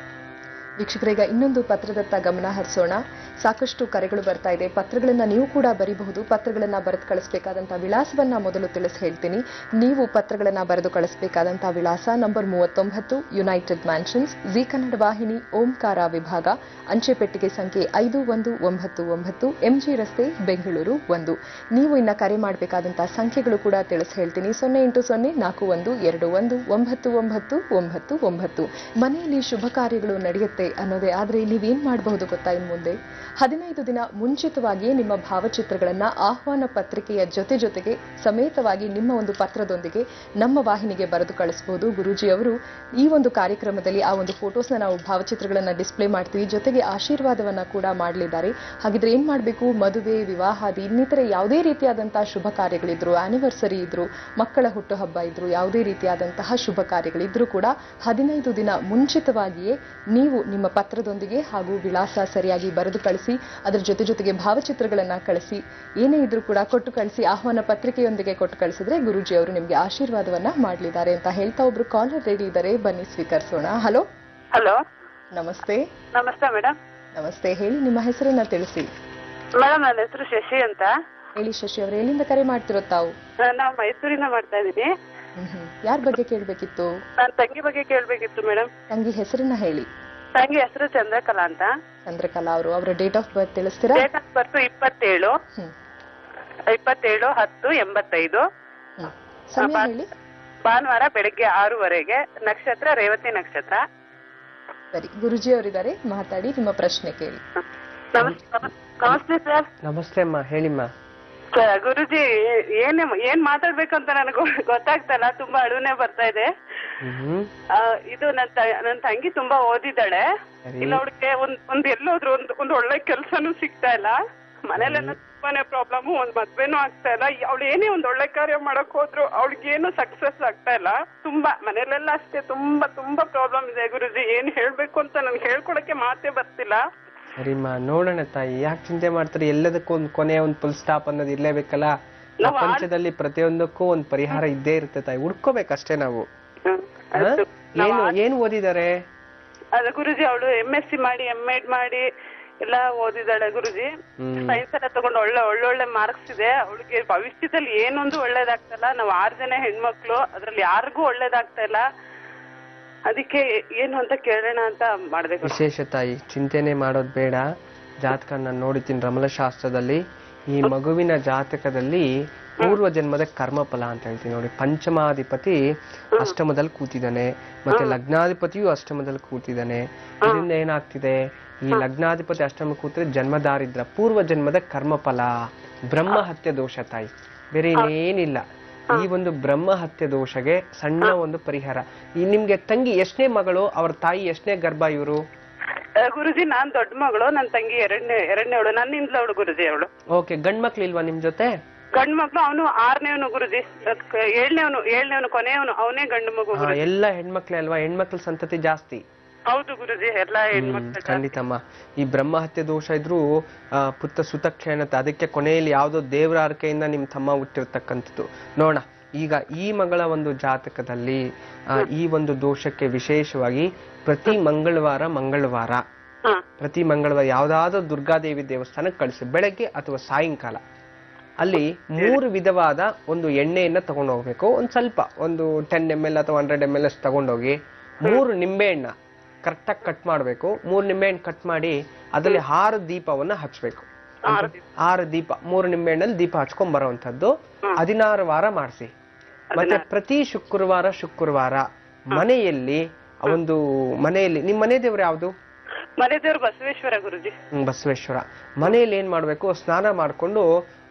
ವೀಕ್ಷಕರೀಗ ಇನ್ನೊಂದು ಪತ್ರದತ್ತ ಗಮನ ಹರಿಸೋಣ. ಸಾಕಷ್ಟು ಕರೆಗಳು ಬರ್ತಾ ಇದೆ. ಪತ್ರಗಳನ್ನ ನೀವು ಕೂಡ ಬರೀಬಹುದು. ಪತ್ರಗಳನ್ನ ಬರೆದು ಕಳಿಸಬೇಕಾದಂತಹ ವಿಳಾಸವನ್ನ ಮೊದಲು ತಿಳಿಸಿ ಹೇಳ್ತೀನಿ. ನೀವು ಪತ್ರಗಳನ್ನ ಬರೆದು ಕಳಿಸಬೇಕಾದಂತಹ ವಿಳಾಸ number 39 United mansions, G Kannada ವಾಹಿನಿ, ಓಂಕಾರ ವಿಭಾಗ, ಅಂಚೆ ಪೆಟ್ಟಿಗೆ ಸಂಖ್ಯೆ 5199, MG ರಸ್ತೆ, ಬೆಂಗಳೂರು 1. ನೀವು ಇನ್ನ ಕರೆ ಮಾಡಬೇಕಾದಂತಹ ಸಂಖ್ಯೆಗಳು ಕೂಡ ತಿಳಿಸಿ ಹೇಳ್ತೀನಿ. 08044219999. ಮನೆಯಲ್ಲಿ ಶುಭ ಕಾರ್ಯಗಳು ನಡೆಯುತ್ತೆ ಅನ್ನೋದೇ. ಆದ್ರೆ ನೀವೇನ್ ಮಾಡಬಹುದು ಗೊತ್ತಾ? ಇನ್ ಮುಂದೆ 15 ದಿನ ಮುಂಚಿತವಾಗಿಯೇ ನಿಮ್ಮ ಭಾವಚಿತ್ರಗಳನ್ನ ಆಹ್ವಾನ ಪತ್ರಿಕೆಯ ಜೊತೆಗೆ ಸಮೇತವಾಗಿ ನಿಮ್ಮ ಒಂದು ಪತ್ರದೊಂದಿಗೆ ನಮ್ಮ ವಾಹಿನಿಗೆ ಬರೆದು ಕಳಿಸಬಹುದು. ಗುರೂಜಿ ಅವರು ಈ ಒಂದು ಕಾರ್ಯಕ್ರಮದಲ್ಲಿ ಆ ಒಂದು ಫೋಟೋಸ್ನ ನಾವು ಭಾವಚಿತ್ರಗಳನ್ನ ಡಿಸ್ಪ್ಲೇ ಮಾಡ್ತೀವಿ. ಜೊತೆಗೆ ಆಶೀರ್ವಾದವನ್ನ ಕೂಡ ಮಾಡಲಿದ್ದಾರೆ. ಹಾಗಿದ್ರೆ ಏನ್ ಮಾಡಬೇಕು? ಮದುವೆ, ವಿವಾಹಾದಿ ಇನ್ನಿತರೆ ಯಾವುದೇ ರೀತಿಯಾದಂತಹ ಶುಭ ಕಾರ್ಯಗಳಿದ್ರು, ಆನಿವರ್ಸರಿ ಇದ್ರು, ಮಕ್ಕಳ ಹುಟ್ಟುಹಬ್ಬ ಇದ್ರು, ಯಾವುದೇ ರೀತಿಯಾದಂತಹ ಶುಭ ಕಾರ್ಯಗಳಿದ್ರು ಕೂಡ 15 ದಿನ ಮುಂಚಿತವಾಗಿಯೇ ನೀವು ನಿಮ್ಮ ಪತ್ರದೊಂದಿಗೆ ಹಾಗೂ ವಿಳಾಸ ಸರಿಯಾಗಿ ಬರೆದು ಕಳಿಸಿ. ಅದರ ಜೊತೆಗೆ ಭಾವಚಿತ್ರಗಳನ್ನ ಕಳಿಸಿ. ಏನೇ ಇದ್ರೂ ಕೂಡ ಕೊಟ್ಟು ಕಳಿಸಿ. ಆಹ್ವಾನ ಪತ್ರಿಕೆಯೊಂದಿಗೆ ಕೊಟ್ಟು ಕಳಿಸಿದ್ರೆ ಗುರೂಜಿ ಅವರು ನಿಮ್ಗೆ ಆಶೀರ್ವಾದವನ್ನ ಮಾಡಲಿದ್ದಾರೆ ಅಂತ ಹೇಳ್ತಾ ಒಬ್ರು ಕಾಲರ್ ರೆಡಿ ಇದ್ದಾರೆ. ಬನ್ನಿ ಸ್ವೀಕರಿಸೋಣ. ಹಲೋ. ಹಲೋ, ನಮಸ್ತೆ. ನಮಸ್ತೆ ಮೇಡಮ್. ನಮಸ್ತೆ. ಹೇಳಿ, ನಿಮ್ಮ ಹೆಸರನ್ನ ತಿಳಿಸಿ. ಮೇಡಮ್, ನನ್ನ ಹೆಸರು ಶಶಿ ಅಂತ. ಹೇಳಿ ಶಶಿ ಅವರು, ಎಲ್ಲಿಂದ ಕರೆ ಮಾಡ್ತಿರೋ ತಾವು? ನಾವು ಮೈಸೂರಿಂದ ಮಾಡ್ತಾ ಇದೀನಿ. ಯಾರ ಬಗ್ಗೆ ಕೇಳ್ಬೇಕಿತ್ತು? ನನ್ನ ತಂಗಿ ಬಗ್ಗೆ ಕೇಳ್ಬೇಕಿತ್ತು ಮೇಡಮ್. ತಂಗಿ ಹೆಸರನ್ನ ಹೇಳಿ. ತಂಗಿ ಹೆಸರು ಚಂದ್ರಕಲಾ ಅಂತ. ಚಂದ್ರಕಲಾ ಅವರು, ಅವರ ಡೇಟ್ ಆಫ್ ಬರ್ತ್ ತಿಳಿಸ್ತೀರಾ? ಡೇಟ್ ಆಫ್ ಬರ್ತ್ 27 ಹ್ಮ್ 27/10/85. ಹ್ಮ್ ಸಮಯ ಹೇಳಿ. ಭಾನುವಾರ ಬೆಳಿಗ್ಗೆ 6:00 ನಕ್ಷತ್ರ ರೇವತಿ ನಕ್ಷತ್ರ. ಸರಿ, ಗುರುಜಿ ಅವರಿದ್ದಾರೆ, ಮಾತಾಡಿ, ನಿಮ್ಮ ಪ್ರಶ್ನೆ ಕೇಳಿ. ನಮಸ್ತೆ ಸರ್. ನಮಸ್ತೆ ಅಮ್ಮ, ಹೇಳಿಮ್ಮ. ಗುರುಜಿ ಏನ್ ಮಾತಾಡ್ಬೇಕಂತ ನನಗೆ ಗೊತ್ತಾಗ್ತಲ್ಲ, ತುಂಬಾ ಅಳುನೇ ಬರ್ತಾ ಇದೆ. ಇದು ನನ್ ತಂಗಿ ತುಂಬಾ ಓದಿದ್ದಾಳೆ. ಇಲ್ಲ ಅವಳಿಗೆ ಒಂದ್ ಎಲ್ಲೋದ್ರು ಒಂದ್ ಒಳ್ಳೆ ಕೆಲ್ಸನೂ ಸಿಗ್ತಾ ಇಲ್ಲ. ಮನೇಲೆಲ್ಲ ತುಂಬಾನೇ ಪ್ರಾಬ್ಲಮ್, ಒಂದ್ ಮದ್ವೆನೂ ಆಗ್ತಾ ಇಲ್ಲ. ಅವಳು ಏನೇ ಒಂದ್ ಒಳ್ಳೆ ಕಾರ್ಯ ಮಾಡಕ್ ಹೋದ್ರು ಅವಳಿಗೇನು ಸಕ್ಸಸ್ ಆಗ್ತಾ ಇಲ್ಲ. ತುಂಬಾ ಮನೇಲೆಲ್ಲ ಅಷ್ಟೇ, ತುಂಬಾ ತುಂಬಾ ಪ್ರಾಬ್ಲಮ್ ಇದೆ ಗುರುಜಿ. ಏನ್ ಹೇಳ್ಬೇಕು ಅಂತ ನನ್ಗೆ ಹೇಳ್ಕೊಳಕ್ಕೆ ಮಾತೇ ಬರ್ತಿಲ್ಲ. ಸರಿಮ್ಮ, ನೋಡೋಣ ತಾಯಿ, ಯಾಕೆ ಚಿಂತೆ ಮಾಡ್ತಾರೆ? ಎಲ್ಲದಕ್ಕೂ ಒಂದು ಕೊನೆ, ಒಂದು ಫುಲ್ ಸ್ಟಾಪ್ ಅನ್ನೋದು ಇರ್ಲೇಬೇಕಲ್ಲ. ಪ್ರಪಂಚದಲ್ಲಿ ಪ್ರತಿಯೊಂದಕ್ಕೂ ಒಂದು ಪರಿಹಾರ ಇದ್ದೇ ಇರುತ್ತೆ ತಾಯಿ, ಹುಡ್ಕೋಬೇಕಷ್ಟೇ ನಾವು. ಏನು ಓದಿದ್ದಾರೆ? ಅದ ಗುರುಜಿ, ಅವಳು MSc ಮಾಡಿ M.Ed ಮಾಡಿ ಎಲ್ಲ ಓದಿದಾಳೆ ಗುರುಜಿ. ಸೈನ್ಸ್ ಎಲ್ಲ ತಗೊಂಡು ಒಳ್ಳೊಳ್ಳೆ ಮಾರ್ಕ್ಸ್ ಇದೆ. ಅವಳಿಗೆ ಭವಿಷ್ಯದಲ್ಲಿ ಏನೊಂದು ಒಳ್ಳೇದಾಗ್ತಲ್ಲ. ನಾವು 6 ಜನ ಹೆಣ್ಮಕ್ಳು, ಅದ್ರಲ್ಲಿ ಯಾರಿಗೂ ಒಳ್ಳೇದಾಗ್ತಾ ಇಲ್ಲ. ಅದಕ್ಕೆ ಏನು ಅಂತ ಕೇಳೋಣ ಅಂತ ಮಾಡ್ಬೇಕು. ವಿಶೇಷ ತಾಯಿ, ಚಿಂತೆನೆ ಮಾಡೋದ್ ಬೇಡ. ಜಾತಕ ನಾನು ನೋಡಿತೀನಿ ರಮಲಶಾಸ್ತ್ರದಲ್ಲಿ. ಈ ಮಗುವಿನ ಜಾತಕದಲ್ಲಿ ಪೂರ್ವ ಜನ್ಮದ ಕರ್ಮಫಲ ಅಂತ ಹೇಳ್ತೀನಿ ನೋಡಿ. ಪಂಚಮಾಧಿಪತಿ ಅಷ್ಟಮದಲ್ಲಿ ಕೂತಿದ್ದಾನೆ, ಮತ್ತೆ ಲಗ್ನಾಧಿಪತಿಯು ಅಷ್ಟಮದಲ್ಲಿ ಕೂತಿದ್ದಾನೆ. ಇದರಿಂದ ಏನಾಗ್ತಿದೆ? ಈ ಲಗ್ನಾಧಿಪತಿ ಅಷ್ಟಮ ಕೂತ್ರೆ ಜನ್ಮದಾರಿದ್ರ, ಪೂರ್ವ ಜನ್ಮದ ಕರ್ಮಫಲ, ಬ್ರಹ್ಮ ಹತ್ಯೆ ದೋಷ ತಾಯಿ, ಬೇರೆ ಇನ್ನೇನಿಲ್ಲ. ಈ ಒಂದು ಬ್ರಹ್ಮ ಹತ್ಯೆ ದೋಷಗೆ ಸಣ್ಣ ಒಂದು ಪರಿಹಾರ. ಈ ನಿಮ್ಗೆ ತಂಗಿ ಎಷ್ಟನೇ ಮಗಳು? ಅವ್ರ ತಾಯಿ ಎಷ್ಟನೇ ಗರ್ಭ ಇವರು? ಗುರುಜಿ, ನಾನ್ ದೊಡ್ಡ ಮಗಳು, ನನ್ ತಂಗಿ ಎರಡನೇವಳು, ನನ್ನಿಂದಲೂ ಅವಳು ಗುರುಜಿ. ಅವಳು ಓಕೆ. ಗಂಡ್ ಮಕ್ಳು ಇಲ್ವಾ ನಿಮ್ ಜೊತೆ? ಗಂಡು ಮಕ್ಳು, ಅವನು 6ನೇವನು ಗುರುಜಿ, 7ನೇವನು ಕೊನೆಯವನು, ಅವನೇ ಗಂಡು ಮಗು. ಎಲ್ಲ ಹೆಣ್ಮಕ್ಳೇ ಅಲ್ವಾ? ಹೆಣ್ಮಕ್ಳ ಸಂತತಿ ಜಾಸ್ತಿ. ಹೌದು ಗುರುಜಿ, ಎಲ್ಲ ಹೆಣ್ಮಕ್ಳು. ಖಂಡಿತಮ್ಮ. ಈ ಬ್ರಹ್ಮ ಹತ್ಯೆ ದೋಷ ಇದ್ರು ಪುತ್ರ ಸುತಕ್ಷೇಣತೆ, ಅದಕ್ಕೆ ಕೊನೆಯಲ್ಲಿ ಯಾವ್ದೋ ದೇವರ ಆರ್ಕೆಯಿಂದ ನಿಮ್ ತಮ್ಮ ಹುಟ್ಟಿರ್ತಕ್ಕಂಥದ್ದು. ನೋಡ, ಈಗ ಈ ಮಗಳ ಒಂದು ಜಾತಕದಲ್ಲಿ ಈ ಒಂದು ದೋಷಕ್ಕೆ ವಿಶೇಷವಾಗಿ ಪ್ರತಿ ಮಂಗಳವಾರ ಯಾವ್ದಾದ್ರು ದುರ್ಗಾದೇವಿ ದೇವಸ್ಥಾನಕ್ಕೆ ಕಳಿಸಿ, ಬೆಳಗ್ಗೆ ಅಥವಾ ಸಾಯಂಕಾಲ. ಅಲ್ಲಿ 3 ವಿಧವಾದ ಒಂದು ಎಣ್ಣೆಯನ್ನ ತಗೊಂಡು ಹೋಗ್ಬೇಕು. ಒಂದ್ ಸ್ವಲ್ಪ, ಒಂದು 10 ml ಅಥವಾ 100 ml ಅಷ್ಟು ತಗೊಂಡೋಗಿ 3 ನಿಂಬೆಹಣ್ಣ ಕರೆಕ್ಟಾಗಿ ಕಟ್ ಮಾಡ್ಬೇಕು. 3 ನಿಂಬೆಹಣ್ಣು ಕಟ್ ಮಾಡಿ ಅದರಲ್ಲಿ 6 ದೀಪವನ್ನ ಹಚ್ಬೇಕು. 6 ದೀಪ, 3 ನಿಂಬೆಹಣ್ಣಲ್ಲಿ ದೀಪ ಹಚ್ಕೊಂಡ್ ಬರೋವಂಥದ್ದು 16 ವಾರ ಮಾಡಿಸಿ. ಮತ್ತೆ ಪ್ರತಿ ಶುಕ್ರವಾರ ಮನೆಯಲ್ಲಿ ನಿಮ್ ಮನೆ ದೇವ್ರು ಯಾವ್ದು? ಮನೆ ದೇವ್ರು ಬಸವೇಶ್ವರ ಗುರುಜಿ. ಬಸವೇಶ್ವರ. ಮನೆಯಲ್ಲಿ ಏನ್ ಮಾಡ್ಬೇಕು? ಸ್ನಾನ ಮಾಡ್ಕೊಂಡು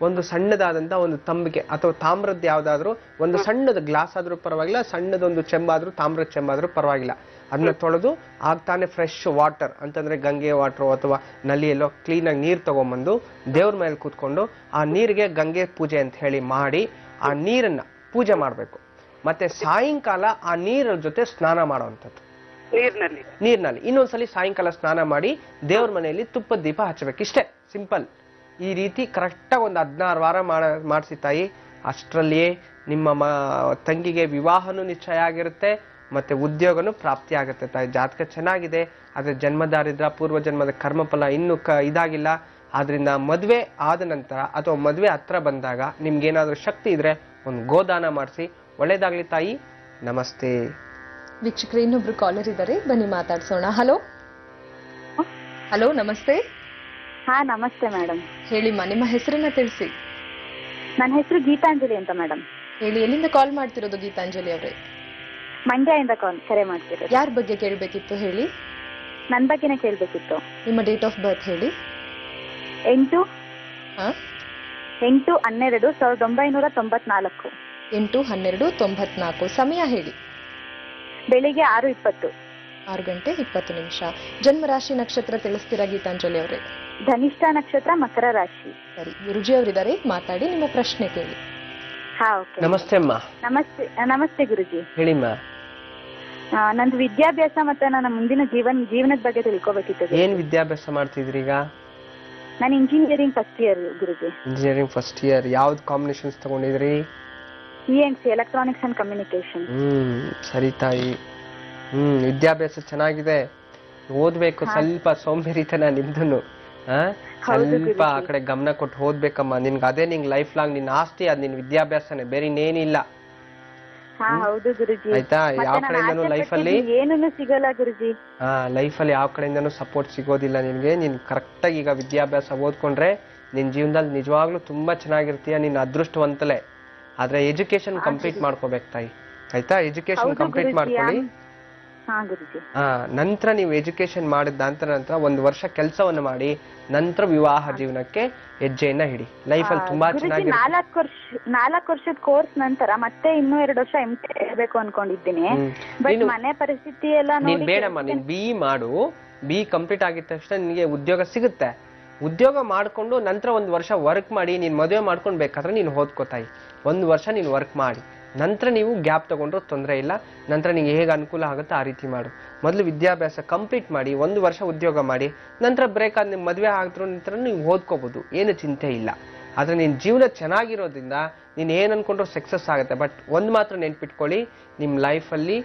ಒಂದು ಸಣ್ಣದಾದಂತ ಒಂದು ತಂಬಿಗೆ ಅಥವಾ ತಾಮ್ರದ್ದು ಯಾವ್ದಾದ್ರು ಒಂದು ಸಣ್ಣದ ಗ್ಲಾಸ್ ಆದ್ರೂ ಪರವಾಗಿಲ್ಲ, ಸಣ್ಣದೊಂದು ಚೆಂಬಾದ್ರೂ, ತಾಮ್ರದ ಚೆಂಬಾದ್ರೂ ಪರವಾಗಿಲ್ಲ, ಅದನ್ನ ತೊಳೆದು ಆಗ್ತಾನೆ ಫ್ರೆಶ್ ವಾಟರ್ ಅಂತಂದ್ರೆ ಗಂಗೆ ವಾಟರ್ ಅಥವಾ ನಲ್ಲಿಯಲ್ಲೋ ಕ್ಲೀನ್ ಆಗಿ ನೀರ್ ತಗೊಂಡ್ಬಂದು ದೇವ್ರ ಮೇಲೆ ಕೂತ್ಕೊಂಡು ಆ ನೀರಿಗೆ ಗಂಗೆ ಪೂಜೆ ಅಂತ ಹೇಳಿ ಮಾಡಿ ಆ ನೀರನ್ನ ಪೂಜೆ ಮಾಡ್ಬೇಕು. ಮತ್ತೆ ಸಾಯಂಕಾಲ ಆ ನೀರ ಜೊತೆ ಸ್ನಾನ ಮಾಡುವಂಥದ್ದು, ನೀರ್ನಲ್ಲಿ ಇನ್ನೊಂದ್ಸಲಿ ಸಾಯಂಕಾಲ ಸ್ನಾನ ಮಾಡಿ ದೇವ್ರ ಮನೆಯಲ್ಲಿ ತುಪ್ಪದ ದೀಪ ಹಚ್ಚಬೇಕು. ಇಷ್ಟೇ ಸಿಂಪಲ್. ಈ ರೀತಿ ಕರೆಕ್ಟಾಗಿ ಒಂದು 16 ವಾರ ಮಾಡಿಸಿ ತಾಯಿ. ಅಷ್ಟರಲ್ಲಿಯೇ ನಿಮ್ಮ ತಂಗಿಗೆ ವಿವಾಹನೂ ನಿಶ್ಚಯ ಆಗಿರುತ್ತೆ, ಮತ್ತೆ ಉದ್ಯೋಗನೂ ಪ್ರಾಪ್ತಿ ಆಗುತ್ತೆ ತಾಯಿ. ಜಾತಕ ಚೆನ್ನಾಗಿದೆ, ಆದ್ರೆ ಜನ್ಮದಾರಿದ್ರ, ಪೂರ್ವ ಜನ್ಮದ ಕರ್ಮಫಲ ಇನ್ನೂ ಇದಾಗಿಲ್ಲ. ಆದ್ರಿಂದ ಮದ್ವೆ ಆದ ನಂತರ ಅಥವಾ ಮದ್ವೆ ಹತ್ರ ಬಂದಾಗ ನಿಮ್ಗೇನಾದ್ರೂ ಶಕ್ತಿ ಇದ್ರೆ ಒಂದು ಗೋದಾನ ಮಾಡಿಸಿ. ಒಳ್ಳೇದಾಗ್ಲಿ ತಾಯಿ. ನಮಸ್ತೆ. ವೀಕ್ಷಕರೇ, ಇನ್ನೊಬ್ರು ಕಾಲರ್ ಇದ್ದಾರೆ, ಬನ್ನಿ ಮಾತಾಡ್ಸೋಣ. ಹಲೋ, ನಮಸ್ತೆ. ಹಾ ನಮಸ್ತೆ ಮೇಡಮ್. ಹೇಳಿಮ್ಮ, ನಿಮ್ಮ ಹೆಸರನ್ನ ತಿಳಿಸಿ. ನನ್ನ ಹೆಸರು ಗೀತಾಂಜಲಿ ಅಂತ ಮೇಡಮ್. ಹೇಳಿ, ಎಲ್ಲಿಂದ ಕಾಲ್ ಮಾಡ್ತಿರೋದು ಗೀತಾಂಜಲಿ ಅವರೇ? ಮಂಡ್ಯದಿಂದ ಕರೆ ಮಾಡ್ತಿರೋದು. ಯಾರ ಬಗ್ಗೆ ಕೇಳಬೇಕಿತ್ತು ಹೇಳಿ? ನನ್ನ ಬಗ್ಗೆನೇ ಕೇಳಬೇಕಿತ್ತು. ನಿಮ್ಮ ಡೇಟ್ ಆಫ್ ಬರ್ತ್ ಹೇಳಿ. 8/12/1994. 8/12/94. ಸಮಯ ಹೇಳಿ. ಬೆಳಿಗ್ಗೆ 6:20. 6 ಗಂಟೆ 20 ನಿಮಿಷ. ಜನ್ಮ ರಾಶಿ ನಕ್ಷತ್ರ ತಿಳಿಸ್ತೀರಾ ಗೀತಾಂಜಲಿ ಅವರೇ? ಧನಿಷ್ಠ ನಕ್ಷತ್ರ, ಮಕರ ರಾಶಿ. ಸರಿ, ಗುರುಜಿ ಅವರಿದ್ದಾರೆ, ಮಾತಾಡಿ, ನಿಮ್ಮ ಪ್ರಶ್ನೆ ಕೇಳಿ. ಹಾ ಓಕೆ. ನಮಸ್ತೆ ಅಮ್ಮ. ನಮಸ್ತೆ ಗುರುಜಿ. ಹೇಳಿಮ್ಮ. ನಂದು ವಿದ್ಯಾಭ್ಯಾಸ ಮತ್ತೆ ನನ್ನ ಮುಂದಿನ ಜೀವನದ ಬಗ್ಗೆ ತಿಳ್ಕೊಬೇಕಿತ್ತು. ಏನ್ ವಿದ್ಯಾಭ್ಯಾಸ ಮಾಡ್ತಿದ್ರಿ ಈಗ? ನಾನು ಇಂಜಿನಿಯರಿಂಗ್ ಫಸ್ಟ್ ಇಯರ್ ಗುರುಜಿ. Engineering first year. ಯಾವ್ದು ಕಾಂಬಿನೇಷನ್ಸ್ ತಗೊಂಡಿದ್ರಿ? ENC, electronics and communication. ಸರಿ ತಾಯಿ. ವಿದ್ಯಾಭ್ಯಾಸ ಚೆನ್ನಾಗಿದೆ, ಓದ್ಬೇಕು. ಸ್ವಲ್ಪ ಸೋಂಬೇರಿತನ ನಿಮ್ದುನು. ಸ್ವಲ್ಪ ಆ ಕಡೆ ಗಮನ ಕೊಟ್ಟು ಓದ್ಬೇಕಮ್ಮ. ನಿನ್ಗೆ ಅದೇ ನಿಂಗ್ ಲೈಫ್ ಲಾಂಗ್ ನಿನ್ ಆಸ್ತಿ, ಅದ್ ನಿನ್ ವಿದ್ಯಾಭ್ಯಾಸನೇ, ಬೇರೆ ಇನ್ನೇನಿಲ್ಲ. ಹಾ ಹೌದು ಗುರುಜಿ. ಆಯ್ತಾ? ಯಾವ ಕಡೆಯಿಂದನೂ ಲೈಫಲ್ಲಿ ಏನೂ ಸಿಗಲ್ಲ ಗುರುಜಿ. ಲೈಫಲ್ಲಿ ಯಾವ ಕಡೆಯಿಂದನೂ ಸಪೋರ್ಟ್ ಸಿಗೋದಿಲ್ಲ ನಿನ್ಗೆ. ನೀನ್ ಕರೆಕ್ಟಾಗಿ ಈಗ ವಿದ್ಯಾಭ್ಯಾಸ ಓದ್ಕೊಂಡ್ರೆ ನಿನ್ ಜೀವನದಲ್ಲಿ ನಿಜವಾಗ್ಲೂ ತುಂಬಾ ಚೆನ್ನಾಗಿರ್ತೀಯ. ನೀನ್ ಅದೃಷ್ಟವಂತಲೇ. ಆದ್ರೆ ಎಜುಕೇಶನ್ ಕಂಪ್ಲೀಟ್ ಮಾಡ್ಕೋಬೇಕು ತಾಯಿ. ಆಯ್ತಾ? ಎಜುಕೇಶನ್ ಕಂಪ್ಲೀಟ್ ಮಾಡ್ಕೊಳ್ಳಿ. ನಂತರ ನೀವು ಎಜುಕೇಶನ್ ಮಾಡಿದ ನಂತರ 1 ವರ್ಷ ಕೆಲಸವನ್ನು ಮಾಡಿ ನಂತರ ವಿವಾಹ ಜೀವನಕ್ಕೆ ಹೆಜ್ಜೆಯನ್ನ ಹಿಡಿ. ಲೈಫಲ್ಲಿ ತುಂಬಾ ಚೆನ್ನಾಗಿ 4 ವರ್ಷದ ಕೋರ್ಸ್ ನಂತರ ಮತ್ತೆ ಇನ್ನೂ 2 ವರ್ಷ MTech ಇರಬೇಕು ಅನ್ಕೊಂಡಿದ್ದೀನಿ. ಬಟ್ ಮನೆ ಪರಿಸ್ಥಿತಿ ಎಲ್ಲ ನೀನ್ ಬೇಡಮ್ಮ, ನೀನ್ BE ಮಾಡು. BE ಕಂಪ್ಲೀಟ್ ಆಗಿದ ತಕ್ಷಣ ನಿನಗೆ ಉದ್ಯೋಗ ಸಿಗುತ್ತೆ. ಉದ್ಯೋಗ ಮಾಡ್ಕೊಂಡು ನಂತರ 1 ವರ್ಷ ವರ್ಕ್ ಮಾಡಿ ನೀನ್ ಮದುವೆ ಮಾಡ್ಕೊಂಡ್ ಬೇಕಾದ್ರೆ ನೀನು ಓದ್ಕೋತಾಯಿ. 1 ವರ್ಷ ನೀನು ವರ್ಕ್ ಮಾಡಿ ನಂತರ ನೀವು ಗ್ಯಾಪ್ ತಗೊಂಡ್ರು ತೊಂದರೆ ಇಲ್ಲ. ನಂತರ ನಿಂಗೆ ಹೇಗೆ ಅನುಕೂಲ ಆಗುತ್ತೋ ಆ ರೀತಿ ಮಾಡು. ಮೊದಲು ವಿದ್ಯಾಭ್ಯಾಸ ಕಂಪ್ಲೀಟ್ ಮಾಡಿ 1 ವರ್ಷ ಉದ್ಯೋಗ ಮಾಡಿ ನಂತರ ಬ್ರೇಕ್ ಆದ ನಿಮ್ಮ ಮದುವೆ ಆಗಿದ್ರು ನಂತರ ನೀವು ಓದ್ಕೋಬಹುದು. ಏನು ಚಿಂತೆ ಇಲ್ಲ. ಆದ್ರೆ ನಿನ್ ಜೀವನ ಚೆನ್ನಾಗಿರೋದ್ರಿಂದ ನೀನ್ ಏನ್ ಅನ್ಕೊಂಡ್ರು ಸಕ್ಸಸ್ ಆಗುತ್ತೆ. ಬಟ್ ಒಂದ್ ಮಾತ್ರ ನೆನ್ಪಿಟ್ಕೊಳ್ಳಿ, ನಿಮ್ ಲೈಫಲ್ಲಿ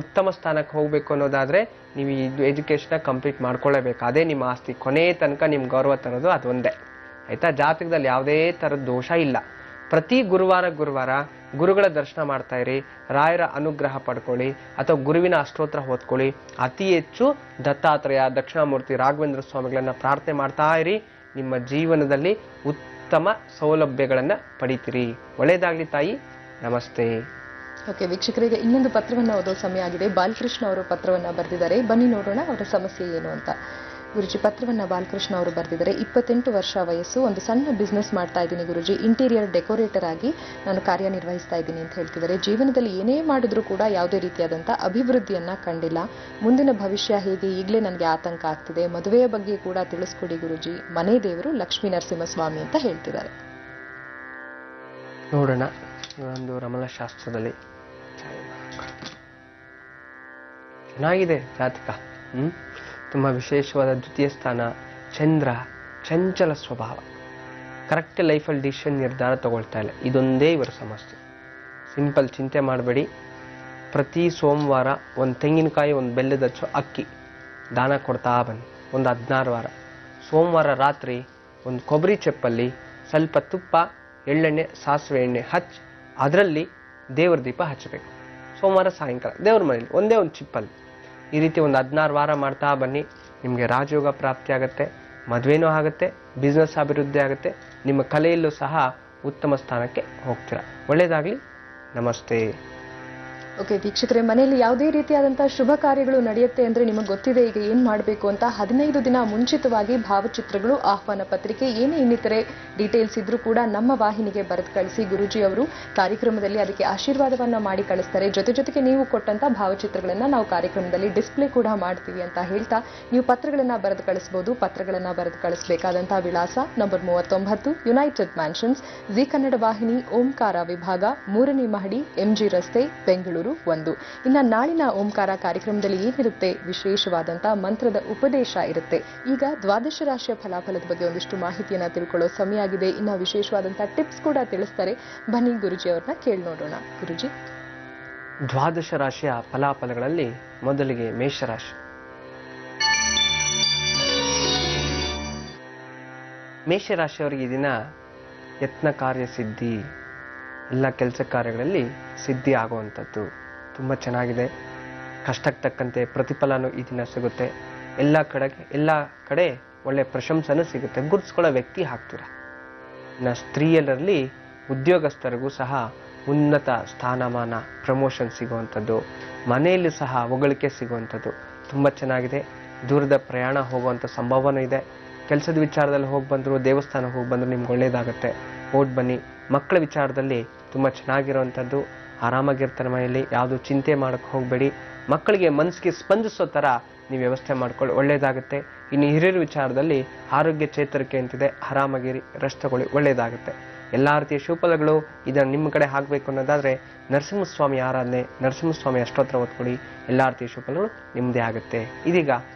ಉತ್ತಮ ಸ್ಥಾನಕ್ಕೆ ಹೋಗ್ಬೇಕು ಅನ್ನೋದಾದ್ರೆ ನೀವು ಇದು ಎಜುಕೇಶನ್ ಕಂಪ್ಲೀಟ್ ಮಾಡ್ಕೊಳ್ಳೇಬೇಕು. ಅದೇ ನಿಮ್ಮ ಆಸ್ತಿ. ಕೊನೆ ತನಕ ನಿಮ್ ಗೌರವ ತರೋದು ಅದೊಂದೇ. ಆಯ್ತಾ? ಜಾತಕದಲ್ಲಿ ಯಾವುದೇ ತರದ ದೋಷ ಇಲ್ಲ. ಪ್ರತಿ ಗುರುವಾರ ಗುರುಗಳ ದರ್ಶನ ಮಾಡ್ತಾ ಇರಿ. ರಾಯರ ಅನುಗ್ರಹ ಪಡ್ಕೊಳ್ಳಿ ಅಥವಾ ಗುರುವಿನ ಅಷ್ಟೋತ್ರ ಓದ್ಕೊಳ್ಳಿ. ಅತಿ ಹೆಚ್ಚು ದತ್ತಾತ್ರೇಯ, ದಕ್ಷಿಣಾಮೂರ್ತಿ, ರಾಘವೇಂದ್ರ ಸ್ವಾಮಿಗಳನ್ನ ಪ್ರಾರ್ಥನೆ ಮಾಡ್ತಾ ಇರಿ. ನಿಮ್ಮ ಜೀವನದಲ್ಲಿ ಉತ್ತಮ ಸೌಲಭ್ಯಗಳನ್ನ ಪಡಿತೀರಿ. ಒಳ್ಳೇದಾಗ್ಲಿ ತಾಯಿ. ನಮಸ್ತೆ. ಓಕೆ ವೀಕ್ಷಕರಿಗೆ ಇನ್ನೊಂದು ಪತ್ರವನ್ನು ಓದೋ ಸಮಯ ಆಗಿದೆ. ಬಾಲಕೃಷ್ಣ ಅವರು ಪತ್ರವನ್ನ ಬರೆದಿದ್ದಾರೆ. ಬನ್ನಿ ನೋಡೋಣ ಅವರ ಸಮಸ್ಯೆ ಏನು ಅಂತ. ಗುರುಜಿ, ಪತ್ರವನ್ನ ಬಾಲಕೃಷ್ಣ ಅವರು ಬರೆದಿದ್ದಾರೆ. 28 ವರ್ಷ ವಯಸ್ಸು, ಒಂದು ಸಣ್ಣ ಬಿಸ್ನೆಸ್ ಮಾಡ್ತಾ ಇದ್ದೀನಿ ಗುರುಜಿ. ಇಂಟೀರಿಯರ್ ಡೆಕೋರೇಟರ್ ಆಗಿ ನಾನು ಕಾರ್ಯನಿರ್ವಹಿಸ್ತಾ ಇದ್ದೀನಿ ಅಂತ ಹೇಳ್ತಿದ್ದಾರೆ. ಜೀವನದಲ್ಲಿ ಏನೇ ಮಾಡಿದ್ರೂ ಕೂಡ ಯಾವುದೇ ರೀತಿಯಾದಂಥ ಅಭಿವೃದ್ಧಿಯನ್ನ ಕಂಡಿಲ್ಲ. ಮುಂದಿನ ಭವಿಷ್ಯ ಹೇಗೆ ಈಗಲೇ ನನಗೆ ಆತಂಕ ಆಗ್ತಿದೆ. ಮದುವೆಯ ಬಗ್ಗೆ ಕೂಡ ತಿಳಿಸ್ಕೊಡಿ ಗುರುಜಿ. ಮನೆ ದೇವರು ಲಕ್ಷ್ಮೀ ನರಸಿಂಹಸ್ವಾಮಿ ಅಂತ ಹೇಳ್ತಿದ್ದಾರೆ. ನೋಡೋಣ ಒಂದು ರಮಲಶಾಸ್ತ್ರದಲ್ಲಿ ಚೆನ್ನಾಗಿದೆ ಜಾತಕ. ತುಂಬಾ ವಿಶೇಷವಾದ ದ್ವಿತೀಯ ಸ್ಥಾನ, ಚಂದ್ರ, ಚಂಚಲ ಸ್ವಭಾವ, ಕರೆಕ್ಟ್ ಲೈಫಲ್ಲಿ ಡಿಸಿಷನ್ ನಿರ್ಧಾರ ತಗೊಳ್ತಾ ಇಲ್ಲ. ಇದೊಂದೇ ಇವರ ಸಮಸ್ಯೆ. ಸಿಂಪಲ್, ಚಿಂತೆ ಮಾಡಬೇಡಿ. ಪ್ರತಿ ಸೋಮವಾರ 1 ತೆಂಗಿನಕಾಯಿ 1 ಬೆಲ್ಲದ ಅಚ್ಚು ಅಕ್ಕಿ ದಾನ ಕೊಡ್ತಾ ಬನ್ನಿ. ಒಂದು 16 ವಾರ. ಸೋಮವಾರ ರಾತ್ರಿ 1 ಕೊಬ್ಬರಿ ಚೆಪ್ಪಲ್ಲಿ ಸ್ವಲ್ಪ ತುಪ್ಪ, ಎಳ್ಳೆಣ್ಣೆ, ಸಾಸಿವೆ ಎಣ್ಣೆ ಹಚ್ಚಿ ಅದರಲ್ಲಿ ದೇವರ ದೀಪ ಹಚ್ಚಬೇಕು. ಸೋಮವಾರ ಸಾಯಂಕಾಲ ದೇವ್ರ ಮನೇಲಿ ಒಂದೇ ಒಂದು ಚಿಪ್ಪಲ್ಲಿ. ಈ ರೀತಿ ಒಂದು 16 ವಾರ ಮಾಡ್ತಾ ಬನ್ನಿ. ನಿಮಗೆ ರಾಜಯೋಗ ಪ್ರಾಪ್ತಿ ಆಗುತ್ತೆ, ಮದುವೆನೂ ಆಗುತ್ತೆ, ಬಿಸ್ನೆಸ್ ಅಭಿವೃದ್ಧಿ ಆಗುತ್ತೆ, ನಿಮ್ಮ ಕಲೆಯಲ್ಲೂ ಸಹ ಉತ್ತಮ ಸ್ಥಾನಕ್ಕೆ ಹೋಗ್ತೀರಾ. ಒಳ್ಳೆಯದಾಗಲಿ. ನಮಸ್ತೆ. ಓಕೆ ವೀಕ್ಷಕರೇ, ಮನೆಯಲ್ಲಿ ಯಾವುದೇ ರೀತಿಯಾದಂತಹ ಶುಭ ಕಾರ್ಯಗಳು ನಡೆಯುತ್ತೆ ಅಂದ್ರೆ ನಿಮಗೆ ಗೊತ್ತಿದೆ ಈಗ ಏನ್ ಮಾಡಬೇಕು ಅಂತ. 15 ದಿನ ಮುಂಚಿತವಾಗಿ ಭಾವಚಿತ್ರಗಳು, ಆಹ್ವಾನ ಪತ್ರಿಕೆ, ಏನೇ ಇನ್ನಿತರೆ ಡೀಟೇಲ್ಸ್ ಇದ್ರೂ ಕೂಡ ನಮ್ಮ ವಾಹಿನಿಗೆ ಬರೆದು ಕಳಿಸಿ. ಗುರುಜಿ ಅವರು ಕಾರ್ಯಕ್ರಮದಲ್ಲಿ ಅದಕ್ಕೆ ಆಶೀರ್ವಾದವನ್ನ ಮಾಡಿ ಕಳಿಸ್ತಾರೆ. ಜೊತೆಗೆ ನೀವು ಕೊಟ್ಟಂತ ಭಾವಚಿತ್ರಗಳನ್ನ ನಾವು ಕಾರ್ಯಕ್ರಮದಲ್ಲಿ ಡಿಸ್ಪ್ಲೇ ಕೂಡ ಮಾಡ್ತೀವಿ ಅಂತ ಹೇಳ್ತಾ ನೀವು ಪತ್ರಗಳನ್ನ ಬರೆದು ಕಳಿಸಬಹುದು. ಪತ್ರಗಳನ್ನ ಬರೆದು ಕಳಿಸಬೇಕಾದಂತಹ ವಿಳಾಸ number 39 United mansions, G Kannada ವಾಹಿನಿ, ಓಂಕಾರ ವಿಭಾಗ, 3ನೇ ಮಹಡಿ, MG ರಸ್ತೆ, ಬೆಂಗಳೂರು 1. ಇನ್ನ ನಾಳಿನ ಓಂಕಾರ ಕಾರ್ಯಕ್ರಮದಲ್ಲಿ ಏನಿರುತ್ತೆ, ವಿಶೇಷವಾದಂತಹ ಮಂತ್ರದ ಉಪದೇಶ ಇರುತ್ತೆ. ಈಗ ದ್ವಾದಶ ರಾಶಿಯ ಫಲಾಫಲದ ಬಗ್ಗೆ ಒಂದಿಷ್ಟು ಮಾಹಿತಿಯನ್ನ ತಿಳ್ಕೊಳ್ಳೋ ಸಮಯ ಆಗಿದೆ. ಇನ್ನ ವಿಶೇಷವಾದಂತಹ ಟಿಪ್ಸ್ ಕೂಡ ತಿಳಿಸ್ತಾರೆ. ಬನ್ನಿ ಗುರುಜಿ ಅವ್ರನ್ನ ಕೇಳಿ ನೋಡೋಣ. ಗುರುಜಿ, ದ್ವಾದಶ ರಾಶಿಯ ಫಲಾಫಲಗಳಲ್ಲಿ ಮೊದಲಿಗೆ ಮೇಷರಾಶಿ. ಮೇಷರಾಶಿಯವರಿಗೆ ಈ ದಿನ ಯತ್ನ ಕಾರ್ಯ ಸಿದ್ಧಿ, ಎಲ್ಲ ಕೆಲಸ ಕಾರ್ಯಗಳಲ್ಲಿ ಸಿದ್ಧಿ ಆಗುವಂಥದ್ದು ತುಂಬ ಚೆನ್ನಾಗಿದೆ. ಕಷ್ಟಕ್ಕೆ ತಕ್ಕಂತೆ ಪ್ರತಿಫಲನೂ ಈ ದಿನ ಸಿಗುತ್ತೆ. ಎಲ್ಲ ಕಡೆ ಒಳ್ಳೆ ಪ್ರಶಂಸನೂ ಸಿಗುತ್ತೆ. ಗುರುತಿಸ್ಕೊಳ್ಳೋ ವ್ಯಕ್ತಿ ಆಗ್ತೀರ. ಇನ್ನು ಸ್ತ್ರೀಯರಲ್ಲಿ ಉದ್ಯೋಗಸ್ಥರಿಗೂ ಸಹ ಉನ್ನತ ಸ್ಥಾನಮಾನ, ಪ್ರಮೋಷನ್ ಸಿಗುವಂಥದ್ದು, ಮನೆಯಲ್ಲಿ ಸಹ ಹೊಗಳಿಕೆ ಸಿಗುವಂಥದ್ದು ತುಂಬ ಚೆನ್ನಾಗಿದೆ. ದೂರದ ಪ್ರಯಾಣ ಹೋಗುವಂಥ ಸಂಭಾವನೆ ಇದೆ. ಕೆಲಸದ ವಿಚಾರದಲ್ಲಿ ಹೋಗಿ ಬಂದರು, ದೇವಸ್ಥಾನಕ್ಕೆ ಹೋಗಿ ಬಂದರೂ ನಿಮ್ಗೆ ಒಳ್ಳೇದಾಗುತ್ತೆ. ಓಡ್ ಬನ್ನಿ. ಮಕ್ಕಳ ವಿಚಾರದಲ್ಲಿ ತುಂಬ ಚೆನ್ನಾಗಿರುವಂಥದ್ದು. ಆರಾಮಾಗಿರ್ತಾರೆ ಮನೆಯಲ್ಲಿ. ಯಾವುದು ಚಿಂತೆ ಮಾಡೋಕ್ಕೆ ಹೋಗಬೇಡಿ. ಮಕ್ಕಳಿಗೆ ಮನಸ್ಸಿಗೆ ಸ್ಪಂದಿಸೋ ಥರ ನೀವು ವ್ಯವಸ್ಥೆ ಮಾಡ್ಕೊಳ್ಳಿ, ಒಳ್ಳೇದಾಗುತ್ತೆ. ಇನ್ನು ಹಿರಿಯರ ವಿಚಾರದಲ್ಲಿ ಆರೋಗ್ಯ ಚೇತರಿಕೆ ಅಂತಿದೆ. ಆರಾಮಾಗಿರಿ, ರೆಸ್ಟ್ ತಗೊಳ್ಳಿ, ಒಳ್ಳೇದಾಗುತ್ತೆ. ಎಲ್ಲ ರೀತಿಯ ಶುಭಫಲಗಳು ಇದನ್ನು ನಿಮ್ಮ ಕಡೆ ಆಗಬೇಕು ಅನ್ನೋದಾದರೆ ನರಸಿಂಹಸ್ವಾಮಿ ಆರಾಧನೆ, ನರಸಿಂಹಸ್ವಾಮಿ ಅಷ್ಟೋತ್ರ ಓದ್ಕೊಳ್ಳಿ. ಎಲ್ಲ ರೀತಿಯ ಶುಭಫಲಗಳು ನಿಮ್ಮದೇ ಆಗುತ್ತೆ. ಇದೀಗ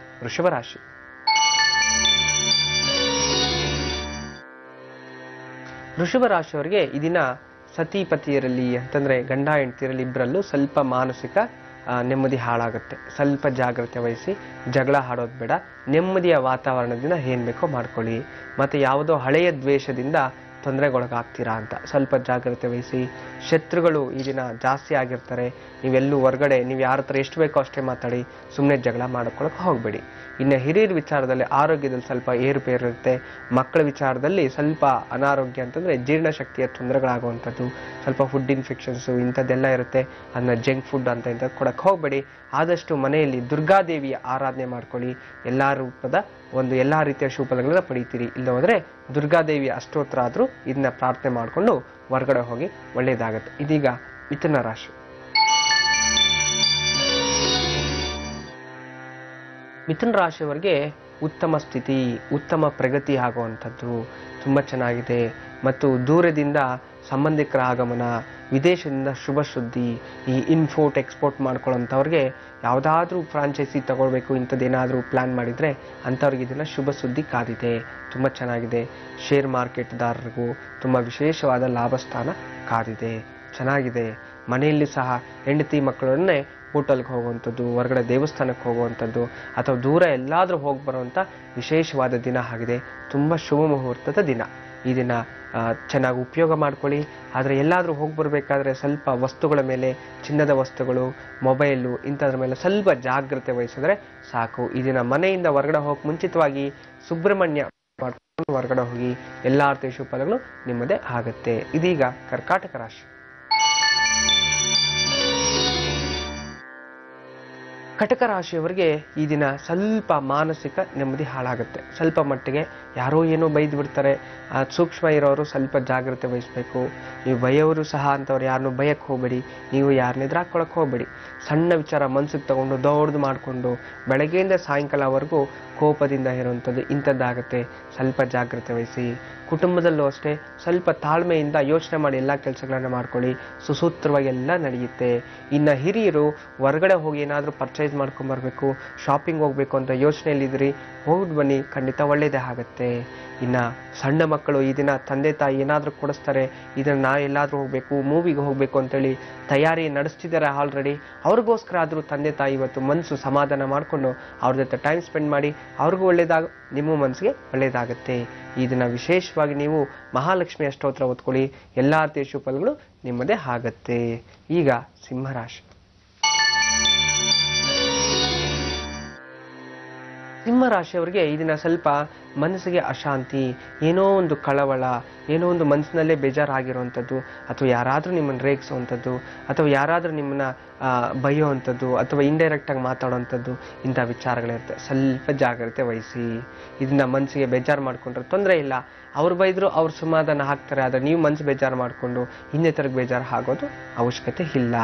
ವೃಷಭ ರಾಶಿ. ವೃಷಭ ರಾಶಿಯವರಿಗೆ ಈ ದಿನ ಸತಿಪತಿಯರಲ್ಲಿ ಅಂತಂದ್ರೆ ಗಂಡ ಹೆಂಡತಿಯರಲ್ಲಿ ಇಬ್ಬರಲ್ಲೂ ಸ್ವಲ್ಪ ಮಾನಸಿಕ ನೆಮ್ಮದಿ ಹಾಳಾಗುತ್ತೆ. ಸ್ವಲ್ಪ ಜಾಗ್ರತೆ ವಹಿಸಿ. ಜಗಳ ಆಡೋದು ಬೇಡ. ನೆಮ್ಮದಿಯ ವಾತಾವರಣದಿಂದ ಏನ್ ಬೇಕೋ ಮಾಡ್ಕೊಳ್ಳಿ. ಮತ್ತೆ ಯಾವುದೋ ಹಳೆಯ ದ್ವೇಷದಿಂದ ತೊಂದರೆಗೊಳಗಾಗ್ತೀರಾ ಅಂತ ಸ್ವಲ್ಪ ಜಾಗ್ರತೆ ವಹಿಸಿ. ಶತ್ರುಗಳು ಈ ದಿನ ಜಾಸ್ತಿ ಆಗಿರ್ತಾರೆ. ನೀವೆಲ್ಲೂ ಹೊರಗಡೆ ನೀವು ಯಾರ ಹತ್ರ ಎಷ್ಟು ಬೇಕೋ ಅಷ್ಟೇ ಮಾತಾಡಿ, ಸುಮ್ಮನೆ ಜಗಳ ಮಾಡ್ಕೊಳಕ್ಕೆ ಹೋಗಬೇಡಿ. ಇನ್ನು ಹಿರಿಯರ ವಿಚಾರದಲ್ಲಿ ಆರೋಗ್ಯದಲ್ಲಿ ಸ್ವಲ್ಪ ಏರುಪೇರು ಇರುತ್ತೆ. ಮಕ್ಕಳ ವಿಚಾರದಲ್ಲಿ ಸ್ವಲ್ಪ ಅನಾರೋಗ್ಯ ಅಂತಂದರೆ ಜೀರ್ಣಶಕ್ತಿಯ ತೊಂದರೆಗಳಾಗುವಂಥದ್ದು, ಸ್ವಲ್ಪ ಫುಡ್ ಇನ್ಫೆಕ್ಷನ್ಸು ಇಂಥದ್ದೆಲ್ಲ ಇರುತ್ತೆ. ಅದನ್ನ ಜಂಕ್ ಫುಡ್ ಅಂತ ಇಂಥದ್ದು ಕೊಡಕ್ಕೆ ಹೋಗಬೇಡಿ. ಆದಷ್ಟು ಮನೆಯಲ್ಲಿ ದುರ್ಗಾದೇವಿಯ ಆರಾಧನೆ ಮಾಡ್ಕೊಳ್ಳಿ. ಎಲ್ಲ ರೂಪದ ಎಲ್ಲ ರೀತಿಯ ಶುಭಫಲಗಳನ್ನ ಪಡಿತೀರಿ. ಇಲ್ಲ ಹೋದರೆ ದುರ್ಗಾದೇವಿಯ ಅಷ್ಟೋತ್ರ ಆದರೂ ಇದನ್ನ ಪ್ರಾರ್ಥನೆ ಮಾಡಿಕೊಂಡು ಹೊರಗಡೆ ಹೋಗಿ ಒಳ್ಳೆಯದಾಗತ್ತೆ. ಇದೀಗ ಮಿಥುನ ರಾಶಿ. ಮಿಥುನ ರಾಶಿಯವರಿಗೆ ಉತ್ತಮ ಸ್ಥಿತಿ, ಉತ್ತಮ ಪ್ರಗತಿ ಆಗುವಂಥದ್ದು ತುಂಬ ಚೆನ್ನಾಗಿದೆ. ಮತ್ತು ದೂರದಿಂದ ಸಂಬಂಧಿಕರ ಆಗಮನ, ವಿದೇಶದಿಂದ ಶುಭ ಸುದ್ದಿ, ಈ ಇಂಪೋರ್ಟ್ ಎಕ್ಸ್ಪೋರ್ಟ್ ಮಾಡ್ಕೊಳ್ಳೋಂಥವ್ರಿಗೆ ಯಾವುದಾದ್ರೂ ಫ್ರಾಂಚೈಸಿ ತಗೊಳ್ಬೇಕು ಇಂಥದ್ದೇನಾದರೂ ಪ್ಲ್ಯಾನ್ ಮಾಡಿದರೆ ಅಂಥವ್ರಿಗೆ ಇದನ್ನು ಶುಭ ಸುದ್ದಿ ಕಾದಿದೆ. ತುಂಬ ಚೆನ್ನಾಗಿದೆ. ಶೇರ್ ಮಾರ್ಕೆಟ್ದಾರರಿಗೂ ತುಂಬ ವಿಶೇಷವಾದ ಲಾಭಸ್ಥಾನ ಕಾದಿದೆ. ಚೆನ್ನಾಗಿದೆ. ಮನೆಯಲ್ಲಿ ಸಹ ಹೆಂಡತಿ ಮಕ್ಕಳನ್ನೇ ಹೋಟೆಲ್ಗೆ ಹೋಗುವಂಥದ್ದು, ಹೊರಗಡೆ ದೇವಸ್ಥಾನಕ್ಕೆ ಹೋಗುವಂಥದ್ದು ಅಥವಾ ದೂರ ಎಲ್ಲಾದರೂ ಹೋಗಿ ಬರುವಂಥ ವಿಶೇಷವಾದ ದಿನ ಆಗಿದೆ. ತುಂಬ ಶುಭ ಮುಹೂರ್ತದ ದಿನ. ಈ ದಿನ ಚೆನ್ನಾಗಿ ಉಪಯೋಗ ಮಾಡ್ಕೊಳ್ಳಿ. ಆದರೆ ಎಲ್ಲಾದರೂ ಹೋಗಿ ಬರಬೇಕಾದ್ರೆ ಸ್ವಲ್ಪ ವಸ್ತುಗಳ ಮೇಲೆ, ಚಿನ್ನದ ವಸ್ತುಗಳು, ಮೊಬೈಲು ಇಂಥದ್ರ ಮೇಲೆ ಸ್ವಲ್ಪ ಜಾಗ್ರತೆ ವಹಿಸಿದ್ರೆ ಸಾಕು. ಈ ದಿನ ಮನೆಯಿಂದ ಹೊರಗಡೆ ಹೋಗಿ ಮುಂಚಿತವಾಗಿ ಸುಬ್ರಹ್ಮಣ್ಯ ಮಾಡ್ಕೊಂಡು ಹೊರಗಡೆ ಹೋಗಿ ಎಲ್ಲ ರೀತಿಯ ಶುಭ ಫಲಗಳು ನಿಮ್ಮದೇ ಆಗುತ್ತೆ. ಇದೀಗ ಕರ್ಕಾಟಕ ರಾಶಿ. ಕಟಕ ರಾಶಿಯವರಿಗೆ ಈ ದಿನ ಸ್ವಲ್ಪ ಮಾನಸಿಕ ನೆಮ್ಮದಿ ಹಾಳಾಗುತ್ತೆ. ಸ್ವಲ್ಪ ಮಟ್ಟಿಗೆ ಯಾರೋ ಏನೋ ಬೈದು ಬಿಡ್ತಾರೆ. ಸೂಕ್ಷ್ಮ ಇರೋರು ಸ್ವಲ್ಪ ಜಾಗ್ರತೆ ವಹಿಸಬೇಕು. ನೀವು ಬೈಯೋರು ಸಹ ಅಂಥವ್ರು ಯಾರನ್ನೂ ಬಯಕ್ಕೆ ಹೋಗಬೇಡಿ. ನೀವು ಯಾರನ್ನ ಎದುರಾಕೊಳ್ಳೋಕೆ ಹೋಗಬೇಡಿ. ಸಣ್ಣ ವಿಚಾರ ಮನಸ್ಸಿಗೆ ತಗೊಂಡು ದೊಡ್ಡದು ಮಾಡಿಕೊಂಡು ಬೆಳಗ್ಗೆಯಿಂದ ಸಾಯಂಕಾಲವರೆಗೂ ಕೋಪದಿಂದ ಇರುವಂಥದ್ದು ಇಂಥದ್ದಾಗುತ್ತೆ. ಸ್ವಲ್ಪ ಜಾಗ್ರತೆ ವಹಿಸಿ. ಕುಟುಂಬದಲ್ಲೂ ಅಷ್ಟೇ ಸ್ವಲ್ಪ ತಾಳ್ಮೆಯಿಂದ ಯೋಚನೆ ಮಾಡಿ ಎಲ್ಲ ಕೆಲಸಗಳನ್ನು ಮಾಡ್ಕೊಳ್ಳಿ. ಸುಸೂತ್ರವಾಗಿ ಎಲ್ಲ ನಡೆಯುತ್ತೆ. ಇನ್ನು ಹಿರಿಯರು ಹೊರಗಡೆ ಹೋಗಿ ಏನಾದರೂ ಪರ್ಚೇಸ್ ಮಾಡ್ಕೊಂಬರ್ಬೇಕು, ಶಾಪಿಂಗ್ ಹೋಗ್ಬೇಕು ಅಂತ ಯೋಚನೆಯಲ್ಲಿದ್ರಿ, ಹೋಗಿ ಬನ್ನಿ, ಖಂಡಿತ ಒಳ್ಳೆಯದೇ ಆಗುತ್ತೆ. ಇನ್ನು ಸಣ್ಣ ಮಕ್ಕಳು ಈ ದಿನ ತಂದೆ ತಾಯಿ ಏನಾದರೂ ಕೊಡಿಸ್ತಾರೆ, ಇದನ್ನು ನಾ ಎಲ್ಲಾದರೂ ಹೋಗಬೇಕು, ಮೂವಿಗೆ ಹೋಗಬೇಕು ಅಂತೇಳಿ ತಯಾರಿ ನಡೆಸ್ತಿದ್ದಾರೆ ಆಲ್ರೆಡಿ. ಅವ್ರಿಗೋಸ್ಕರ ಆದರೂ ತಂದೆ ತಾಯಿ ಇವತ್ತು ಮನಸ್ಸು ಸಮಾಧಾನ ಮಾಡಿಕೊಂಡು ಅವ್ರ ಜೊತೆ ಟೈಮ್ ಸ್ಪೆಂಡ್ ಮಾಡಿ, ಅವ್ರಿಗೂ ಒಳ್ಳೇದಾಗ ನಿಮ್ಮ ಮನಸ್ಸಿಗೆ ಒಳ್ಳೆಯದಾಗುತ್ತೆ. ಈ ದಿನ ವಿಶೇಷವಾಗಿ ನೀವು ಮಹಾಲಕ್ಷ್ಮಿಯ ಸ್ತೋತ್ರ ಓದ್ಕೊಳ್ಳಿ. ಎಲ್ಲ ರೀತಿಯ ಶುಭಫಲಗಳು ನಿಮ್ಮದೇ ಆಗತ್ತೆ. ಈಗ ಸಿಂಹರಾಶಿ. ಸಿಂಹರಾಶಿಯವರಿಗೆ ಈ ದಿನ ಸ್ವಲ್ಪ ಮನಸ್ಸಿಗೆ ಅಶಾಂತಿ, ಏನೋ ಒಂದು ಕಳವಳ, ಏನೋ ಒಂದು ಮನಸ್ಸಿನಲ್ಲೇ ಬೇಜಾರಾಗಿರುವಂಥದ್ದು, ಅಥವಾ ಯಾರಾದರೂ ನಿಮ್ಮನ್ನು ರೇಗಿಸುವಂಥದ್ದು, ಅಥವಾ ಯಾರಾದರೂ ನಿಮ್ಮನ್ನ ಬೈಯುವಂಥದ್ದು, ಅಥವಾ ಇಂಡೈರೆಕ್ಟಾಗಿ ಮಾತಾಡುವಂಥದ್ದು ಇಂಥ ವಿಚಾರಗಳಿರುತ್ತೆ. ಸ್ವಲ್ಪ ಜಾಗ್ರತೆ ವಹಿಸಿ. ಇದನ್ನ ಮನಸ್ಸಿಗೆ ಬೇಜಾರು ಮಾಡಿಕೊಂಡ್ರೆ ತೊಂದರೆ ಇಲ್ಲ. ಅವ್ರು ಬೈದ್ರು ಅವ್ರು ಸಮಾಧಾನ ಹಾಕ್ತಾರೆ. ಆದರೆ ನೀವು ಮನಸ್ಸು ಬೇಜಾರು ಮಾಡಿಕೊಂಡು ಇನ್ನಿತರಿಗೆ ಬೇಜಾರು ಆಗೋದು ಅವಶ್ಯಕತೆ ಇಲ್ಲ.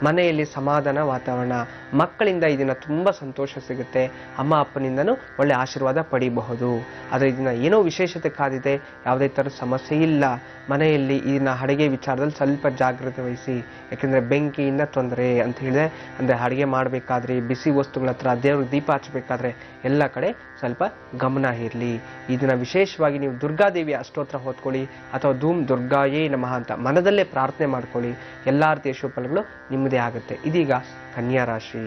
ಮನೆಯಲ್ಲಿ ಸಮಾಧಾನ ವಾತಾವರಣ. ಮಕ್ಕಳಿಂದ ಈ ದಿನ ತುಂಬ ಸಂತೋಷ ಸಿಗುತ್ತೆ. ಅಮ್ಮ ಅಪ್ಪನಿಂದನೂ ಒಳ್ಳೆ ಆಶೀರ್ವಾದ ಪಡಿಬಹುದು. ಆದರೆ ಇದನ್ನ ಏನೋ ವಿಶೇಷತೆ ಕಾದಿದೆ, ಯಾವುದೇ ಥರದ ಸಮಸ್ಯೆ ಇಲ್ಲ. ಮನೆಯಲ್ಲಿ ಈ ದಿನ ಅಡುಗೆ ವಿಚಾರದಲ್ಲಿ ಸ್ವಲ್ಪ ಜಾಗ್ರತೆ ವಹಿಸಿ. ಯಾಕೆಂದರೆ ಬೆಂಕಿಯಿಂದ ತೊಂದರೆ ಅಂತ ಹೇಳಿದ್ರೆ, ಅಂದರೆ ಅಡುಗೆ ಮಾಡಬೇಕಾದ್ರೆ, ಬಿಸಿ ವಸ್ತುಗಳ ಹತ್ರ ದೇವ್ರಿಗೆ ದೀಪ ಹಚ್ಚಬೇಕಾದ್ರೆ ಎಲ್ಲ ಕಡೆ ಸ್ವಲ್ಪ ಗಮನ ಇರಲಿ. ಇದನ್ನ ವಿಶೇಷವಾಗಿ ನೀವು ದುರ್ಗಾದೇವಿಯ ಅಷ್ಟೋತ್ರ ಓದ್ಕೊಳ್ಳಿ, ಅಥವಾ ಧೂಮ್ ದುರ್ಗಾಯೇ ನಮಃ ಅಂತ ಮನದಲ್ಲೇ ಪ್ರಾರ್ಥನೆ ಮಾಡ್ಕೊಳ್ಳಿ. ಎಲ್ಲ ರೀತಿಯ ಶುಭಫಲಗಳು ನಿಮ್ಮದೇ ಆಗುತ್ತೆ. ಇದೀಗ ಕನ್ಯಾ ರಾಶಿ.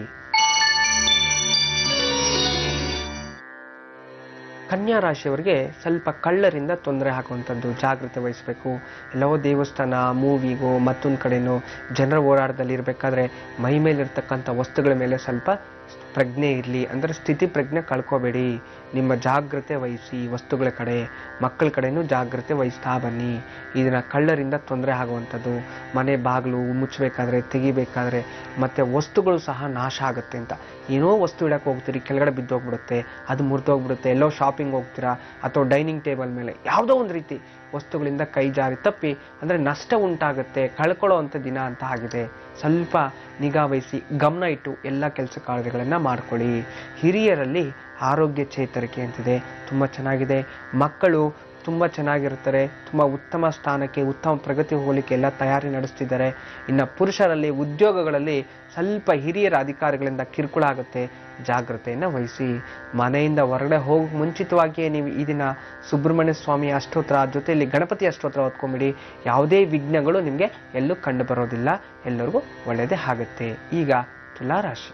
ಕನ್ಯಾ ರಾಶಿಯವರಿಗೆ ಸ್ವಲ್ಪ ಕಳ್ಳರಿಂದ ತೊಂದರೆ ಆಗುವಂಥದ್ದು, ಜಾಗ್ರತೆ ವಹಿಸಬೇಕು. ಎಲ್ಲವೋ ದೇವಸ್ಥಾನ, ಮೂವಿಗೋ ಮತ್ತೊಂದು ಕಡೆನೋ ಜನರ ಓಡಾಟದಲ್ಲಿ ಇರಬೇಕಾದ್ರೆ ಮೈ ಮೇಲಿರ್ತಕ್ಕಂಥ ವಸ್ತುಗಳ ಮೇಲೆ ಸ್ವಲ್ಪ ಪ್ರಜ್ಞೆ ಇರಲಿ. ಅಂದರೆ ಸ್ಥಿತಿ ಪ್ರಜ್ಞೆ ಕಳ್ಕೋಬೇಡಿ. ನಿಮ್ಮ ಜಾಗ್ರತೆ ವಹಿಸಿ. ವಸ್ತುಗಳ ಕಡೆ, ಮಕ್ಕಳ ಕಡೆನೂ ಜಾಗ್ರತೆ ವಹಿಸ್ತಾ ಬನ್ನಿ. ಇದನ್ನು ಕಳ್ಳರಿಂದ ತೊಂದರೆ ಆಗುವಂಥದ್ದು, ಮನೆ ಬಾಗಿಲು ಮುಚ್ಚಬೇಕಾದ್ರೆ, ತೆಗಿಬೇಕಾದ್ರೆ, ಮತ್ತು ವಸ್ತುಗಳು ಸಹ ನಾಶ ಆಗುತ್ತೆ ಅಂತ. ಏನೋ ವಸ್ತು ಇಡಕ್ಕೆ ಹೋಗ್ತೀರಿ, ಕೆಳಗಡೆ ಬಿದ್ದೋಗ್ಬಿಡುತ್ತೆ, ಅದು ಮುರಿದೋಗ್ಬಿಡುತ್ತೆ. ಎಲ್ಲೋ ಶಾಪಿಂಗ್ ಹೋಗ್ತೀರಾ ಅಥವಾ ಡೈನಿಂಗ್ ಟೇಬಲ್ ಮೇಲೆ ಯಾವುದೋ ಒಂದು ರೀತಿ ವಸ್ತುಗಳಿಂದ ಕೈ ಜಾರಿ ತಪ್ಪಿ ಅಂದರೆ ನಷ್ಟ ಉಂಟಾಗುತ್ತೆ, ಕಳ್ಕೊಳ್ಳೋ ಅಂಥ ದಿನ ಅಂತ ಆಗಿದೆ. ಸ್ವಲ್ಪ ನಿಗಾ ವಹಿಸಿ, ಗಮನ ಇಟ್ಟು ಎಲ್ಲ ಕೆಲಸ ಕಾರ್ಯಗಳನ್ನು ಮಾಡ್ಕೊಳ್ಳಿ. ಹಿರಿಯರಲ್ಲಿ ಆರೋಗ್ಯ ಚೇತರಿಕೆ ಅಂತಿದೆ, ತುಂಬ ಚೆನ್ನಾಗಿದೆ. ಮಕ್ಕಳು ತುಂಬ ಚೆನ್ನಾಗಿರ್ತಾರೆ, ತುಂಬ ಉತ್ತಮ ಸ್ಥಾನಕ್ಕೆ, ಉತ್ತಮ ಪ್ರಗತಿ ಹೋಗಲಿಕ್ಕೆ ಎಲ್ಲ ತಯಾರಿ ನಡೆಸ್ತಿದ್ದಾರೆ. ಇನ್ನು ಪುರುಷರಲ್ಲಿ ಉದ್ಯೋಗಗಳಲ್ಲಿ ಸ್ವಲ್ಪ ಹಿರಿಯರ ಅಧಿಕಾರಿಗಳಿಂದ ಕಿರುಕುಳ ಆಗುತ್ತೆ, ಜಾಗ್ರತೆಯನ್ನು ವಹಿಸಿ. ಮನೆಯಿಂದ ಹೊರಗಡೆ ಹೋಗಿ ಮುಂಚಿತವಾಗಿಯೇ ನೀವು ಈ ದಿನ ಸುಬ್ರಹ್ಮಣ್ಯ ಸ್ವಾಮಿ ಅಷ್ಟೋತ್ರ ಜೊತೆಯಲ್ಲಿ ಗಣಪತಿ ಅಷ್ಟೋತ್ರ ಓದ್ಕೊಂಬಿಡಿ. ಯಾವುದೇ ವಿಘ್ನಗಳು ನಿಮಗೆ ಎಲ್ಲೂ ಕಂಡು ಬರೋದಿಲ್ಲ, ಎಲ್ಲರಿಗೂ ಒಳ್ಳೆಯದೇ ಆಗುತ್ತೆ. ಈಗ ತುಲಾರಾಶಿ.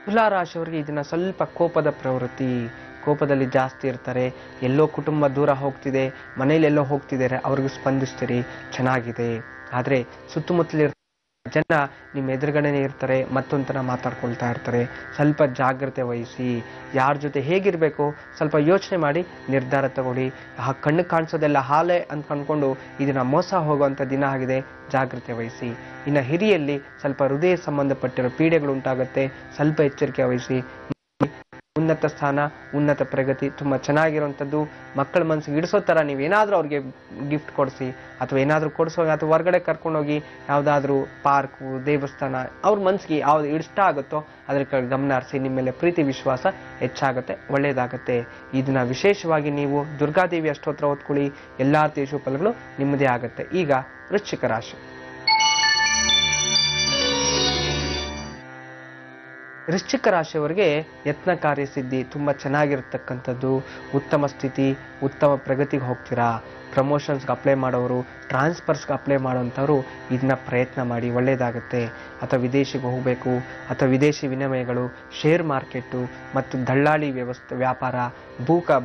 ತುಲಾರಾಶಿಯವರಿಗೆ ಇದನ್ನ ಸ್ವಲ್ಪ ಕೋಪದ ಪ್ರವೃತ್ತಿ, ಕೋಪದಲ್ಲಿ ಜಾಸ್ತಿ ಇರ್ತಾರೆ. ಎಲ್ಲೋ ಕುಟುಂಬ ದೂರ ಹೋಗ್ತಿದೆ, ಮನೇಲಿ ಎಲ್ಲೋ ಹೋಗ್ತಿದ್ದಾರೆ, ಅವ್ರಿಗೆ ಸ್ಪಂದಿಸ್ತೀರಿ, ಚೆನ್ನಾಗಿದೆ. ಆದರೆ ಸುತ್ತಮುತ್ತಲಿರೋ ಜನ ನಿಮ್ಮ ಎದುರುಗಡೆನೇ ಇರ್ತಾರೆ, ಮತ್ತೊಂಥರ ಮಾತಾಡ್ಕೊಳ್ತಾ ಇರ್ತಾರೆ. ಸ್ವಲ್ಪ ಜಾಗ್ರತೆ ವಹಿಸಿ. ಯಾರ ಜೊತೆ ಹೇಗಿರಬೇಕು ಸ್ವಲ್ಪ ಯೋಚನೆ ಮಾಡಿ ನಿರ್ಧಾರ ತಗೊಳ್ಳಿ. ಕಣ್ಣು ಕಾಣಿಸೋದೆಲ್ಲ ಹಾಲೆ ಅಂತ ಅಂದ್ಕೊಂಡು ಇದನ್ನ ಮೋಸ ಹೋಗುವಂಥ ದಿನ ಆಗಿದೆ, ಜಾಗ್ರತೆ ವಹಿಸಿ. ಇನ್ನು ಹಿರಿಯಲ್ಲಿ ಸ್ವಲ್ಪ ಹೃದಯ ಸಂಬಂಧಪಟ್ಟಿರೋ ಪೀಡೆಗಳು ಉಂಟಾಗುತ್ತೆ, ಸ್ವಲ್ಪ ಎಚ್ಚರಿಕೆ ವಹಿಸಿ. ಉನ್ನತ ಸ್ಥಾನ, ಉನ್ನತ ಪ್ರಗತಿ ತುಂಬ ಚೆನ್ನಾಗಿರುವಂಥದ್ದು. ಮಕ್ಕಳ ಮನಸ್ಸಿಗೆ ಇಡಿಸೋ ಥರ ನೀವೇನಾದರೂ ಅವ್ರಿಗೆ ಗಿಫ್ಟ್ ಕೊಡಿಸಿ, ಅಥವಾ ಏನಾದರೂ ಕೊಡಿಸೋ, ಅಥವಾ ಹೊರಗಡೆ ಕರ್ಕೊಂಡೋಗಿ ಯಾವುದಾದ್ರೂ ಪಾರ್ಕು, ದೇವಸ್ಥಾನ, ಅವ್ರ ಮನಸ್ಸಿಗೆ ಯಾವ್ದು ಇಷ್ಟ ಆಗುತ್ತೋ ಅದ್ರ ಕಡೆ ಗಮನ ಹರಿಸಿ. ನಿಮ್ಮ ಮೇಲೆ ಪ್ರೀತಿ ವಿಶ್ವಾಸ ಹೆಚ್ಚಾಗುತ್ತೆ, ಒಳ್ಳೆಯದಾಗುತ್ತೆ. ಇದನ್ನ ವಿಶೇಷವಾಗಿ ನೀವು ದುರ್ಗಾದೇವಿ ಅಷ್ಟೋತ್ರ ಓದ್ಕೊಳ್ಳಿ, ಎಲ್ಲ ರೀತಿಯ ಫಲಗಳು ನಿಮ್ಮದೇ ಆಗುತ್ತೆ. ಈಗ ವೃಶ್ಚಿಕ ರಾಶಿ. ವೃಶ್ಚಿಕ ರಾಶಿಯವರಿಗೆ ಯತ್ನ ಕಾರ್ಯಸಿದ್ಧಿ ತುಂಬ ಚೆನ್ನಾಗಿರ್ತಕ್ಕಂಥದ್ದು. ಉತ್ತಮ ಸ್ಥಿತಿ, ಉತ್ತಮ ಪ್ರಗತಿಗೆ ಹೋಗ್ತೀರಾ. ಪ್ರಮೋಷನ್ಸ್ಗೆ ಅಪ್ಲೈ ಮಾಡೋರು, ಟ್ರಾನ್ಸ್ಫರ್ಸ್ಗೆ ಅಪ್ಲೈ ಮಾಡೋವಂಥವ್ರು ಇದನ್ನ ಪ್ರಯತ್ನ ಮಾಡಿ, ಒಳ್ಳೆಯದಾಗುತ್ತೆ. ಅಥವಾ ವಿದೇಶಿಗೆ ಹೋಗಬೇಕು, ಅಥವಾ ವಿದೇಶಿ ವಿನಿಮಯಗಳು, ಶೇರ್ ಮಾರ್ಕೆಟು ಮತ್ತು ದಳ್ಳಾಳಿ ವ್ಯಾಪಾರ,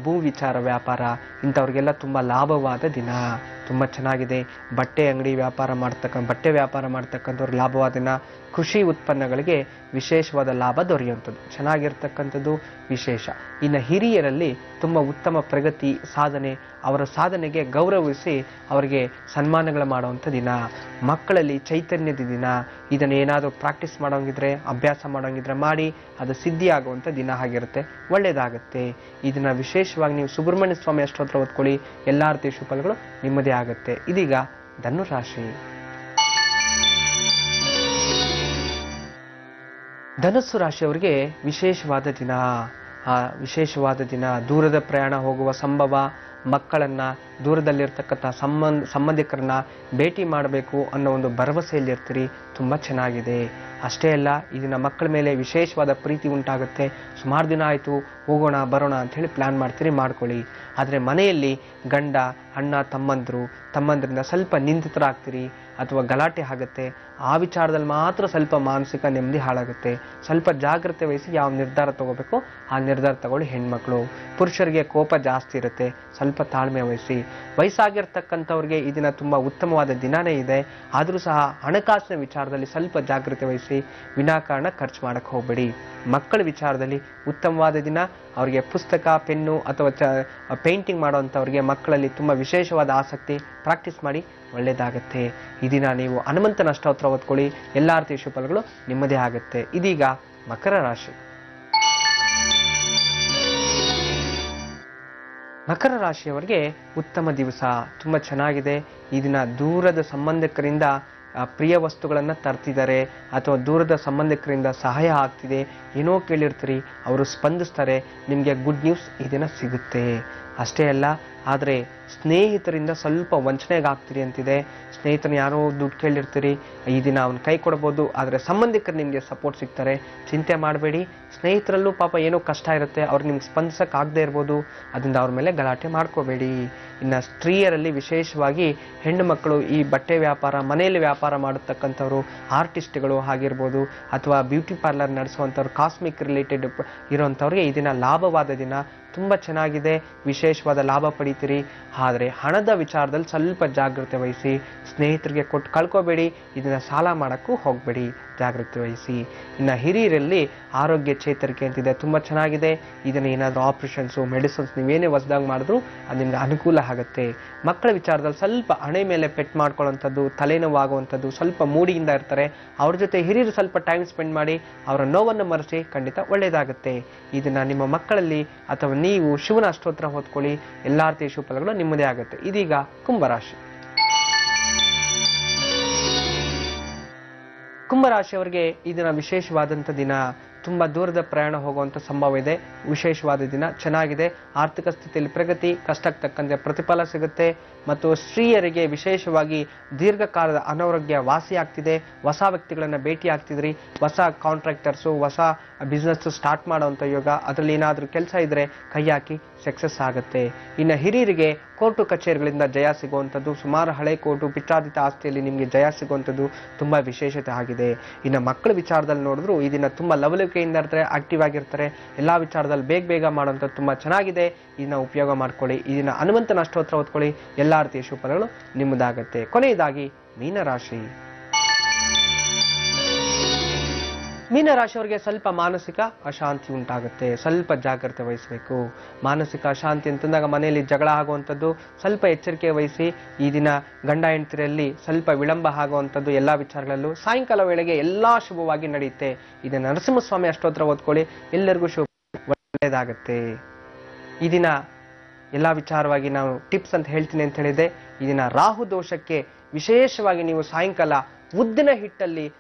ಭೂ ವಿಚಾರ ವ್ಯಾಪಾರ, ಇಂಥವ್ರಿಗೆಲ್ಲ ತುಂಬ ಲಾಭವಾದ ದಿನ, ತುಂಬ ಚೆನ್ನಾಗಿದೆ. ಬಟ್ಟೆ ವ್ಯಾಪಾರ ಮಾಡ್ತಕ್ಕಂಥವ್ರು ಲಾಭವಾದ ದಿನ. ಕೃಷಿ ಉತ್ಪನ್ನಗಳಿಗೆ ವಿಶೇಷವಾದ ಲಾಭ ದೊರೆಯುವಂಥದ್ದು, ಚೆನ್ನಾಗಿರ್ತಕ್ಕಂಥದ್ದು ವಿಶೇಷ. ಇನ್ನು ಹಿರಿಯರಲ್ಲಿ ತುಂಬ ಉತ್ತಮ ಪ್ರಗತಿ, ಸಾಧನೆ, ಅವರ ಸಾಧನೆಗೆ ಗೌರವಿಸಿ ಅವರಿಗೆ ಸನ್ಮಾನಗಳು ಮಾಡುವಂಥ ದಿನ. ಮಕ್ಕಳಲ್ಲಿ ಚೈತನ್ಯದ ದಿನ. ಇದನ್ನು ಏನಾದರೂ ಪ್ರಾಕ್ಟೀಸ್ ಮಾಡೋಂಗಿದ್ರೆ, ಅಭ್ಯಾಸ ಮಾಡೋಂಗಿದ್ರೆ ಮಾಡಿ, ಅದು ಸಿದ್ಧಿ ಆಗುವಂಥ ದಿನ ಆಗಿರುತ್ತೆ, ಒಳ್ಳೆಯದಾಗುತ್ತೆ. ಇದನ್ನ ವಿಶೇಷವಾಗಿ ನೀವು ಸುಬ್ರಹ್ಮಣ್ಯ ಸ್ವಾಮಿ ಅಷ್ಟೋತ್ರ ಓದ್ಕೊಳ್ಳಿ, ಎಲ್ಲ ರೀತಿಯ ಶುಭಗಳು ನಿಮ್ಮದೇ ಆಗುತ್ತೆ. ಇದೀಗ ಧನುರಾಶಿ. ಧನಸ್ಸು ರಾಶಿಯವರಿಗೆ ವಿಶೇಷವಾದ ದಿನ. ದೂರದ ಪ್ರಯಾಣ ಹೋಗುವ ಸಂಭವ, ಮಕ್ಕಳನ್ನ, ದೂರದಲ್ಲಿರ್ತಕ್ಕಂಥ ಸಂಬಂಧಿಕರನ್ನ ಭೇಟಿ ಮಾಡಬೇಕು ಅನ್ನೋ ಒಂದು ಭರವಸೆಯಲ್ಲಿರ್ತೀರಿ, ತುಂಬ ಚೆನ್ನಾಗಿದೆ. ಅಷ್ಟೇ ಅಲ್ಲ, ಇದನ್ನ ಮಕ್ಕಳ ಮೇಲೆ ವಿಶೇಷವಾದ ಪ್ರೀತಿ ಉಂಟಾಗುತ್ತೆ. ಸುಮಾರು ದಿನ ಆಯಿತು ಹೋಗೋಣ ಬರೋಣ ಅಂಥೇಳಿ ಪ್ಲ್ಯಾನ್ ಮಾಡ್ಕೊಳ್ಳಿ. ಆದರೆ ಮನೆಯಲ್ಲಿ ಗಂಡ, ಅಣ್ಣ, ತಮ್ಮಂದ್ರಿಂದ ಸ್ವಲ್ಪ ನಿಂದಿತರಾಗ್ತೀರಿ ಅಥವಾ ಗಲಾಟೆ ಆಗುತ್ತೆ. ಆ ವಿಚಾರದಲ್ಲಿ ಮಾತ್ರ ಸ್ವಲ್ಪ ಮಾನಸಿಕ ನೆಮ್ಮದಿ ಹಾಳಾಗುತ್ತೆ. ಸ್ವಲ್ಪ ಜಾಗ್ರತೆ ವಹಿಸಿ ಯಾವ ನಿರ್ಧಾರ ತಗೋಬೇಕು ಆ ನಿರ್ಧಾರ ತಗೊಳ್ಳಿ. ಹೆಣ್ಮಕ್ಳು, ಪುರುಷರಿಗೆ ಕೋಪ ಜಾಸ್ತಿ ಇರುತ್ತೆ, ಸ್ವಲ್ಪ ತಾಳ್ಮೆ ವಹಿಸಿ. ವಯಸ್ಸಾಗಿರ್ತಕ್ಕಂಥವ್ರಿಗೆ ಈ ದಿನ ತುಂಬ ಉತ್ತಮವಾದ ದಿನನೇ ಇದೆ. ಆದರೂ ಸಹ ಹಣಕಾಸಿನ ವಿಚಾರದಲ್ಲಿ ಸ್ವಲ್ಪ ಜಾಗ್ರತೆ ವಹಿಸಿ, ವಿನಾಕಾರಣ ಖರ್ಚು ಮಾಡಕ್ಕೆ ಹೋಗಬೇಡಿ. ಮಕ್ಕಳ ವಿಚಾರದಲ್ಲಿ ಉತ್ತಮವಾದ ದಿನ. ಅವರಿಗೆ ಪುಸ್ತಕ, ಪೆನ್ನು ಅಥವಾ ಪೇಂಟಿಂಗ್ ಮಾಡೋವಂಥವ್ರಿಗೆ ಮಕ್ಕಳಲ್ಲಿ ತುಂಬ ವಿಶೇಷವಾದ ಆಸಕ್ತಿ, ಪ್ರಾಕ್ಟೀಸ್ ಮಾಡಿ, ಒಳ್ಳೆಯದಾಗತ್ತೆ. ಈ ದಿನ ನೀವು ಹನುಮಂತನ ಅಷ್ಟೋತ್ರ ಓದ್ಕೊಳ್ಳಿ, ಎಲ್ಲ ರೀತಿಯ ಶುಭಗಳು ನಿಮ್ಮದೇ ಆಗುತ್ತೆ. ಇದೀಗ ಮಕರ ರಾಶಿ. ಮಕರ ರಾಶಿಯವರಿಗೆ ಉತ್ತಮ ದಿವಸ, ತುಂಬ ಚೆನ್ನಾಗಿದೆ. ಈ ದಿನ ದೂರದ ಸಂಬಂಧಿಕರಿಂದ ಪ್ರಿಯ ವಸ್ತುಗಳನ್ನು ತರ್ತಿದ್ದಾರೆ, ಅಥವಾ ದೂರದ ಸಂಬಂಧಿಕರಿಂದ ಸಹಾಯ ಆಗ್ತಿದೆ, ಏನೋ ಕೇಳಿರ್ತೀರಿ, ಅವರು ಸ್ಪಂದಿಸ್ತಾರೆ, ನಿಮಗೆ ಗುಡ್ ನ್ಯೂಸ್ ಈ ದಿನ ಸಿಗುತ್ತೆ. ಅಷ್ಟೇ ಅಲ್ಲ, ಆದರೆ ಸ್ನೇಹಿತರಿಂದ ಸ್ವಲ್ಪ ವಂಚನೆಗೆ ಆಗ್ತೀರಿ ಅಂತಿದೆ. ಸ್ನೇಹಿತರನ್ನ ಯಾರೋ ದುಡ್ಡು ಕೇಳಿರ್ತೀರಿ, ಈ ದಿನ ಅವ್ನು ಕೈ ಕೊಡ್ಬೋದು, ಆದರೆ ಸಂಬಂಧಿಕರು ನಿಮಗೆ ಸಪೋರ್ಟ್ ಸಿಗ್ತಾರೆ, ಚಿಂತೆ ಮಾಡಬೇಡಿ. ಸ್ನೇಹಿತರಲ್ಲೂ ಪಾಪ ಏನೋ ಕಷ್ಟ ಇರುತ್ತೆ, ಅವ್ರು ನಿಮ್ಗೆ ಸ್ಪಂದಿಸೋಕ್ಕಾಗದೇ ಇರ್ಬೋದು, ಅದರಿಂದ ಅವ್ರ ಮೇಲೆ ಗಲಾಟೆ ಮಾಡ್ಕೋಬೇಡಿ. ಇನ್ನು ಸ್ತ್ರೀಯರಲ್ಲಿ ವಿಶೇಷವಾಗಿ ಹೆಣ್ಣು ಮಕ್ಕಳು ಈ ಬಟ್ಟೆ ವ್ಯಾಪಾರ, ಮನೆಯಲ್ಲಿ ವ್ಯಾಪಾರ ಮಾಡತಕ್ಕಂಥವ್ರು, ಆರ್ಟಿಸ್ಟ್ಗಳು ಆಗಿರ್ಬೋದು, ಅಥವಾ ಬ್ಯೂಟಿ ಪಾರ್ಲರ್ ನಡೆಸುವಂಥವ್ರು, ಕಾಸ್ಮಿಕ್ ರಿಲೇಟೆಡ್ ಇರೋವಂಥವ್ರಿಗೆ ಈ ದಿನ ಲಾಭವಾದ ದಿನ, ತುಂಬ ಚೆನ್ನಾಗಿದೆ, ವಿಶೇಷವಾದ ಲಾಭ ಪಡಿತೀರಿ. ಆದರೆ ಹಣದ ವಿಚಾರದಲ್ಲಿ ಸ್ವಲ್ಪ ಜಾಗ್ರತೆ ವಹಿಸಿ. ಸ್ನೇಹಿತರಿಗೆ ಕೊಟ್ಟು ಕಳ್ಕೋಬೇಡಿ, ಇದನ್ನ ಸಾಲ ಮಾಡೋಕ್ಕೂ ಹೋಗಬೇಡಿ, ಜಾಗ್ರತೆ ವಹಿಸಿ. ಇನ್ನು ಹಿರಿಯರಲ್ಲಿ ಆರೋಗ್ಯ ಚೇತರಿಕೆ ಅಂತಿದೆ, ತುಂಬ ಚೆನ್ನಾಗಿದೆ. ಇದನ್ನು ಏನಾದರೂ ಆಪರೇಷನ್ಸು, ಮೆಡಿಸಿನ್ಸ್ ನೀವೇನೇ ಹೊಸದಾಗಿ ಮಾಡಿದ್ರು ಅದು ನಿಮ್ಗೆ ಅನುಕೂಲ ಆಗುತ್ತೆ. ಮಕ್ಕಳ ವಿಚಾರದಲ್ಲಿ ಸ್ವಲ್ಪ ಹಣೆ ಮೇಲೆ ಪೆಟ್ಟು ಮಾಡ್ಕೊಳ್ಳೋವಂಥದ್ದು, ತಲೆನೋವಾಗುವಂಥದ್ದು, ಸ್ವಲ್ಪ ಮೂಡಿಯಿಂದ ಇರ್ತಾರೆ, ಅವ್ರ ಜೊತೆ ಹಿರಿಯರು ಸ್ವಲ್ಪ ಟೈಮ್ ಸ್ಪೆಂಡ್ ಮಾಡಿ ಅವರ ನೋವನ್ನು ಮರೆಸಿ, ಖಂಡಿತ ಒಳ್ಳೆಯದಾಗುತ್ತೆ. ಇದನ್ನು ನಿಮ್ಮ ಮಕ್ಕಳಲ್ಲಿ ಅಥವಾ ನೀವು ಶಿವನ ಅಷ್ಟೋತ್ರ ಓದ್ಕೊಳ್ಳಿ, ಎಲ್ಲ ರೀತಿಯ ಶುಭಫಲಗಳು ನಿಮ್ಮದೇ ಆಗುತ್ತೆ. ಇದೀಗ ಕುಂಭರಾಶಿ. ಕುಂಭರಾಶಿಯವರಿಗೆ ಈ ದಿನ ವಿಶೇಷವಾದಂಥ ದಿನ. ತುಂಬ ದೂರದ ಪ್ರಯಾಣ ಹೋಗುವಂಥ ಸಂಭವ ಇದೆ, ವಿಶೇಷವಾದ ದಿನ, ಚೆನ್ನಾಗಿದೆ. ಆರ್ಥಿಕ ಸ್ಥಿತಿಯಲ್ಲಿ ಪ್ರಗತಿ, ಕಷ್ಟಕ್ಕೆ ತಕ್ಕಂತೆ ಪ್ರತಿಫಲ ಸಿಗುತ್ತೆ. ಮತ್ತು ಸ್ತ್ರೀಯರಿಗೆ ವಿಶೇಷವಾಗಿ ದೀರ್ಘಕಾಲದ ಅನಾರೋಗ್ಯ ವಾಸಿ ಆಗ್ತಿದೆ. ಹೊಸ ವ್ಯಕ್ತಿಗಳನ್ನು ಭೇಟಿ ಆಗ್ತಿದ್ರಿ, ಹೊಸ ಕಾಂಟ್ರಾಕ್ಟರ್ಸು, ಹೊಸ ಬಿಸ್ನೆಸ್ ಸ್ಟಾರ್ಟ್ ಮಾಡೋವಂಥ ಯೋಗ, ಅದರಲ್ಲಿ ಏನಾದರೂ ಕೆಲಸ ಇದ್ದರೆ ಕೈ ಹಾಕಿ ಸಕ್ಸಸ್ ಆಗುತ್ತೆ. ಇನ್ನು ಹಿರಿಯರಿಗೆ ಕೋರ್ಟು ಕಚೇರಿಗಳಿಂದ ಜಯ ಸಿಗುವಂಥದ್ದು, ಸುಮಾರು ಹಳೆ ಕೋರ್ಟು ಪಿತ್ರಾರ್ಜಿತ ಆಸ್ತಿಯಲ್ಲಿ ನಿಮಗೆ ಜಯ ಸಿಗುವಂಥದ್ದು ತುಂಬ ವಿಶೇಷತೆ ಆಗಿದೆ. ಇನ್ನು ಮಕ್ಕಳ ವಿಚಾರದಲ್ಲಿ ನೋಡಿದ್ರು ಈ ದಿನ ತುಂಬ ಲವಲವಿಕೆ ಚಟುವಟಿಕೆಯಿಂದ ಇರ್ತಾರೆ, ಆಕ್ಟಿವ್ ಆಗಿರ್ತಾರೆ, ಎಲ್ಲಾ ವಿಚಾರದಲ್ಲಿ ಬೇಗ ಬೇಗ ಮಾಡುವಂಥದ್ದು ತುಂಬಾ ಚೆನ್ನಾಗಿದೆ. ಇದನ್ನ ಉಪಯೋಗ ಮಾಡ್ಕೊಳ್ಳಿ. ಇದನ್ನ ಹನುಮಂತನ ಅಷ್ಟೋತ್ರ ಓದ್ಕೊಳ್ಳಿ. ಎಲ್ಲಾ ರೀತಿಯ ಶುಭಫಲಗಳು ನಿಮ್ಮದಾಗತ್ತೆ. ಕೊನೆಯದಾಗಿ ಮೀನರಾಶಿ. ಮೀನರಾಶಿಯವರಿಗೆ ಸ್ವಲ್ಪ ಮಾನಸಿಕ ಅಶಾಂತಿ ಉಂಟಾಗುತ್ತೆ. ಸ್ವಲ್ಪ ಜಾಗ್ರತೆ ವಹಿಸಬೇಕು. ಮಾನಸಿಕ ಅಶಾಂತಿ ಅಂತಂದಾಗ ಮನೆಯಲ್ಲಿ ಜಗಳ ಆಗುವಂಥದ್ದು, ಸ್ವಲ್ಪ ಎಚ್ಚರಿಕೆ ವಹಿಸಿ. ಈ ದಿನ ಗಂಡ ಹೆಂಡತಿರಲ್ಲಿ ಸ್ವಲ್ಪ ವಿಳಂಬ ಆಗುವಂಥದ್ದು ಎಲ್ಲಾ ವಿಚಾರಗಳಲ್ಲೂ. ಸಾಯಂಕಾಲ ವೇಳೆಗೆ ಎಲ್ಲಾ ಶುಭವಾಗಿ ನಡೆಯುತ್ತೆ. ಇದನ್ನ ನರಸಿಂಹಸ್ವಾಮಿ ಅಷ್ಟೋತ್ರ ಓದ್ಕೊಳ್ಳಿ. ಎಲ್ಲರಿಗೂ ಶುಭ, ಒಳ್ಳೆಯದಾಗತ್ತೆ. ಈ ದಿನ ಎಲ್ಲಾ ವಿಚಾರವಾಗಿ ನಾವು ಟಿಪ್ಸ್ ಅಂತ ಹೇಳ್ತೀನಿ ಅಂತ ಹೇಳಿದೆ. ಈ ದಿನ ರಾಹು ದೋಷಕ್ಕೆ ವಿಶೇಷವಾಗಿ ನೀವು ಸಾಯಂಕಾಲ ಉದ್ದಿನ ಹಿಟ್ಟಲ್ಲಿ